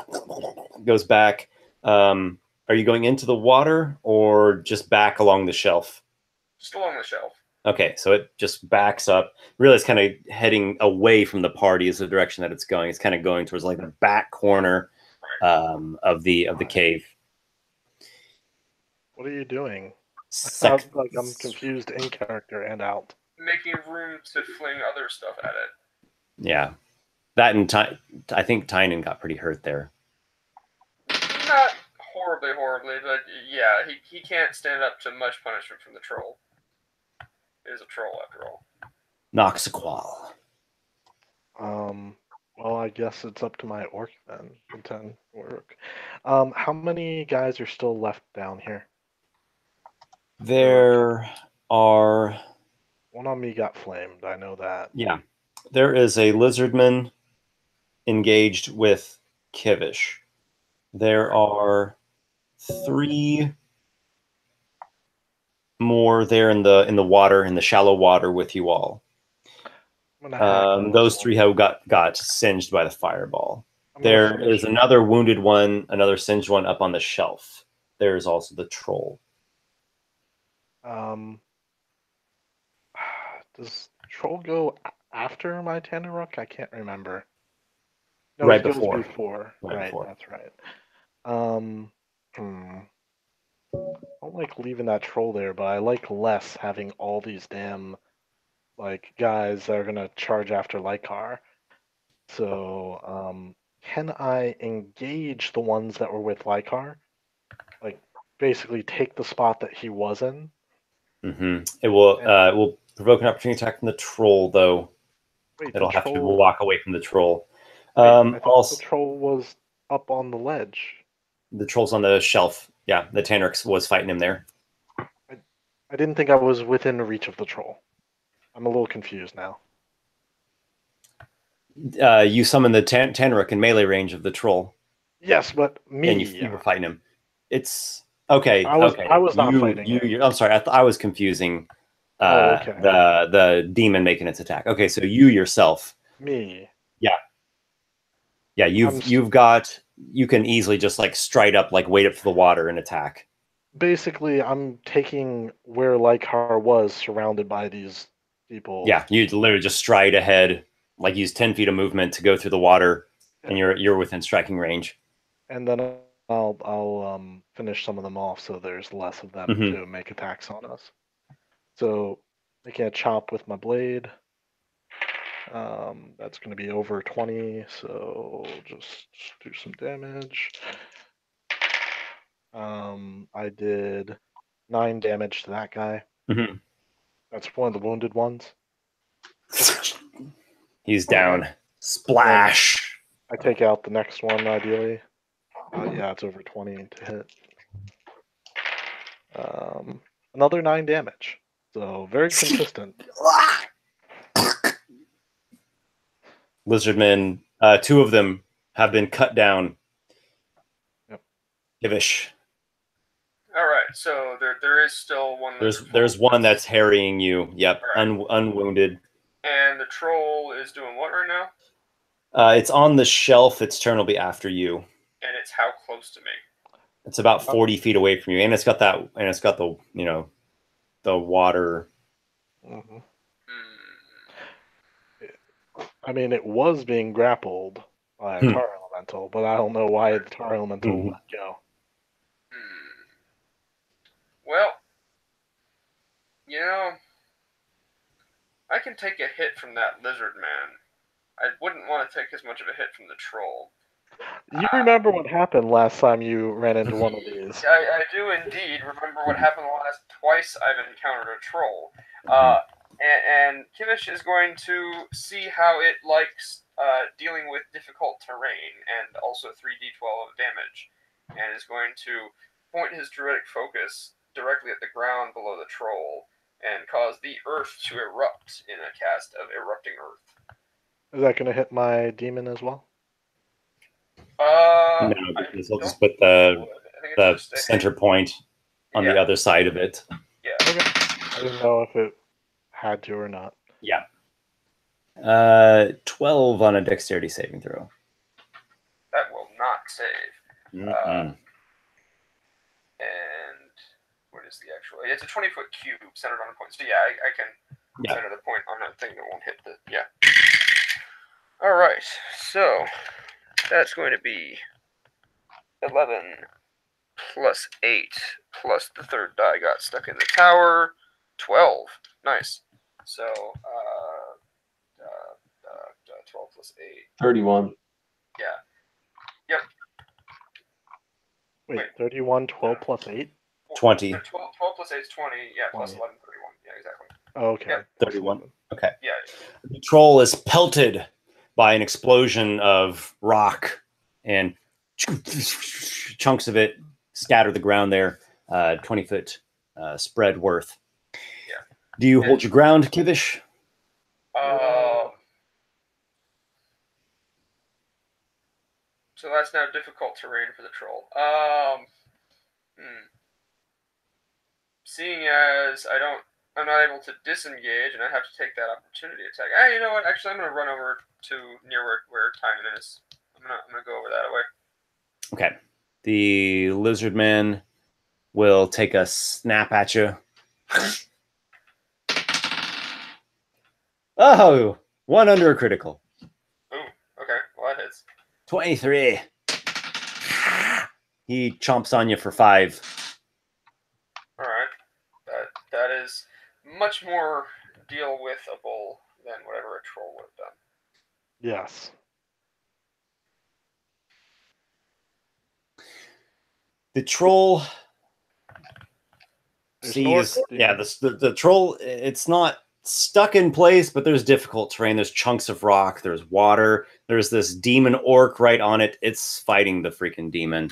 goes back. Are you going into the water or just back along the shelf? Just along the shelf. Okay, so it just backs up. Really, it's kind of heading away from the party is the direction that it's going. It's kind of going towards like the back corner of the cave. What are you doing? I'm confused in character and out. Making room to fling other stuff at it. Yeah. That and I think Tynan got pretty hurt there. Not horribly, but yeah, he can't stand up to much punishment from the troll. It is a troll after all. Noxiqual. Well, I guess it's up to my orc then. Pretend orc. How many guys are still left down here? There are. One on me got flamed. I know that. Yeah, there is a lizardman engaged with Kivish. There are 3 more there in the water, in the shallow water with you all. Those 3 have got singed by the fireball. There is another wounded one, another singed one up on the shelf. There is also the troll. Does troll go after my Tanaruk? I can't remember. No, right it goes before. Right, before. That's right. I don't like leaving that troll there, but I like less having all these damn like guys that are gonna charge after Lykarr. So, can I engage the ones that were with Lykarr? Like, basically take the spot that he was in. It will provoke an opportunity attack from the troll, though. Wait, it'll have to walk away from the troll. I thought the troll was up on the ledge. The troll's on the shelf. Yeah, the Tanrix was fighting him there. I didn't think I was within reach of the troll. I'm a little confused now. You summoned the Tanruk in melee range of the troll. Yes, but me. And you were fighting him. It's okay. I was not fighting him. I'm sorry. I was confusing. The demon making its attack. Okay, so you yourself. Me. Yeah. You can easily just like stride up, like wait up for the water and attack. Basically, I'm taking where Lykarr was, surrounded by these people. Yeah, you literally just stride ahead, like use 10 feet of movement to go through the water, and you're within striking range. And then I'll finish some of them off, so there's less of them to make attacks on us. So making a chop with my blade. That's going to be over 20, so just do some damage. I did 9 damage to that guy. That's one of the wounded ones. He's down. Splash! I take out the next one, ideally. Yeah, it's over 20 to hit. Another 9 damage. So, very consistent. Lizardmen, 2 of them have been cut down. Yep. Kivish. All right, so there is still one. There's one that's harrying you. Yep, right. Unwounded. And the troll is doing what right now? It's on the shelf. Its turn will be after you. And it's how close to me? It's about 40 feet away from you, and it's got that, and it's got the, you know, the water. Mm-hmm. I mean, it was being grappled by a tar elemental, but I don't know why the tar elemental let go. Well, you know, I can take a hit from that lizard man. I wouldn't want to take as much of a hit from the troll. You remember what happened last time you ran into one of these? I do indeed remember what happened the last twice I've encountered a troll. And Kivish is going to see how it likes dealing with difficult terrain and also 3d12 of damage, and is going to point his druidic focus directly at the ground below the troll and cause the earth to erupt in a cast of Erupting Earth. Is that going to hit my demon as well? No, because he'll just put the center point on the other side of it. Yeah. Okay. I didn't know if it had to or not. Yeah. 12 on a dexterity saving throw. That will not save. And what is the actual? It's a 20-foot cube centered on a point. So yeah, I can center the point on that thing that won't hit the. Yeah. All right. So that's going to be 11 plus 8 plus the third die got stuck in the tower. 12. Nice. So 12 plus 8. 31. Yeah. Yep. Wait, 31, 12 plus 8? 20. 12 plus 8 is 20. Yeah, plus 11, 31. Yeah, exactly. Okay. Yep. 31. Okay. Yeah. The troll is pelted by an explosion of rock, and chunks of it scatter the ground there, 20-foot spread worth. Yeah. Do you hold your ground, Kivish? So that's now difficult terrain for the troll. Seeing as I'm not able to disengage, and I have to take that opportunity attack. You know what? Actually, I'm going to run over to near where Timon is. I'm gonna go over that way. Okay. The lizard man will take a snap at you. Oh, one under a critical. Ooh, okay. Well, that hits. 23. He chomps on you for 5. All right. That is much more deal withable than whatever a troll would have done. Yes. The troll sees, the troll, it's not stuck in place, but there's difficult terrain. There's chunks of rock, there's water, there's this demon orc right on it. It's fighting the freaking demon.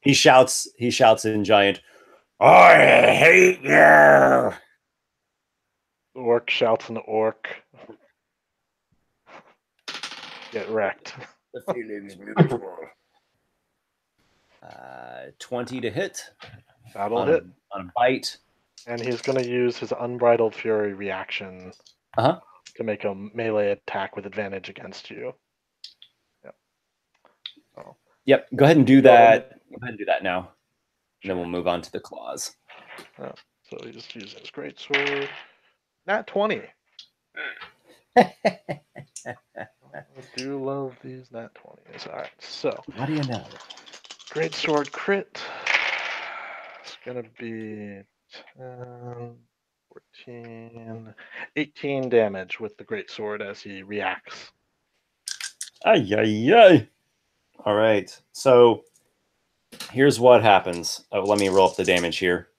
He shouts in giant, "I hate you!" The orc shouts in the orc. Get wrecked. The feeling's mutual. 20 to hit. That'll hit. On a bite. And he's going to use his Unbridled Fury reaction to make a melee attack with advantage against you. Yep. Oh. Yep. Go ahead and do that. Go ahead and do that now. And then we'll move on to the claws. So he just uses his greatsword. Nat 20. I do love these nat 20s. All right, so what do you know? Greatsword crit. It's gonna be 10, 14, 18 damage with the greatsword as he reacts. Ay, ay, ay. All right. So here's what happens. Oh, let me roll up the damage here.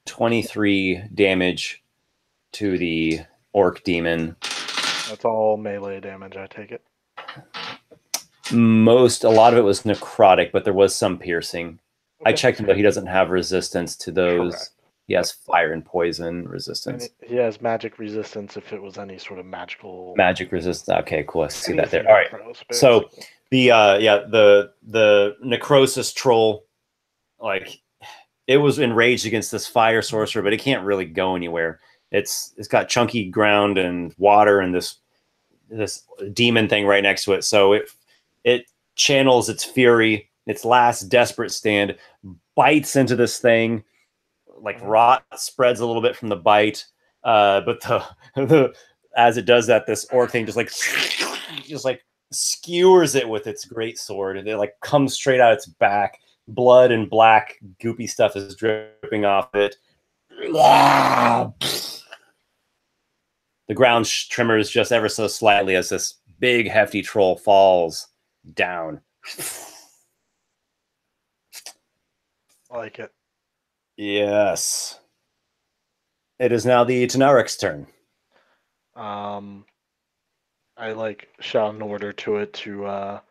23 damage to the orc demon. That's all melee damage, I take it. A lot of it was necrotic, but there was some piercing. Okay. I checked him, but he doesn't have resistance to those. He has fire and poison And resistance. he has magic resistance if it was any sort of magical Magic resistance. Okay, cool. I see that there. anything All right. necros, So basically. the necrosis troll, like, it was enraged against this fire sorcerer, but it can't really go anywhere. It's got chunky ground and water and this demon thing right next to it. So it channels its fury, its last desperate stand, bites into this thing, like rot spreads a little bit from the bite. But the as it does that, this orc thing just like skewers it with its great sword, and it like comes straight out its back. Blood and black goopy stuff is dripping off it. The ground tremors just ever so slightly as this big hefty troll falls down. I like it. Yes. It is now the Tenaric's turn. I like shout an order to it to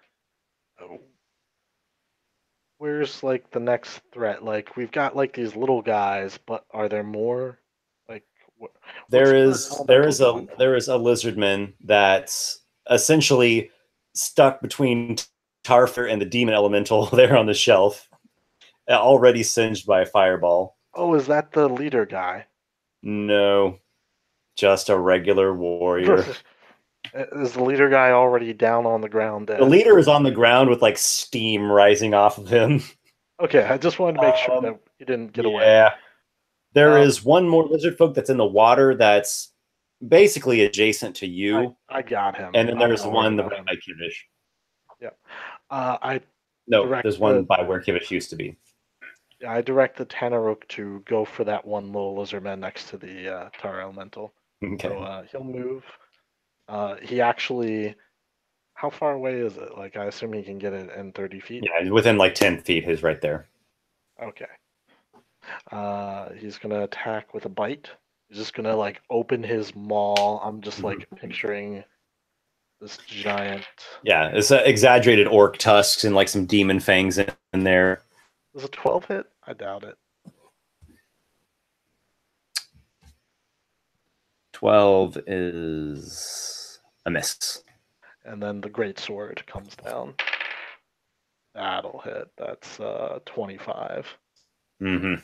where's like the next threat? Like we've got like these little guys, but are there more? Like there is a lizardman that's essentially stuck between Tarfer and the demon elemental there on the shelf, already singed by a fireball. Oh, is that the leader guy? No, just a regular warrior. Is the leader guy already down on the ground dead? The leader is on the ground with like steam rising off of him. Okay, I just wanted to make sure that he didn't get away. Yeah. There is one more lizard folk that's in the water that's basically adjacent to you. I got him. And then there's one right by Kivish. Yeah. There's one by where Kivish used to be. Yeah, I direct the Tanaruk to go for that one little lizardman next to the Tar Elemental. Okay. So he'll move. He actually, how far away is it? Like, I assume he can get it in 30 feet? Yeah, within like 10 feet, he's right there. Okay. He's going to attack with a bite. He's just going to, like, open his maw. I'm just, like, picturing this giant... Yeah, it's exaggerated orc tusks and, like, some demon fangs in there. Does a 12 hit? I doubt it. 12 is a miss. And then the great sword comes down. That'll hit. That's 25. Mm-hmm.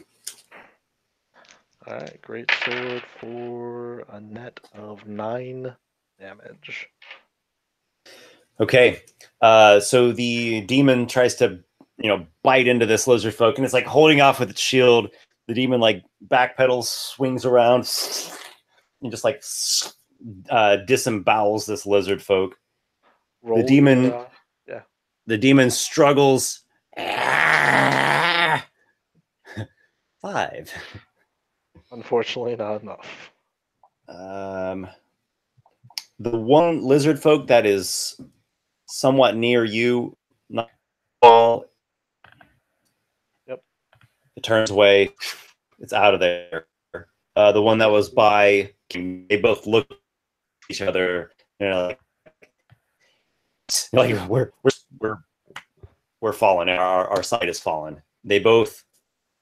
All right, great sword for a net of 9 damage. Okay, so the demon tries to, bite into this lizard folk, and it's like holding off with its shield. The demon like backpedals, swings around, and just like disembowels this lizard folk. Roll the demon, yeah. The demon struggles. 5. Unfortunately, not enough. The one lizard folk that is somewhat near you, not all. Yep. It turns away. It's out of there. The one that was by, they both look at each other. Like we're fallen. Our side is fallen. They both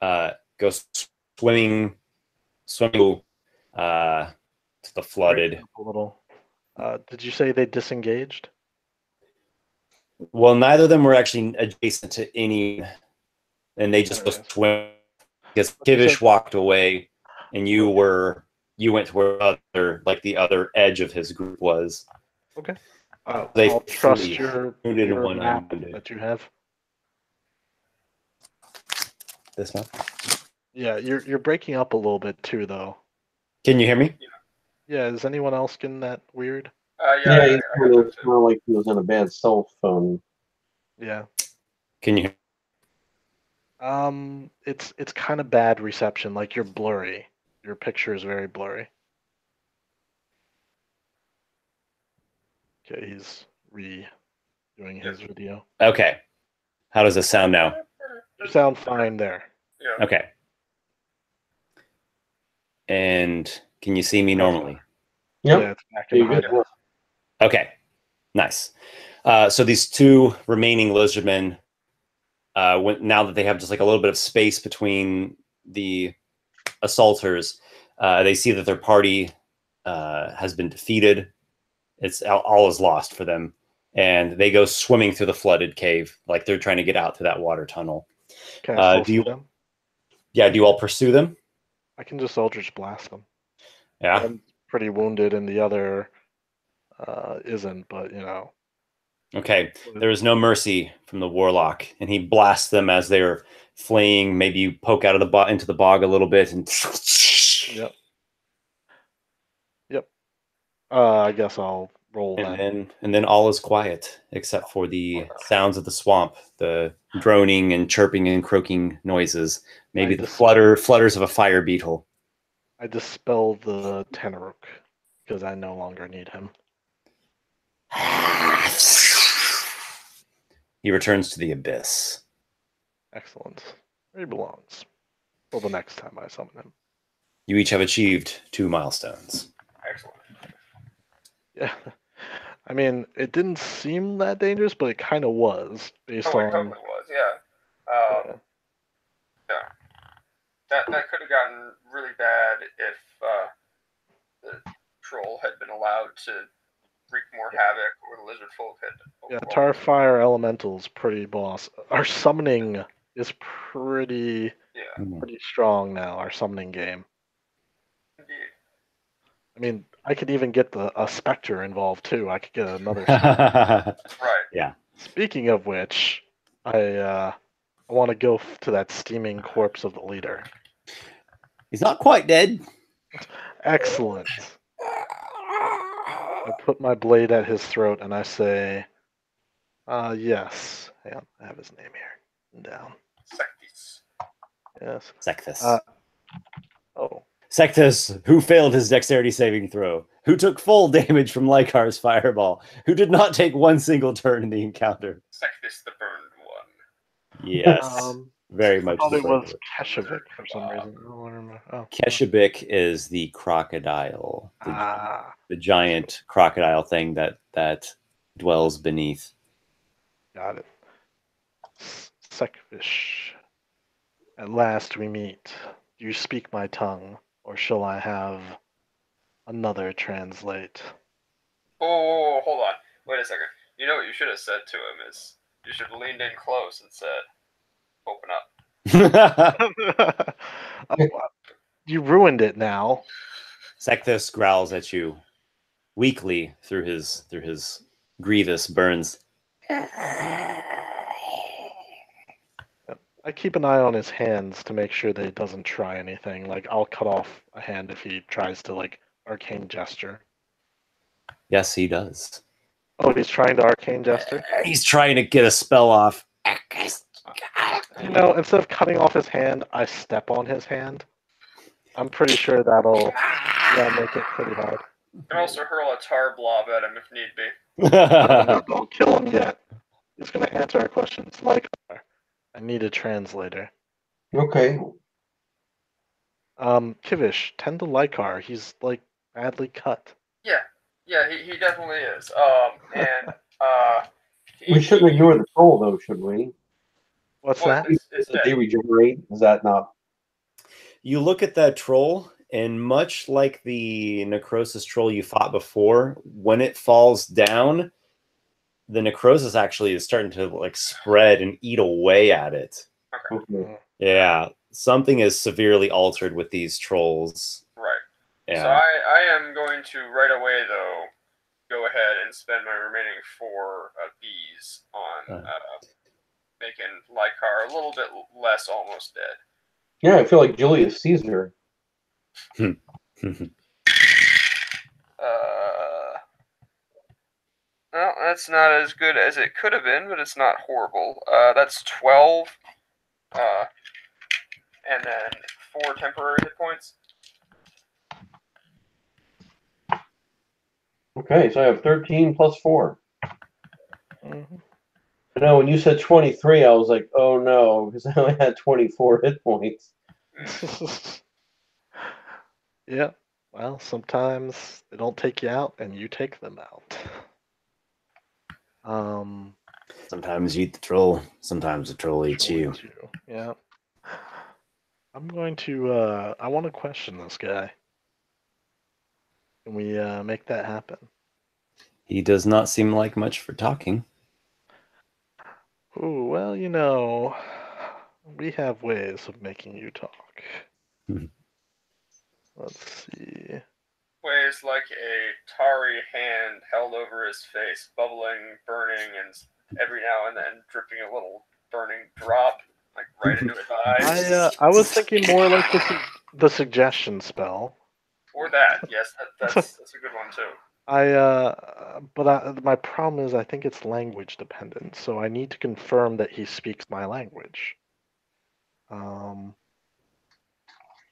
go swimming to the flooded. A little. Did you say they disengaged? Well, neither of them were actually adjacent to any, and they just swim. Because Kivish walked away, and you went to where the other edge of his group was. Okay. They I'll trust your one map that you have. This map? Yeah, you're breaking up a little bit too, though. Can you hear me? Yeah, is anyone else getting that weird? Yeah, it's kind of like he was on a bad cell phone. Yeah. Can you hear? It's kind of bad reception. Like you're blurry. Your picture is very blurry. Okay, he's redoing his video. Okay. How does this sound now? You sound fine there. Yeah. Okay. And can you see me normally? Yep. Yeah, it's back in Good. Hydra. Okay. Nice. So these two remaining lizardmen, now that they have just like a little bit of space between the assaulters, they see that their party has been defeated. It's all is lost for them, and they go swimming through the flooded cave like they're trying to get out to that water tunnel. Can I still see them? Yeah, do you all pursue them? I can just Eldritch Blast them. Yeah. I'm pretty wounded, and the other isn't, but you know. Okay, there is no mercy from the Warlock, and he blasts them as they're fleeing. Maybe you poke out of the into the bog a little bit, and Yep. I guess I'll roll and then all is quiet except for the sounds of the swamp, the droning and chirping and croaking noises, maybe the flutters of a fire beetle. I dispel the Tenaruk because I no longer need him. He returns to the abyss. Excellent. Where he belongs. Till the next time I summon him. You each have achieved 2 milestones. Excellent. Yeah. I mean, it didn't seem that dangerous, but it kind of was, based on... It totally was, yeah. Yeah. That could have gotten really bad if the troll had been allowed to wreak more havoc, or the lizard folk had... Yeah, Tarfire Elemental's pretty boss. Our summoning is pretty strong now, our summoning game. Indeed. I mean, I could even get a Spectre involved, too. I could get another... Right. Yeah. Speaking of which, I want to go to that steaming corpse of the leader. He's not quite dead. Excellent. I put my blade at his throat and I say, yes. Hang on, I have his name here. Down. Sectis. Yes. Sectus. Oh. Sectus, who failed his dexterity saving throw, who took full damage from Lykar's fireball, who did not take one single turn in the encounter. Sectus the burned one. Yes. Very much. I thought it was Keshavik for some reason. Oh. Keshavik is the crocodile. The giant crocodile thing that dwells beneath. Got it. Sekvish. At last we meet. You speak my tongue, or shall I have another translate? Oh, hold on. Wait a second. You know what you should have said to him is, you should have leaned in close and said, open up. You ruined it now. Sectus growls at you weakly through his grievous burns. I keep an eye on his hands to make sure that he doesn't try anything. Like, I'll cut off a hand if he tries to, like, arcane gesture. Yes, he does. Oh, he's trying to arcane gesture? He's trying to get a spell off. You know, instead of cutting off his hand, I step on his hand. I'm pretty sure that'll make it pretty hard. You can also hurl a tar blob at him if need be. No, don't kill him yet. He's going to answer our questions. Lykarr. I need a translator. Okay. Kivish, tend to Lykarr. He's, like, badly cut. Yeah, he definitely is. We shouldn't ignore the troll, though, should we? What's that? They regenerate. Is that not? You look at that troll, and much like the necrosis troll you fought before, when it falls down, the necrosis actually is starting to like spread and eat away at it. Okay. Yeah, something is severely altered with these trolls. Right. Yeah. So I am going to right away, though, go ahead and spend my remaining 4 bees on making Lykarr a little bit less almost dead. Yeah, I feel like Julius Caesar. Well, that's not as good as it could have been, but it's not horrible. That's 12, and then 4 temporary hit points. Okay, so I have 13 plus 4. Mm-hmm. You know, when you said 23, I was like, oh no, because I only had 24 hit points. Yeah, well, sometimes they don't take you out, and you take them out. Sometimes you eat the troll, sometimes the troll eats you. Yeah. I'm going to. I want to question this guy. Can we make that happen? He does not seem like much for talking. Ooh, well, we have ways of making you talk. Let's see. Ways like a tarry hand held over his face, bubbling, burning, and every now and then dripping a little burning drop, like right into his eye. I was thinking more like the suggestion spell. Or that, yes, that's a good one too. My problem is I think it's language dependent, so I need to confirm that he speaks my language. Can't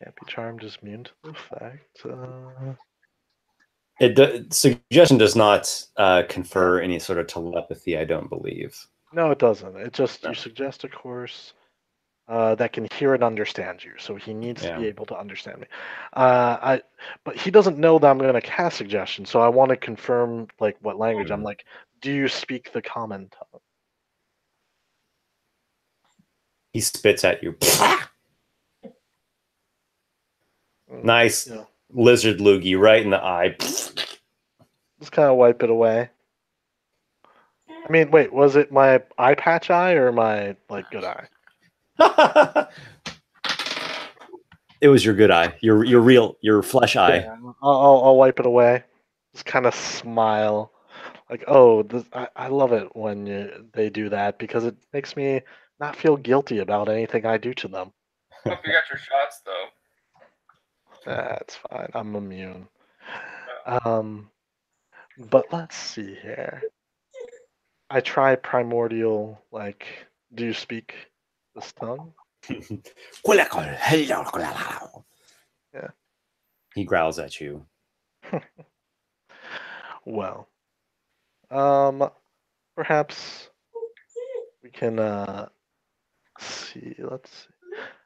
be charmed is immune to the effect. Suggestion does not confer any sort of telepathy, I don't believe. No, it doesn't. It just you suggest a course that can hear and understand you, so he needs to be able to understand me. But he doesn't know that I'm going to cast suggestion, so I want to confirm like what language. I'm like, do you speak the common tongue? He spits at you. Nice lizard loogie right in the eye. Just kind of wipe it away. I mean, wait, was it my eye patch eye or my like good eye? It was your good eye, your flesh eye. Yeah, I'll wipe it away. Just kind of smile, like, oh, I love it when they do that because it makes me not feel guilty about anything I do to them. Hope you got your shots though. That's fine. I'm immune. But let's see here. I try primordial. Like, do you speak this tongue? Yeah. He growls at you. Well, perhaps we can see. Let's see.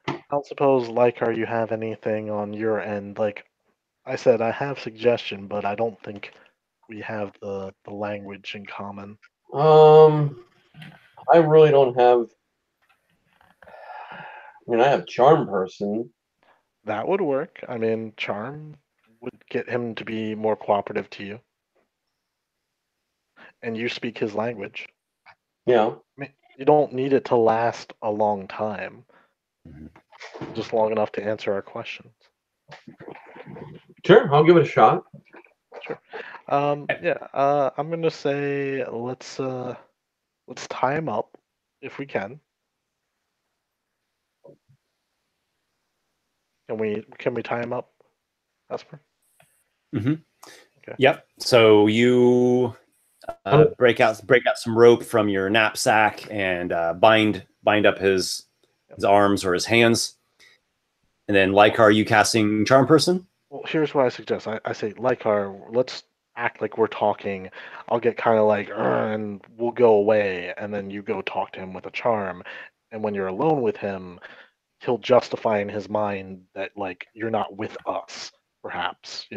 I don't suppose, Lykarr, you have anything on your end. Like I said, I have suggestion, but I don't think we have the language in common. I really don't have. I mean, I have charm person. That would work. I mean, charm would get him to be more cooperative to you. And you speak his language. Yeah. I mean, you don't need it to last a long time. Just long enough to answer our questions. Sure, I'll give it a shot. Sure. I'm gonna say let's tie him up if we can. Can we tie him up, Esper? Mm-hmm. Okay. Yep. So you break out some rope from your knapsack and bind up his arms or his hands. And then Lykarr, are you casting Charm Person? Well, here's what I suggest. I say, Lykarr, let's act like we're talking. I'll get kind of like, and we'll go away, and then you go talk to him with a charm. And when you're alone with him, he'll justify in his mind that like you're not with us, perhaps.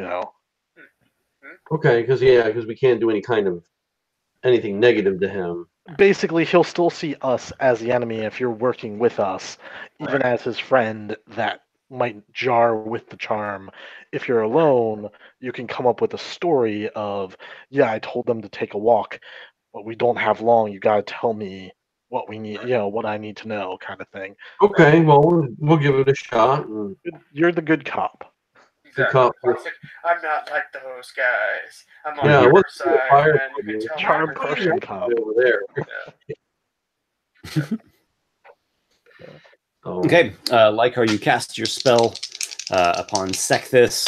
Okay, because we can't do anything negative to him. Basically, he'll still see us as the enemy if you're working with us, even as his friend. That might jar with the charm. If you're alone, you can come up with a story of, yeah, I told them to take a walk, but we don't have long. You gotta tell me what we need, what I need to know, kind of thing. Okay, well, we'll give it a shot. You're the good cop. Exactly. I'm not like those guys. I'm on your side, and you can tell charm person cop over there. Okay, Lykarr, you cast your spell upon Sekthis.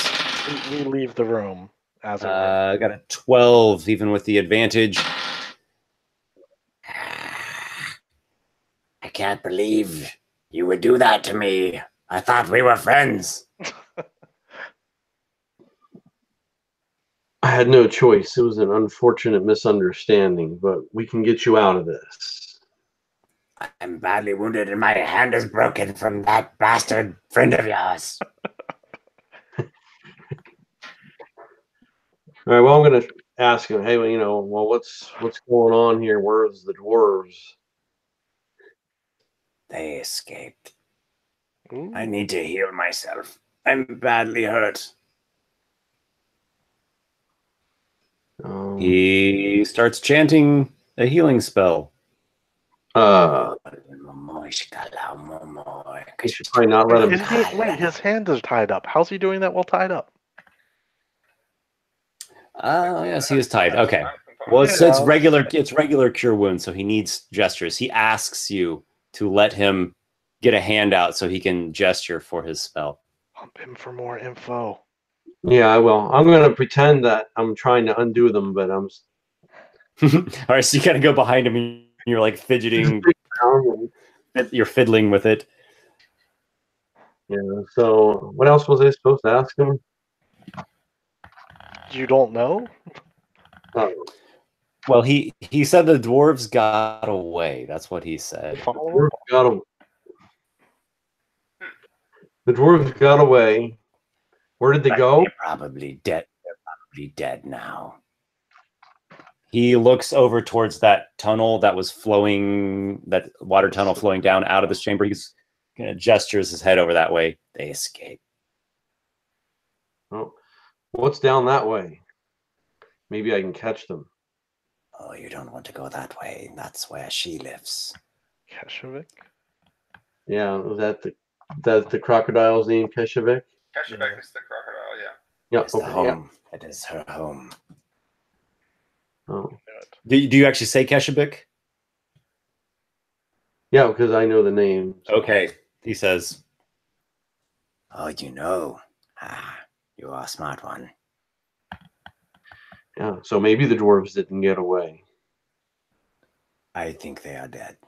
We leave the room as it were. I got a 12, even with the advantage. I can't believe you would do that to me. I thought we were friends. I had no choice. It was an unfortunate misunderstanding, but we can get you out of this. I'm badly wounded and my hand is broken from that bastard friend of yours. All right, well, I'm going to ask him, hey, what's going on here? Where's the dwarves? They escaped. Ooh. I need to heal myself. I'm badly hurt. He starts chanting a healing spell. You should probably not let him. Wait, his hand is tied up. How's he doing that while tied up? Yes, he is tied. Okay. Well, it's regular cure wounds, so he needs gestures. He asks you to let him get a hand out so he can gesture for his spell. Pump him for more info. Yeah, I will. I'm going to pretend that I'm trying to undo them, but I'm. All right, so you kind of go behind him and you're like fidgeting. You're fiddling with it. Yeah. So, what else was I supposed to ask him? You don't know? Oh, Well, he said the dwarves got away. That's what he said. Follow up. The dwarves got away. Where did they go? They're probably dead. They're probably dead now. He looks over towards that tunnel that was flowing, that water tunnel flowing down out of this chamber. He's kind of gestures his head over that way. They escaped. Oh, what's down that way? Maybe I can catch them. Oh, you don't want to go that way. That's where she lives. Keshevik? Yeah, that's the crocodile's name, Keshevik? Keshevik is the crocodile, yeah. Yeah, It's the home. It is her home. Oh. Do you actually say Keshevik? Yeah, because I know the name. So. Okay, he says. Oh, you know. You are a smart one. Yeah, so maybe the dwarves didn't get away. I think they are dead.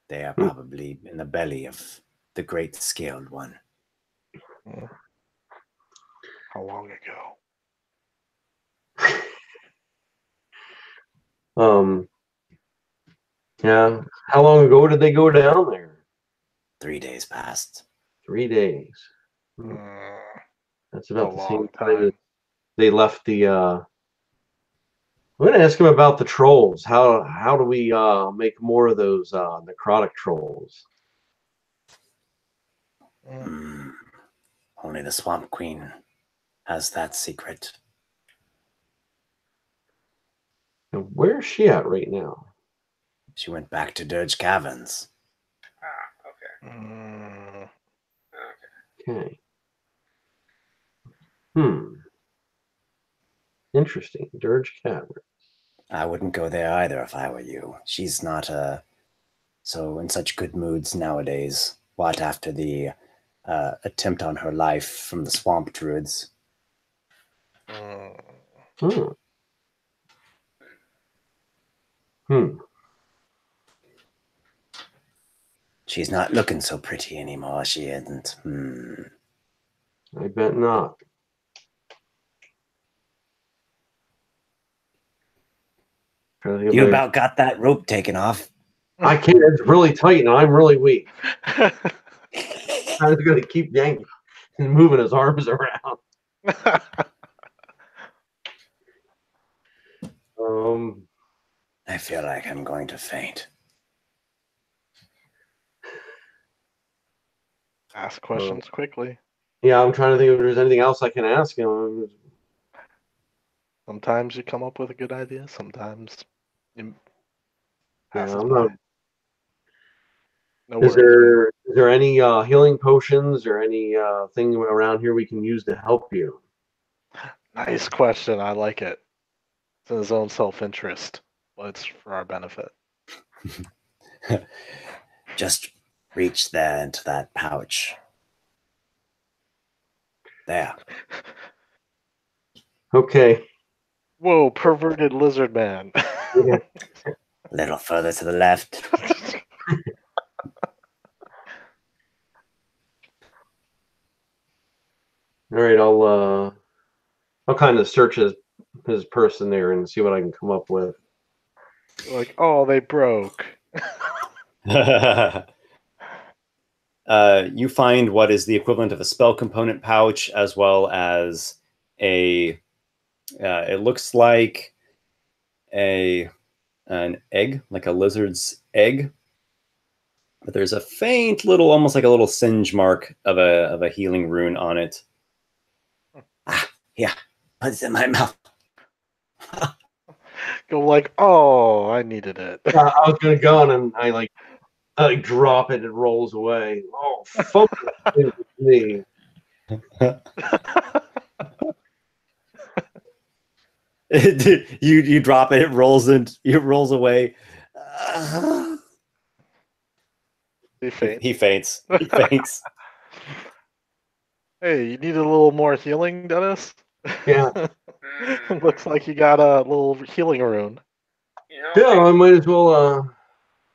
They are probably in the belly of the great scaled one. How long ago? Yeah. How long ago did they go down there? 3 days past. 3 days. That's about a the same long time time. they left the. I'm going to ask him about the trolls. How do we make more of those necrotic trolls? Only the Swamp Queen has that secret. And where's she at right now? She went back to Dirge Caverns. Okay. Okay. Interesting. Dirge Cavern. I wouldn't go there either if I were you. She's not so in such good moods nowadays. What after the attempt on her life from the Swamp Druids? She's not looking so pretty anymore, she isn't. I bet not. You about got that rope taken off. I can't. It's really tight and I'm really weak. I was going to keep yanking and moving his arms around. I feel like I'm going to faint. Ask questions quickly. Yeah, I'm trying to think if there's anything else I can ask him. Sometimes you come up with a good idea. Sometimes you pass Yeah, it I'm by. not. No Is worries. there any healing potions or any thing around here we can use to help you? Nice question. I like it. It's in his own self-interest, but it's for our benefit. Just reach there into that pouch. There. Okay. Whoa, perverted lizard man. Yeah. A little further to the left. All right, I'll kind of search his person there and see what I can come up with. Like, oh, they broke. You find what is the equivalent of a spell component pouch, as well as a. It looks like an egg, like a lizard's egg. But there's a faint little, almost like a little singe mark of a healing rune on it. Ah, yeah. Put it in my mouth. Go like, oh, I needed it. I was gonna go and I drop it. It rolls away. Oh, fuck me. you drop it. It rolls away. He faints. He faints. He faints. Hey, you need a little more healing, Dennis? Yeah. Looks like you got a little healing rune. You know, Yeah, I might as well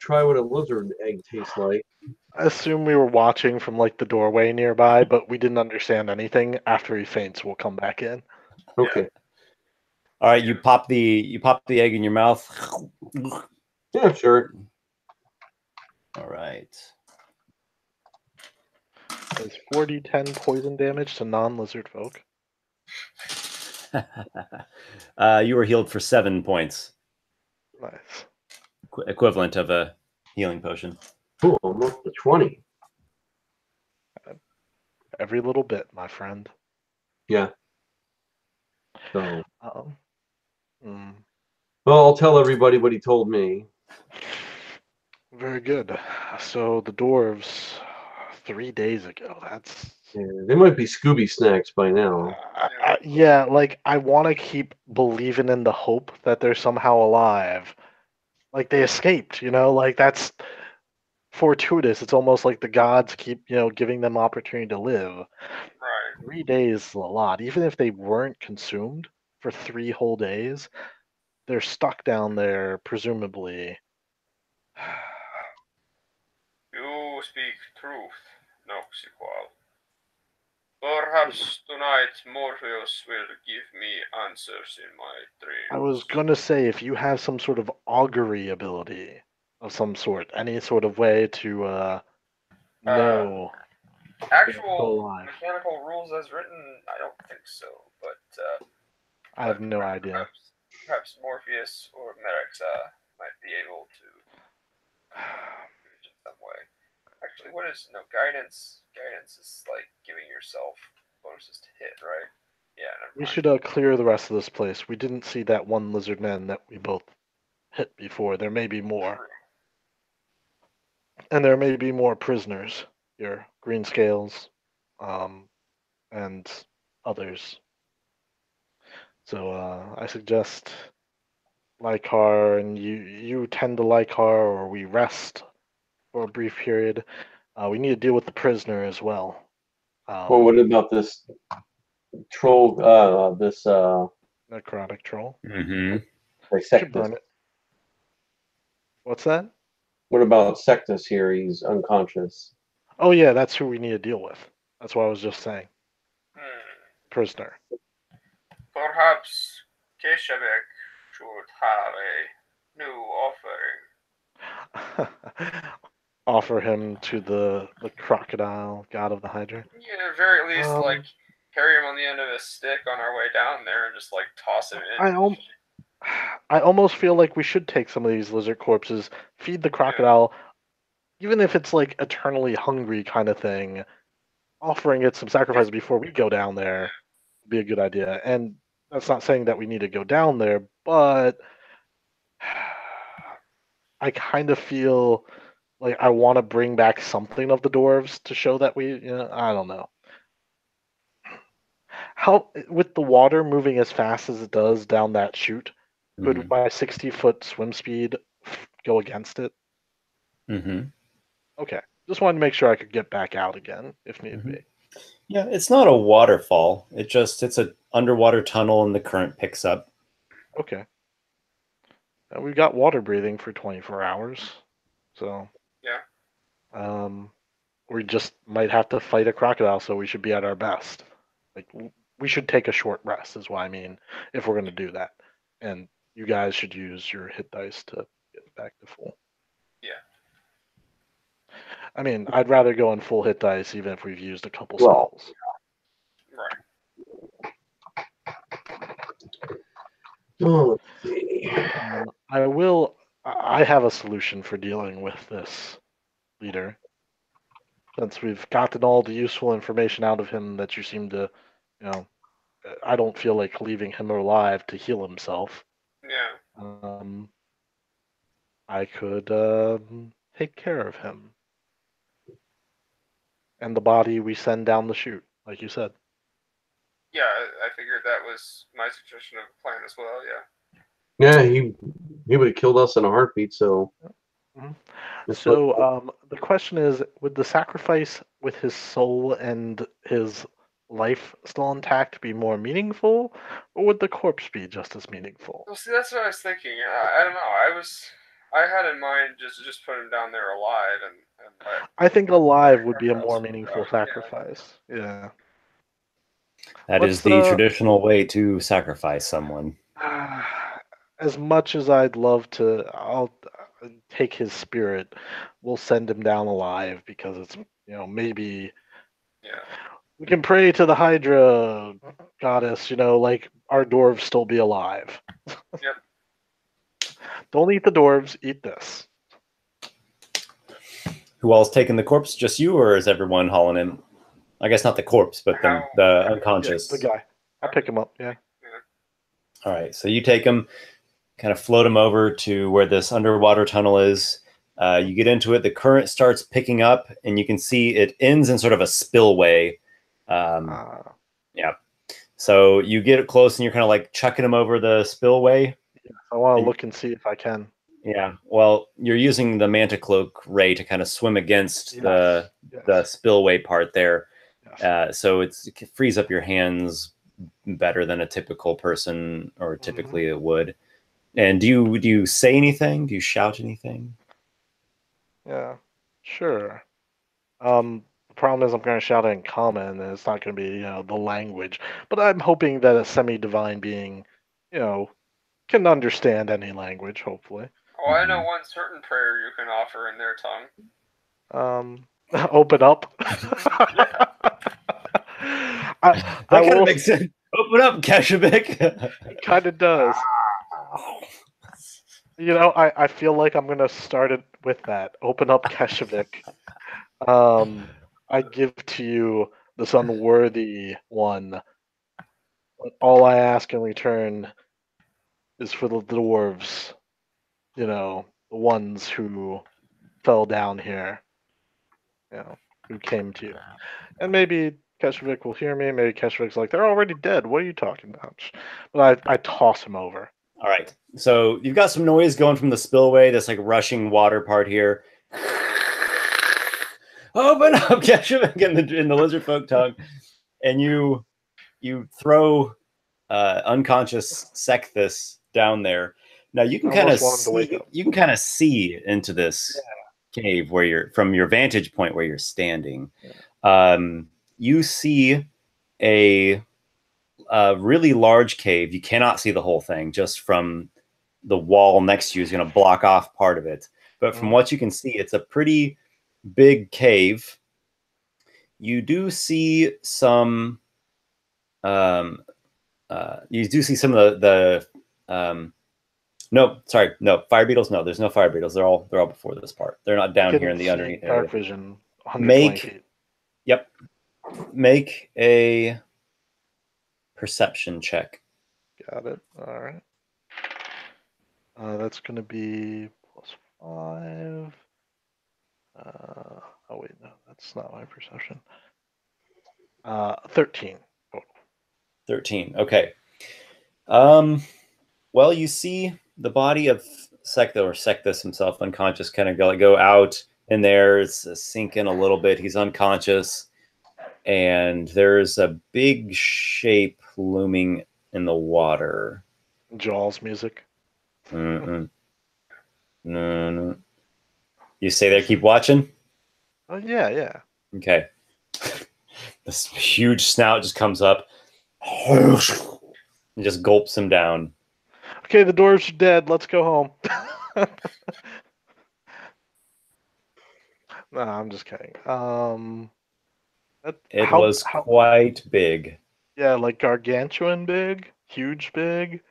try what a lizard egg tastes like. I assume we were watching from like the doorway nearby, but we didn't understand anything. After he faints, we'll come back in. Okay. All right, you pop the egg in your mouth. Yeah, sure. All right. Does 4d10 poison damage to non-lizard folk? You were healed for 7 points, Nice. equivalent of a healing potion. Cool, almost to 20. Every little bit, my friend. Yeah. So, Hmm. well, I'll tell everybody what he told me. Very good. So the dwarves, 3 days ago. That's Yeah, they might be Scooby snacks by now. yeah. Like I want to keep believing in the hope that they're somehow alive. Like they escaped. Like that's fortuitous. It's almost like the gods keep giving them opportunity to live. right. 3 days is a lot. Even if they weren't consumed for 3 whole days, they're stuck down there, presumably. You speak truth, Noxiqual. Perhaps tonight Morpheus will give me answers in my dreams. I was gonna say, if you have some sort of augury ability of some sort, any sort of way to know if they're still Actual alive. mechanical rules as written, I don't think so, but I have no idea. Perhaps Morpheus or Merexa might be able to in some way. Actually, what is guidance? Guidance is like giving yourself bonuses to hit, right? Yeah, never We mind. should clear the rest of this place. We didn't see that one lizard man that we both hit before. There may be more. And there may be more prisoners here. Green scales, and others. So I suggest Lykarr and you tend to Lykarr, or we rest for a brief period. We need to deal with the prisoner as well. Well, what about this troll, this Necrotic troll. Mm-hmm. Should burn Sectus? it. What's that? What about Sectus here? He's unconscious. Oh yeah, that's who we need to deal with. That's what I was just saying. Prisoner. Perhaps Keshavik should have a new offering. Offer him to the crocodile god of the Hydra. Yeah, very at least like carry him on the end of a stick on our way down there and just like toss him in. I almost feel like we should take some of these lizard corpses, feed the crocodile, even if it's like eternally hungry kind of thing. Offering it some sacrifice before we go down there would be a good idea. And that's not saying that we need to go down there, but I kind of feel like I want to bring back something of the dwarves to show that we, I don't know. How, with the water moving as fast as it does down that chute, could my 60-foot swim speed go against it? Mm-hmm. Okay. Just wanted to make sure I could get back out again if need be. Yeah, it's not a waterfall. It's an underwater tunnel and the current picks up. Okay. We've got water breathing for 24 hours. So Yeah. We just might have to fight a crocodile, so we should be at our best. Like we should take a short rest is what I mean, if we're gonna do that. And you guys should use your hit dice to get back to full. Yeah. I mean, I'd rather go in full hit dice even if we've used a couple spells. Right. Oh, let's see. I have a solution for dealing with this leader. Since we've gotten all the useful information out of him that you seem to, I don't feel like leaving him alive to heal himself. Yeah. I could take care of him. And the body we send down the chute, like you said. Yeah, I figured that was my suggestion of a plan as well, yeah. Yeah, he would have killed us in a heartbeat, so... So the question is, would the sacrifice with his soul and his life still intact be more meaningful, or would the corpse be just as meaningful? Well, see, that's what I was thinking. I don't know. I had in mind just put him down there alive and let. I think alive would be a more meaningful sacrifice. Yeah. That is the traditional way to sacrifice someone. As much as I'd love to, I'll take his spirit. We'll send him down alive because it's, maybe we can pray to the Hydra goddess, like our dwarves still be alive. Yep. Don't eat the dwarves, eat this. Who all's taking the corpse? Just you, or is everyone hauling him? I guess not the corpse, but the unconscious. Yeah, the guy. I'll pick him up, yeah. All right, so you take him, kind of float him over to where this underwater tunnel is. You get into it. The current starts picking up, and you can see it ends in sort of a spillway. Yeah. So you get close, and you're kind of like chucking him over the spillway. Yeah, I want to look and see if I can. Yeah. Well, you're using the Manta Cloak ray to kind of swim against the spillway part there. Yes. So it frees up your hands better than a typical person or typically it would. And do you say anything? Do you shout anything? Yeah, sure. The problem is I'm going to shout it in common, and it's not going to be, the language. But I'm hoping that a semi-divine being, can understand any language, hopefully. Oh, I know one certain prayer you can offer in their tongue. Open up. That kind of makes sense. Open up, Kashubik. It kind of does. I feel like I'm going to start it with that. Open up, Kashubik. I give to you this unworthy one. But all I ask in return is for the dwarves, the ones who fell down here, who came to you. And maybe Keshvik will hear me. Maybe Keshvik's like, they're already dead. What are you talking about? But I toss him over. All right. So you've got some noise going from the spillway, this like rushing water part here. Open up, Keshvik, in the lizard folk tongue. And you throw unconscious Sekthis down there. Now you can kind of see into this cave where you're from your vantage point where you're standing. You see a really large cave. You cannot see the whole thing just from the wall next to you is going to block off part of it. But from what you can see, it's a pretty big cave. You do see some. You do see some of the no fire beetles. No, there's no fire beetles. They're all before this part. They're not down here in the underneath area. Dark vision. Make a perception check. Got it. All right. That's going to be +5. Oh wait, no, that's not my perception. 13. 13. Okay. Well, you see the body of Sekthis himself, unconscious, kind of go out in there. It's sinking a little bit. He's unconscious. And there's a big shape looming in the water. Jaws music. No. You stay there, keep watching? Oh, yeah. Okay. This huge snout just comes up and just gulps him down. Okay, the dwarves are dead. Let's go home. No, I'm just kidding. It was quite big. Yeah, like gargantuan big? Huge big?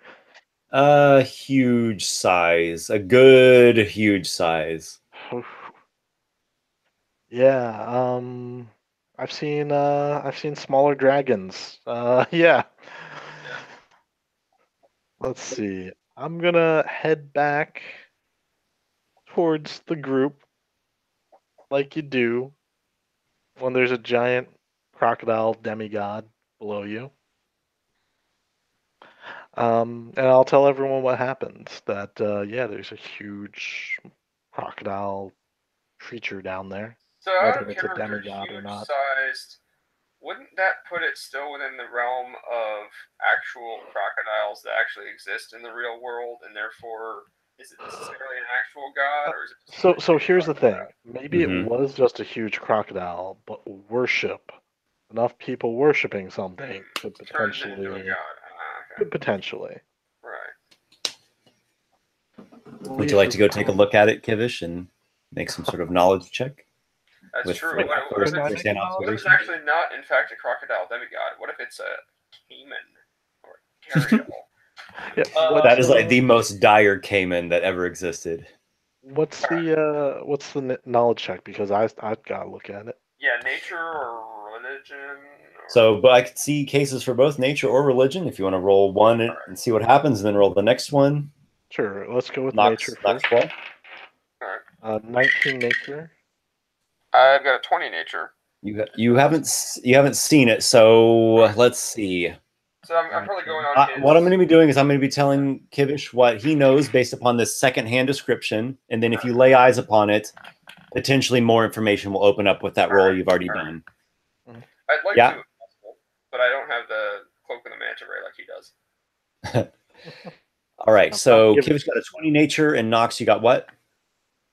Huge size. A good huge size. Yeah, I've seen smaller dragons. Yeah. Let's see. I'm gonna head back towards the group like you do when there's a giant crocodile demigod below you. And I'll tell everyone what happens. That yeah, there's a huge crocodile creature down there, So out whether of it's a character, demigod or huge not. sized, wouldn't that put it still within the realm of actual crocodiles that actually exist in the real world, and therefore is it necessarily an actual god, or is it just a So big here's the thing. crocodile? Maybe it was just a huge crocodile, but worship. Enough people worshiping something could Turns it into a potentially god. Ah, okay. could potentially. Right. At Would you least like it's to go take a look at it, Kivish, and make some sort of knowledge check? That's With true. like What first if Can I it's make a hand knowledge what if it's observation? actually not, in fact, a crocodile demigod? What if it's a caiman or a gharial? Yeah, That is like the most dire caiman that ever existed. what's the knowledge check? Because I've got to look at it. Yeah, nature or religion. Or... So, but I could see cases for both nature or religion. If you want to roll one and see what happens, and then roll the next one. Sure, let's go with nature first. Noxiqual. All right. 19 nature. I've got a 20 nature. You haven't seen it, so let's see. So I'm probably going on his... What I'm going to be doing is I'm going to be telling Kivish what he knows based upon this secondhand description, and then if you lay eyes upon it, potentially more information will open up with that roll you've already done. I'd like to, if possible, but I don't have the cloak and the manta ray like he does. All right, so Kivish got a 20 nature, and Nox, you got what?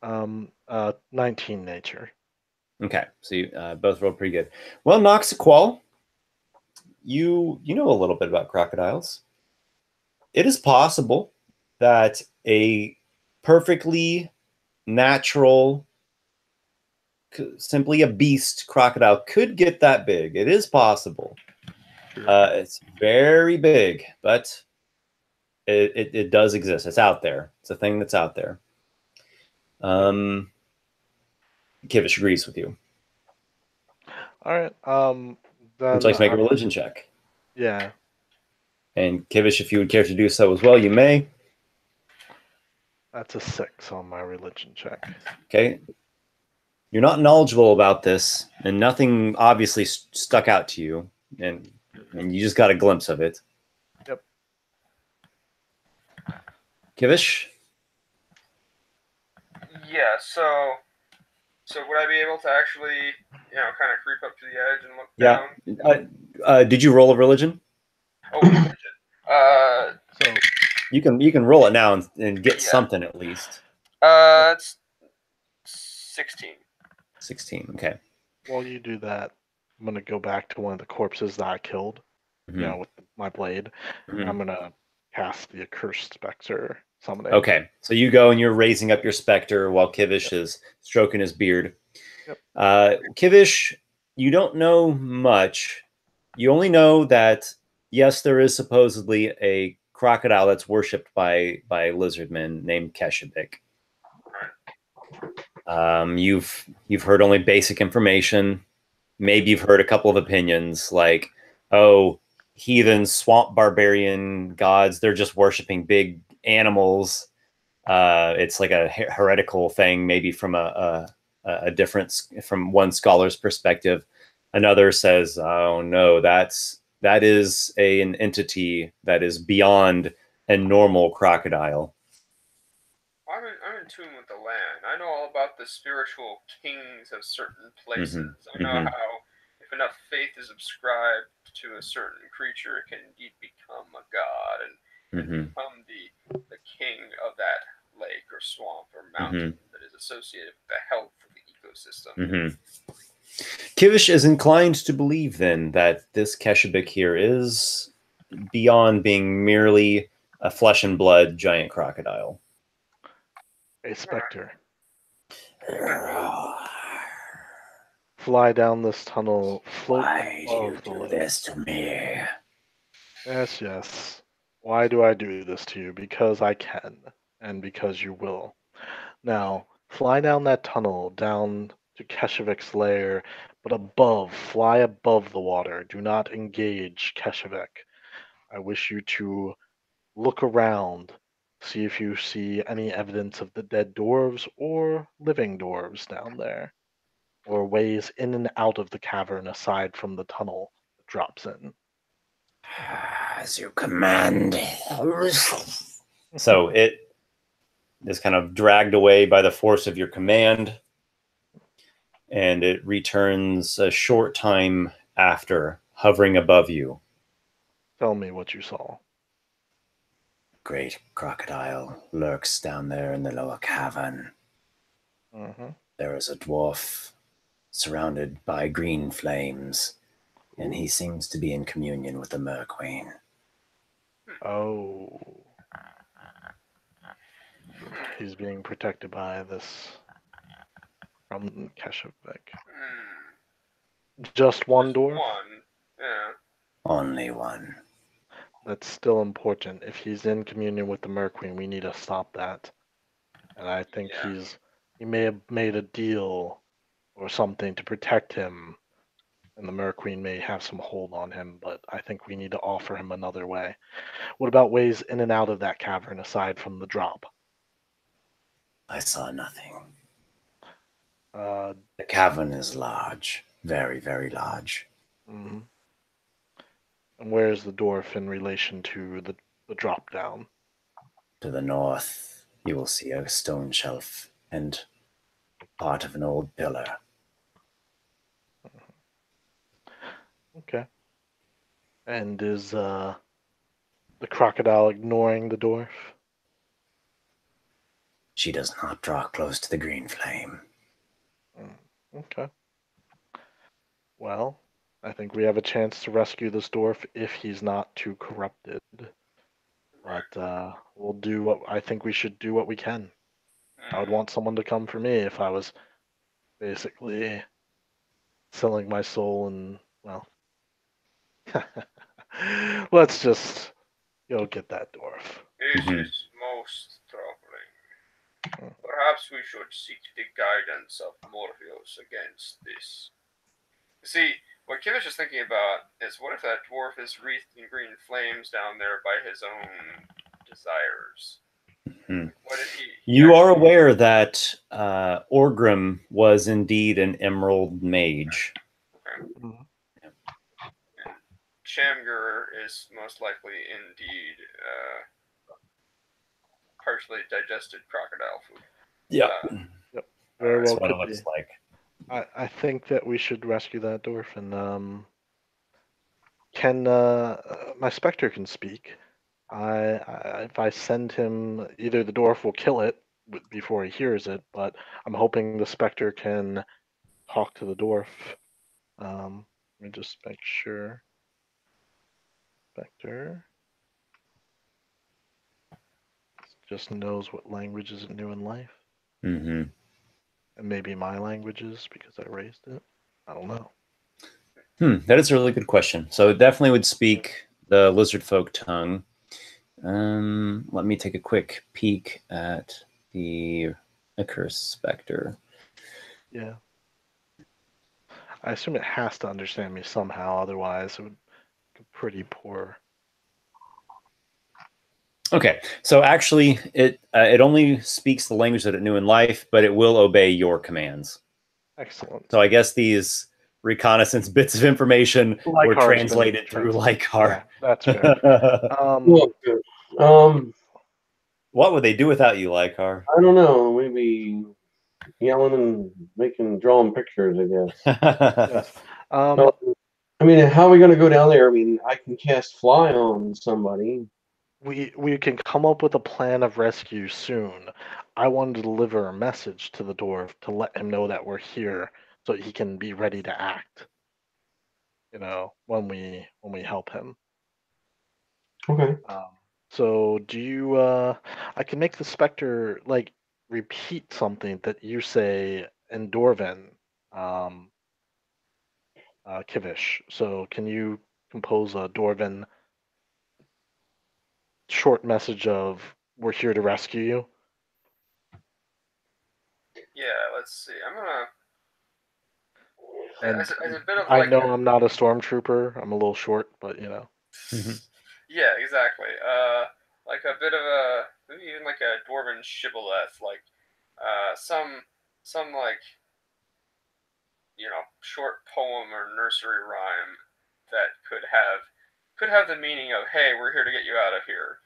19 nature. Okay, so you both rolled pretty good. Well, Noxiqual, you know a little bit about crocodiles. It is possible that a perfectly natural, simply a beast crocodile could get that big. It is possible. It's very big, but it does exist. It's out there. It's a thing that's out there. Kivish agrees with you. All right. Would you like to make a religion check? Yeah. And Kivish, if you would care to do so as well, you may. That's a 6 on my religion check. Okay. You're not knowledgeable about this, and nothing obviously stuck out to you, and you just got a glimpse of it. Yep. Kivish? Yeah, so would I be able to actually, kind of creep up to the edge and look down? Did you roll a religion? Oh, religion. So you can roll it now and get something at least. It's 16. 16. Okay. While you do that, I'm gonna go back to one of the corpses that I killed. With my blade. I'm gonna cast the accursed specter summoning. Okay, so you go and you're raising up your specter while Kivish is stroking his beard. Yep. Kivish, you don't know much. You only know that yes, there is supposedly a crocodile that's worshipped by lizardmen named Keshabik. You've heard only basic information. Maybe you've heard a couple of opinions like, oh, heathen swamp barbarian gods, they're just worshiping big animals. It's like a heretical thing, maybe from a different, from one scholar's perspective. Another says, oh no, that is an entity that is beyond a normal crocodile. I'm in tune with the land. I know all about the spiritual kings of certain places. I know how, if enough faith is ascribed to a certain creature, it can indeed become a god and become the king of that lake or swamp or mountain that is associated with the health of the ecosystem. Kivish is inclined to believe then that this Keshabik here is beyond being merely a flesh and blood giant crocodile. A specter. Fly down this tunnel. Float Why do you do lake. this to me? Yes, yes. Why do I do this to you? Because I can, and because you will. Now, fly down that tunnel, down to Keshevik's lair, but fly above the water. Do not engage Keshevik. I wish you to look around, see if you see any evidence of the dead dwarves or living dwarves down there, or ways in and out of the cavern aside from the tunnel that drops in. As you command. So it is kind of dragged away by the force of your command, and it returns a short time after, hovering above you. Tell me what you saw. Great crocodile lurks down there in the lower cavern. Mm-hmm. There is a dwarf surrounded by green flames, and he seems to be in communion with the Merqueen. Oh. He's being protected by this from Keshevik. Just one dwarf? One. Yeah. Only one. That's still important. If he's in communion with the Merqueen, we need to stop that. And I think Yeah. he may have made a deal or something to protect him, and the Merqueen may have some hold on him, but I think we need to offer him another way. What about ways in and out of that cavern aside from the drop? I saw nothing. Uh, The cavern is large. Very, very large. mhm. And where's the dwarf in relation to the drop down? To the north, you will see a stone shelf and part of an old pillar. Okay. And is the crocodile ignoring the dwarf? She does not draw close to the green flame. Okay. Well, I think we have a chance to rescue this dwarf if he's not too corrupted. But we'll do what I think we should do what we can. I would want someone to come for me if I was basically selling my soul and, well, let's just go get that dwarf. This Mhm. is most troubling. Perhaps we should seek the guidance of Morpheus against this. See, what Kivish is thinking about is what if that dwarf is wreathed in green flames down there by his own desires? Mhm. What if he You are actually- aware that Orgrim was indeed an emerald mage. Mhm. Shamgar is most likely indeed partially digested crocodile food. Yeah, Yep. Very that's well what it could be. looks like. I think that we should rescue that dwarf and can my specter can speak. If I send him, either the dwarf will kill it before he hears it, but I'm hoping the specter can talk to the dwarf. Let me just make sure. Specter just knows what language is new in life, Mm-hmm. and maybe my languages because I raised it. I don't know. That is a really good question. So it definitely would speak the lizard folk tongue. Let me take a quick peek at the accursed specter. Yeah. I assume it has to understand me somehow, otherwise it would be pretty poor. Okay, so actually, it only speaks the language that it knew in life, but it will obey your commands. Excellent. So I guess these reconnaissance bits of information were Lykar's been translated through Lykarr. Yeah, that's fair. Well, good. What would they do without you, Lykarr? I don't know. Maybe yelling and drawing pictures, I guess. Yes. So, I mean, how are we going to go down there? I mean, I can cast fly on somebody. We can come up with a plan of rescue soon. I wanted to deliver a message to the dwarf to let him know that we're here, so he can be ready to act. When we help him. Okay. So do you? I can make the specter like repeat something that you say in Dwarven, Kivish. So can you compose a Dwarven short message of "We're here to rescue you"? Yeah, let's see. I'm gonna And as a bit of I like know I'm not a stormtrooper. I'm a little short, but you know. yeah, exactly. Like a bit of a maybe even like a dwarven shibboleth, like some like short poem or nursery rhyme that could have the meaning of hey, we're here to get you out of here,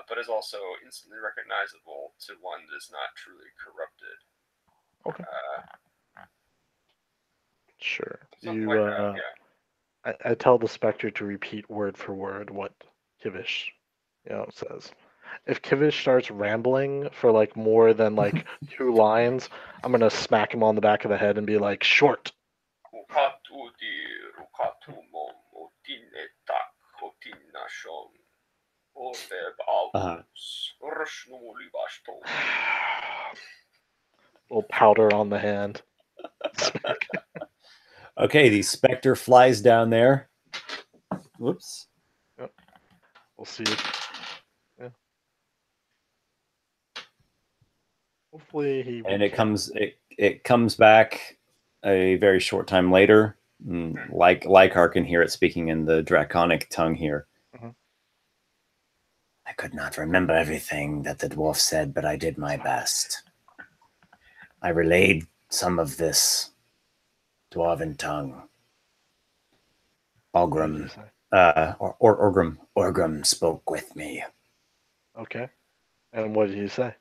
but is also instantly recognizable to one that is not truly corrupted. Okay. Sure. Something You like that. Yeah. I tell the specter to repeat word for word what Kivish, says. If Kivish starts rambling for like more than like 2 lines, I'm gonna smack him on the back of the head and be like, short. Little powder on the hand. Okay, the specter flies down there. Whoops. Yep. We'll see. Yeah. Hopefully he. And it comes back a very short time later. Like Lykarr can hear it speaking in the draconic tongue here. I could not remember everything that the dwarf said, but I did my best. I relayed some of this dwarven tongue. Orgrim spoke with me. Okay. And what did he say?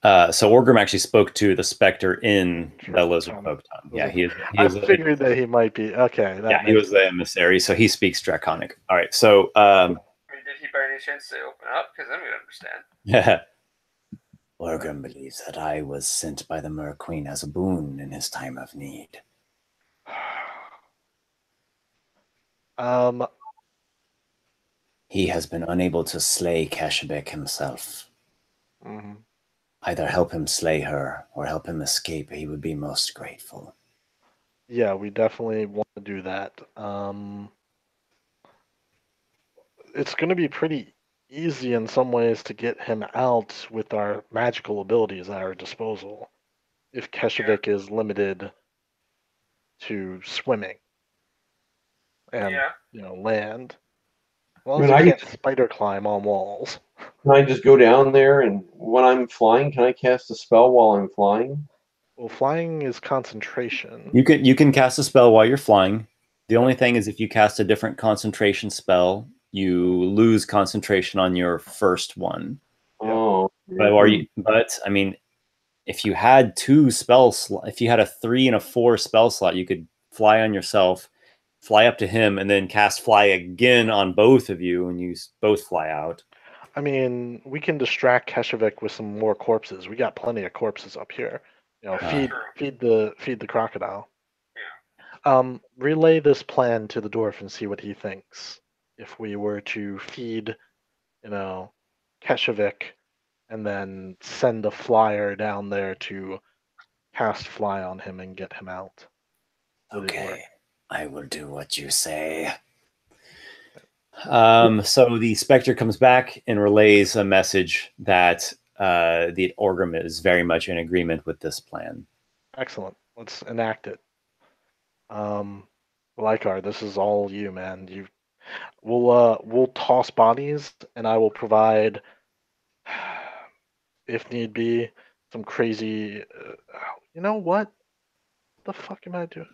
So Orgrim actually spoke to the specter in the lizard folk tongue. Yeah, I figured that he might be. Okay. He was the emissary, so he speaks draconic. All right, so did he by any chance say open up? Because then we'd understand. Yeah. Orgrim believes that I was sent by the Mer Queen as a boon in his time of need. He has been unable to slay Kashyyyk himself. Either help him slay her or help him escape. He would be most grateful. Yeah, we definitely want to do that. It's going to be pretty easy in some ways to get him out with our magical abilities at our disposal. If Kashyyyk is limited to swimming and land. As long as he can't spider climb on walls. Can I just go down there and when I'm flying, can I cast a spell while I'm flying? Well, flying is concentration. You can cast a spell while you're flying. The only thing is if you cast a different concentration spell, you lose concentration on your first one. Oh. But I mean, if you had if you had a 3 and a 4 spell slot, you could fly on yourself, fly up to him, and then cast fly again on both of you, and you both fly out. I mean, we can distract Kashyyyk with some more corpses. We got plenty of corpses up here. Feed the crocodile. Relay this plan to the dwarf and see what he thinks. If we were to feed, Kashyyyk, and then send a flyer down there to cast fly on him and get him out. Okay, I will do what you say. So the specter comes back and relays a message that the Orgrim is very much in agreement with this plan. Excellent. Let's enact it. Lykarr, this is all you, man. We'll toss bodies, and I will provide, if need be, some crazy. You know what? The fuck am I doing?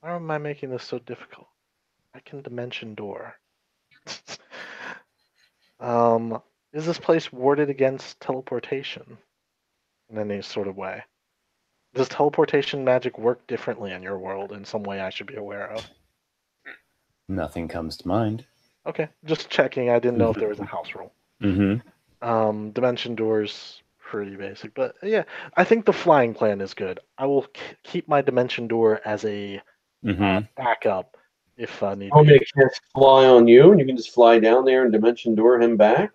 Why am I making this so difficult? I can dimension door. Is this place warded against teleportation in any sort of way? Does teleportation magic work differently in your world in some way I should be aware of? Nothing comes to mind. Okay, just checking. I didn't know if there was a house rule. Dimension doors, pretty basic, but yeah, I think the flying plan is good. I will keep my dimension door as a backup if need I'll be. make him fly on you, and you can just fly down there and dimension door him back.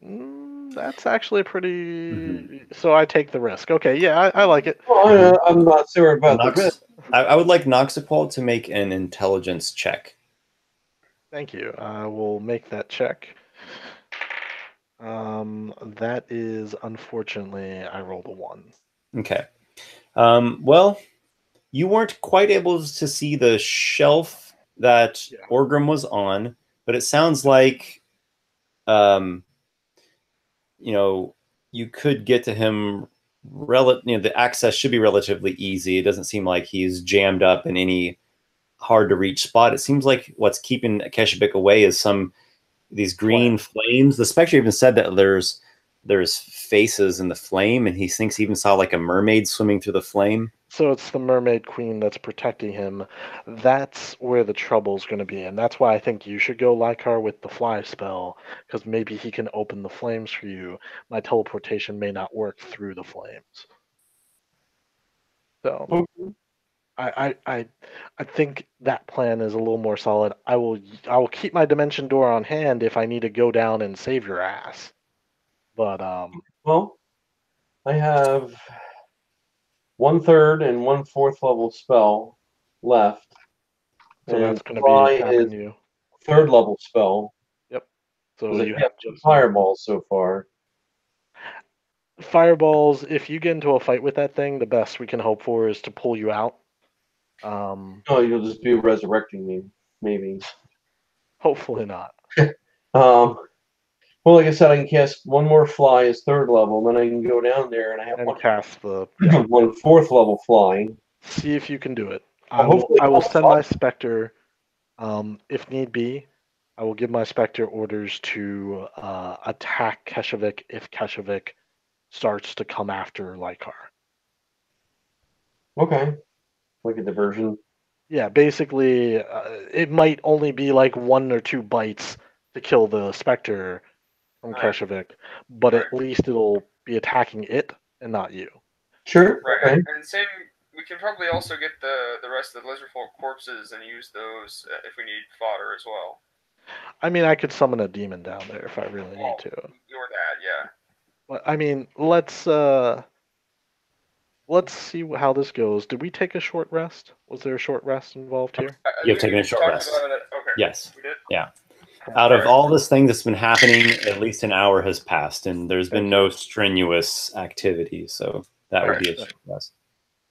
That's actually pretty. So I take the risk. Okay, yeah, I like it. Well, I'm not sure about the risk. I would like Noxiqual to make an intelligence check. Thank you. I will make that check. That is unfortunately I rolled a 1. Okay. Well, you weren't quite able to see the shelf that Yeah. Orgrim was on, but it sounds like, you know, you could get to him. The access should be relatively easy. It doesn't seem like he's jammed up in any hard to reach spot. It seems like what's keeping Keshevik away is these green flames. The Spectre even said that there's faces in the flame, and he thinks he even saw like a mermaid swimming through the flame. So it's the Mermaid Queen that's protecting him. That's where the trouble's going to be, and that's why I think you should go Lykarr with the fly spell, because maybe he can open the flames for you. My teleportation may not work through the flames. So I think that plan is a little more solid. I will keep my dimension door on hand if I need to go down and save your ass. But Well, I have 1/3 and 1/4 level spell left. so And that's going to fly be tapping is you. 3rd level spell. Yep. So Because I you have have 2 just fireballs so far. fireballs. If you get into a fight with that thing, the best we can hope for is to pull you out. Oh, you'll just be resurrecting me, maybe. Hopefully not. Well, like I said, I can cast one more fly as 3rd level, and then I can go down there and I have And cast the 1/4 level flying. see if you can do it. Well, I will send my hopefully Spectre, if need be. I will give my Spectre orders to attack Keshevik if Keshevik starts to come after Lykarr. okay, like a diversion. Yeah, basically, it might only be like 1 or 2 bites to kill the Spectre from Right. Keshevik, but Right. at least it'll be attacking it and not you. Sure. Right, Okay. and same. We can probably also get the rest of the lizardfolk corpses and use those if we need fodder as well. I mean, I could summon a demon down there if I really need to. Or that, yeah. But I mean, let's see how this goes. Did we take a short rest? Was there a short rest involved here? You've taken a short rest. Okay. Yes. We did? Yeah. Out of all this thing that's been happening, at least an hour has passed, and there's been Thank no strenuous activity, so that would be a short rest.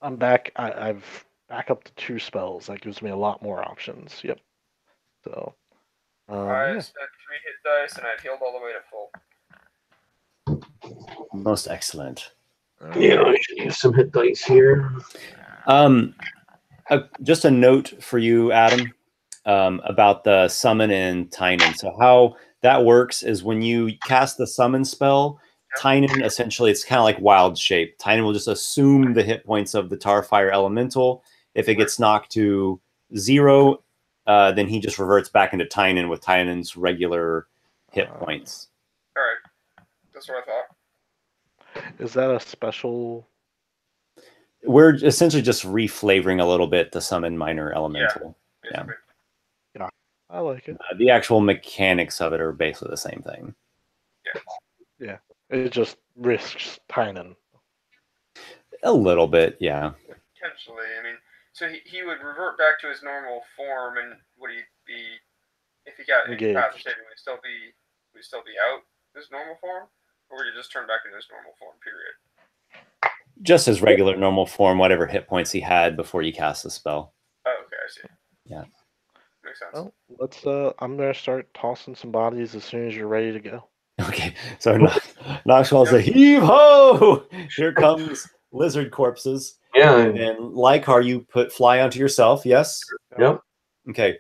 I'm back. I've back up to 2 spells. That gives me a lot more options. Yep. So, I yeah. spent 3 hit dice and I'd healed all the way to full. Most excellent. Yeah, I should use some hit dice here. Just a note for you, Adam, about the summon in Tynan. So how that works is when you cast the summon spell, Tynan essentially it's kind of like wild shape. Tynan will just assume the hit points of the Tarfire Elemental. If it gets knocked to 0, then he just reverts back into Tynan with Tynan's regular hit points. All right, that's what I thought. Is that a special? We're essentially just reflavoring a little bit the summon minor elemental. Yeah. I like it. The actual mechanics of it are basically the same thing. Yeah. It just risks Tynan. A little bit, yeah. Potentially. I mean, so he would revert back to his normal form, and would he be, if he got incapacitated, would he still be out his normal form, or would he just turn back into his normal form? Period. Just his regular normal form, whatever hit points he had before you cast the spell. Oh, okay, I see. Yeah. Makes sense. Well, let's. I'm gonna start tossing some bodies as soon as you're ready to go. Okay, so Noxiqual say, heave ho! Here comes lizard corpses. Yeah. And Lykarr, you put fly onto yourself, yes? Yep. Okay.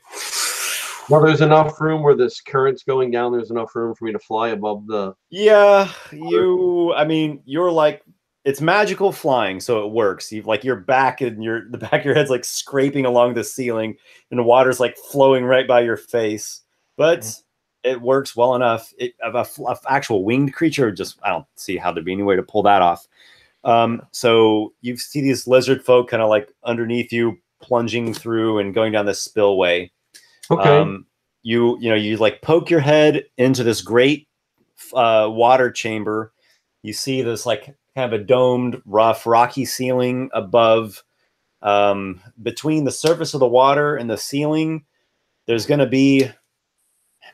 Well, there's enough room where this current's going down. There's enough room for me to fly above the. Yeah, I mean, you're like, it's magical flying, so it works. You've like your back and the back of your head's like scraping along the ceiling, and the water's like flowing right by your face. But it works well enough. Of actual winged creature, just I don't see how there'd be any way to pull that off. So you see these lizard folk kind of like underneath you, plunging through and going down this spillway. Okay. You like poke your head into this great water chamber. You see this like kind of a domed, rough, rocky ceiling above. Between the surface of the water and the ceiling, there's going to be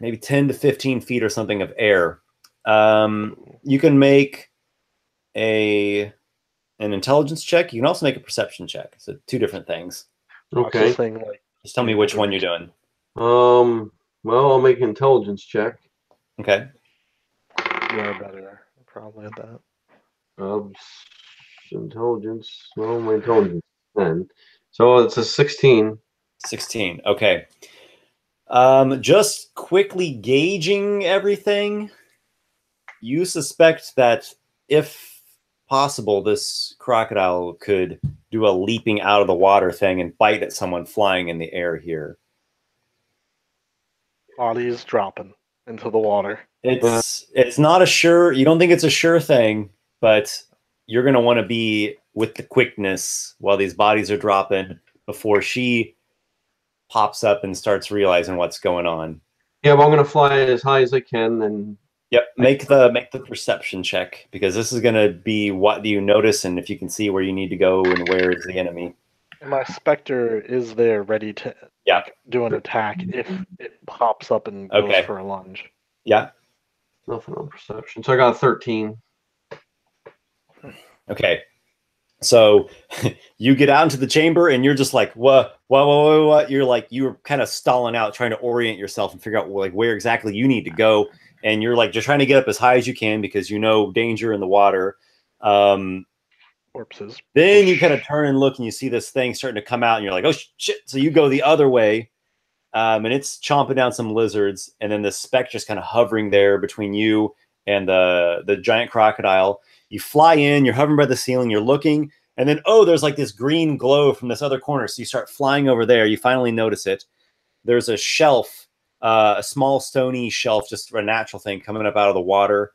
maybe 10 to 15 feet or something of air. You can make a an intelligence check. You can also make a perception check. So 2 different things. Okay. Just tell me which one you're doing. Well, I'll make an intelligence check. Okay. You are better, probably at that. Intelligence. Well, my intelligence is 10. So it's a 16. 16. Okay. Just quickly gauging everything, you suspect that if possible, this crocodile could do a leaping out of the water thing and bite at someone flying in the air here. Bodies dropping into the water. It's not a sure. You don't think it's a sure thing, but you're going to want to be with the quickness while these bodies are dropping before she pops up and starts realizing what's going on. Yeah, well, I'm going to fly as high as I can, and yep, make the perception check, because this is going to be what do you notice and if you can see where you need to go and where is the enemy. And my specter is there ready to do an attack if it pops up and goes for a lunge. Yeah. Nothing on perception. So I got 13. Okay. So you get out into the chamber and you're just like, what? You're like, you're kind of stalling out, trying to orient yourself and figure out like where exactly you need to go. And you're like, just trying to get up as high as you can because you know danger in the water. Corpses. Then you kind of turn and look and you see this thing starting to come out and you're like, oh shit. So you go the other way and it's chomping down some lizards. And then the specter's kind of hovering there between you and the giant crocodile. You fly in, you're hovering by the ceiling, you're looking, and then, oh, there's like this green glow from this other corner. So you start flying over there. You finally notice it. There's a shelf, a small stony shelf, just a natural thing coming up out of the water.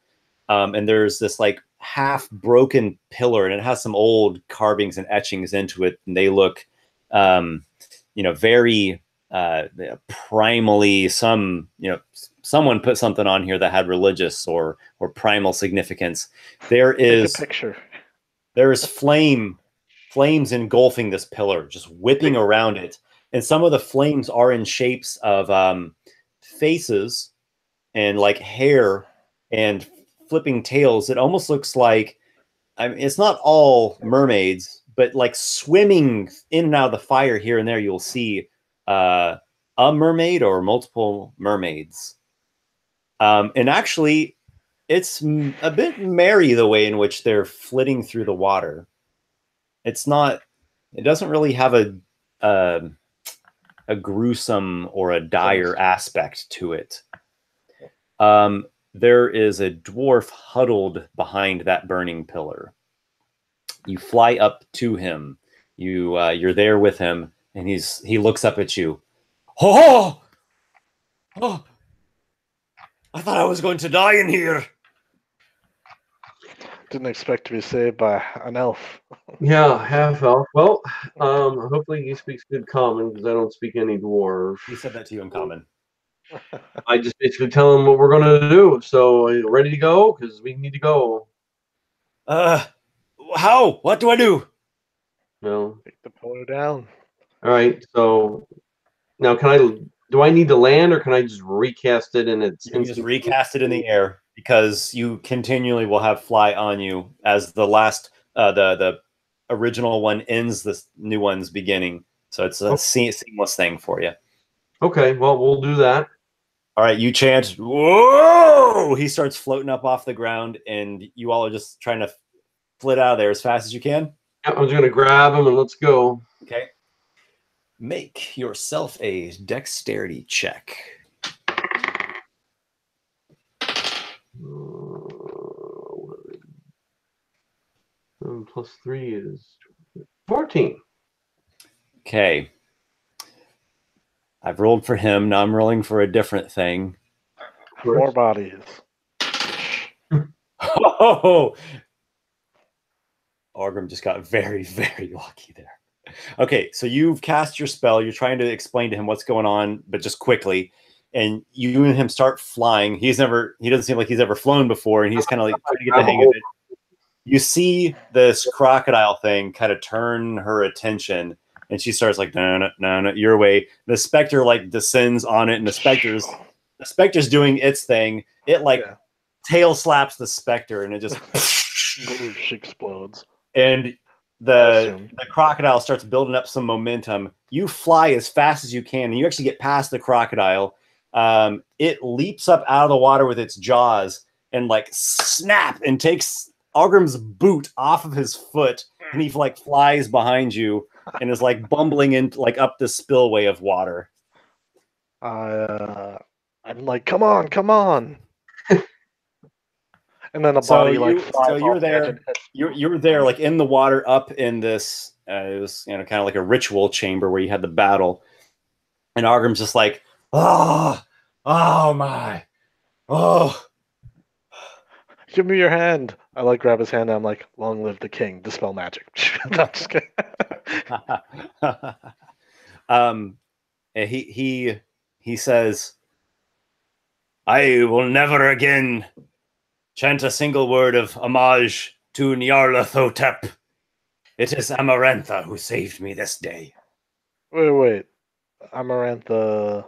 And there's this like half broken pillar, and it has some old carvings and etchings into it. And they look, very primally, someone put something on here that had religious or primal significance. There is a picture. There is flames engulfing this pillar, just whipping around it. And some of the flames are in shapes of faces and like hair and flipping tails. It almost looks like, I mean, it's not all mermaids, but like swimming in and out of the fire here and there, you'll see a mermaid or multiple mermaids. And actually, it's a bit merry the way in which they're flitting through the water. It doesn't really have a gruesome or a dire aspect to it. There is a dwarf huddled behind that burning pillar. You fly up to him. You're there with him, and he looks up at you. Oh! I thought I was going to die in here. Didn't expect to be saved by an elf. Yeah, half elf. Well, hopefully he speaks good common because I don't speak any dwarf. He said that to you in common. I just basically tell him what we're going to do. So, are you ready to go? Because we need to go. How? What do I do? No. Take the pillar down. All right. So now, do I need to land, or can I just recast it? And it's you can just recast it in the air because you continually will have fly on you as the last the original one ends, the new one's beginning. So it's a seamless thing for you. Okay. Well, we'll do that. All right, you chant, whoa! He starts floating up off the ground, and you all are just trying to flit out of there as fast as you can. Yeah, I'm just going to grab him and let's go. Okay. Make yourself a dexterity check. Plus 3 is 14. Okay. I've rolled for him. Now I'm rolling for a different thing. More bodies. Oh! Orgrim just got very, very lucky there. Okay, so you've cast your spell. You're trying to explain to him what's going on, but just quickly. And you and him start flying. He doesn't seem like he's ever flown before, and he's kind of like trying to get the hang of it. You see this crocodile thing kind of turn her attention, and she starts like, no, your way. The specter like descends on it, and the specter's doing its thing. It tail slaps the specter, and it just she explodes. and the crocodile starts building up some momentum. You fly as fast as you can, and you actually get past the crocodile. It leaps up out of the water with its jaws and like snap and takes Ogrim's boot off of his foot, and he like flies behind you and is like bumbling in like up the spillway of water. I'm like, come on. And then a body like flies so you're off the edge there. and hits You're there like in the water up in this it was kind of like a ritual chamber where you had the battle, and Ogrim's just like, oh my, give me your hand. I like grab his hand and I'm like, long live the king, dispel magic. No, just kidding. He says, I will never again chant a single word of homage to Nyarlathotep. It is Amarantha who saved me this day. Wait. Amarantha.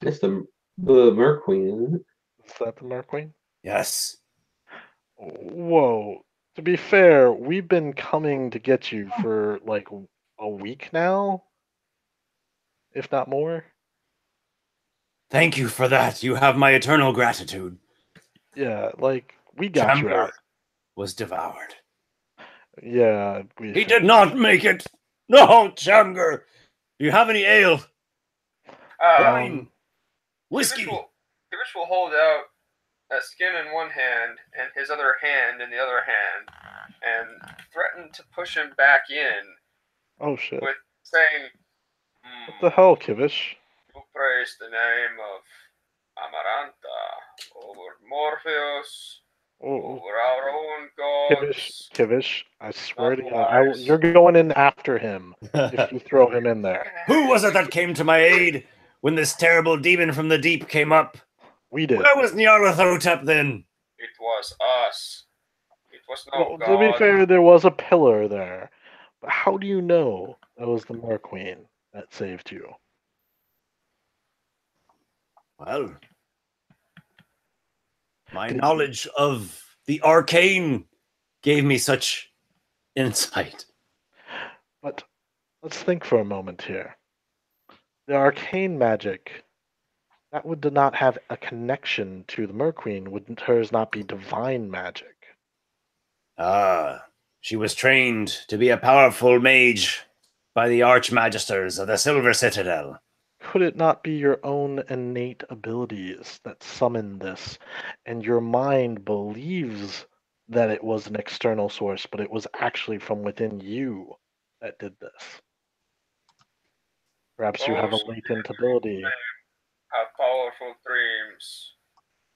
It's the Mer Queen, isn't it? Is that the Mer Queen? Yes. Whoa. To be fair, we've been coming to get you for like a week now, if not more. Thank you for that. You have my eternal gratitude. Yeah, like we got you out. Was devoured. Yeah, he did not make it. No, Chamgar. Do you have any ale? Wine, whiskey. Kivish will hold out a skin in one hand and his other hand in the other hand, and threaten to push him back in. Oh shit! With saying, "What the hell, Kivish? You praise the name of Amarantha over Morpheus." Over our own gods. Kivish, I swear to God, you're going in after him if you throw him in there. Who was it that came to my aid when this terrible demon from the deep came up? We did. Where was Nyarlathotep then? It was us. It was no god. To be fair, there was a pillar there. But how do you know that was the Mer Queen that saved you? Well, my knowledge of the arcane gave me such insight. But let's think for a moment here. The arcane magic, that would not have a connection to the Mer Queen. Wouldn't hers not be divine magic? Ah, she was trained to be a powerful mage by the Archmagisters of the Silver Citadel. Could it not be your own innate abilities that summon this, and your mind believes that it was an external source, but it was actually from within you that did this? Perhaps you have a latent ability. Have powerful dreams.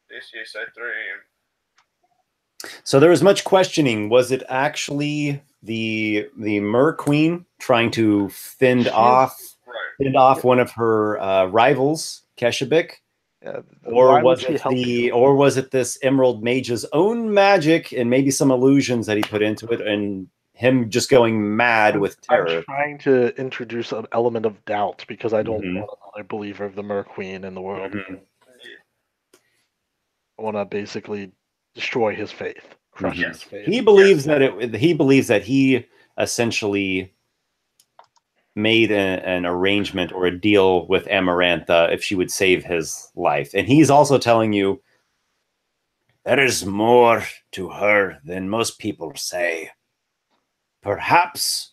This is a dream. So there was much questioning. Was it actually the Mer Queen trying to fend off one of her rivals, Keshabik? Or was it this Emerald Mage's own magic and maybe some illusions that he put into it, and him just going mad with terror? I'm trying to introduce an element of doubt because I don't want another believer of the Mer Queen in the world. I want to basically destroy his faith, crush his faith. He believes that he essentially made an arrangement or a deal with Amarantha if she would save his life. And he's also telling you there is more to her than most people say. Perhaps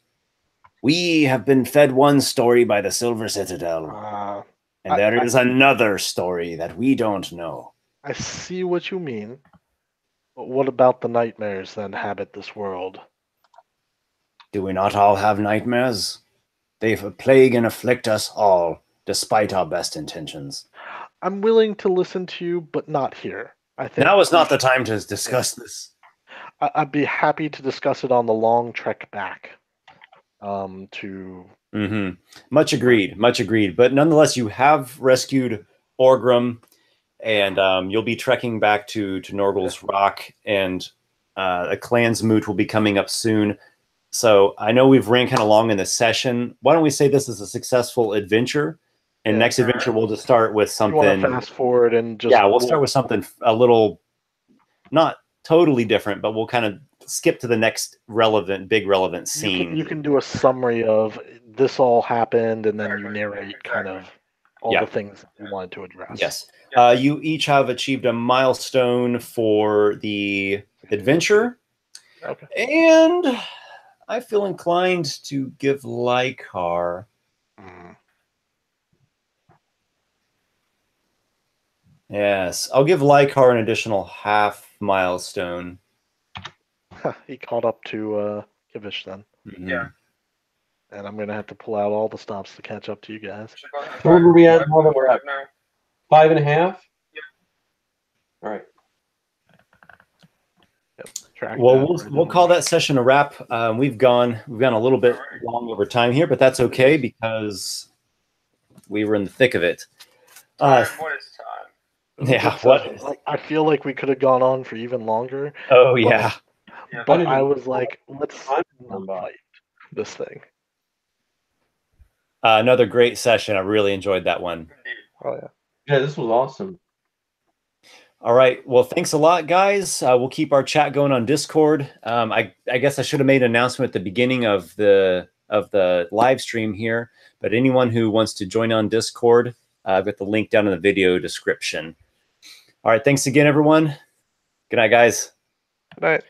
we have been fed one story by the Silver Citadel, and there is another story that we don't know. I see what you mean, but what about the nightmares that inhabit this world? Do we not all have nightmares? They plague and afflict us all, despite our best intentions. I'm willing to listen to you, but not here. I think now is not the time to discuss this. I'd be happy to discuss it on the long trek back. Much agreed. But nonetheless, you have rescued Orgrim, and you'll be trekking back to Norgal's Rock, and a clan's moot will be coming up soon. So I know we've ran kind of long in this session. Why don't we say this is a successful adventure? And next adventure, we'll just start with something. You want to fast forward and just... Yeah, we'll start with something a little, not totally different, but we'll kind of skip to the next big relevant scene. You can do a summary of this all happened, and then you Exactly. narrate kind of all Yeah. the things you wanted to address. Yes. You each have achieved a milestone for the adventure. Okay. And I feel inclined to give Lykarr. Yes, I'll give Lykarr an additional half milestone. He caught up to Kivish then. Yeah. And I'm gonna have to pull out all the stops to catch up to you guys. So where are we at? Hold on, we're at now. 5.5? Yep. All right. Track Well, that we'll call that session a wrap. We've gone a little bit long over time here, but that's okay because we were in the thick of it. What is time? Yeah. Like, I feel like we could have gone on for even longer. Oh yeah. But I was like, let's not fight this thing. Another great session. I really enjoyed that one. Oh yeah. Yeah, this was awesome. All right. Well, thanks a lot, guys. We'll keep our chat going on Discord. I guess I should have made an announcement at the beginning of the live stream here. But anyone who wants to join on Discord, I've got the link down in the video description. All right. Thanks again, everyone. Good night, guys. Good night.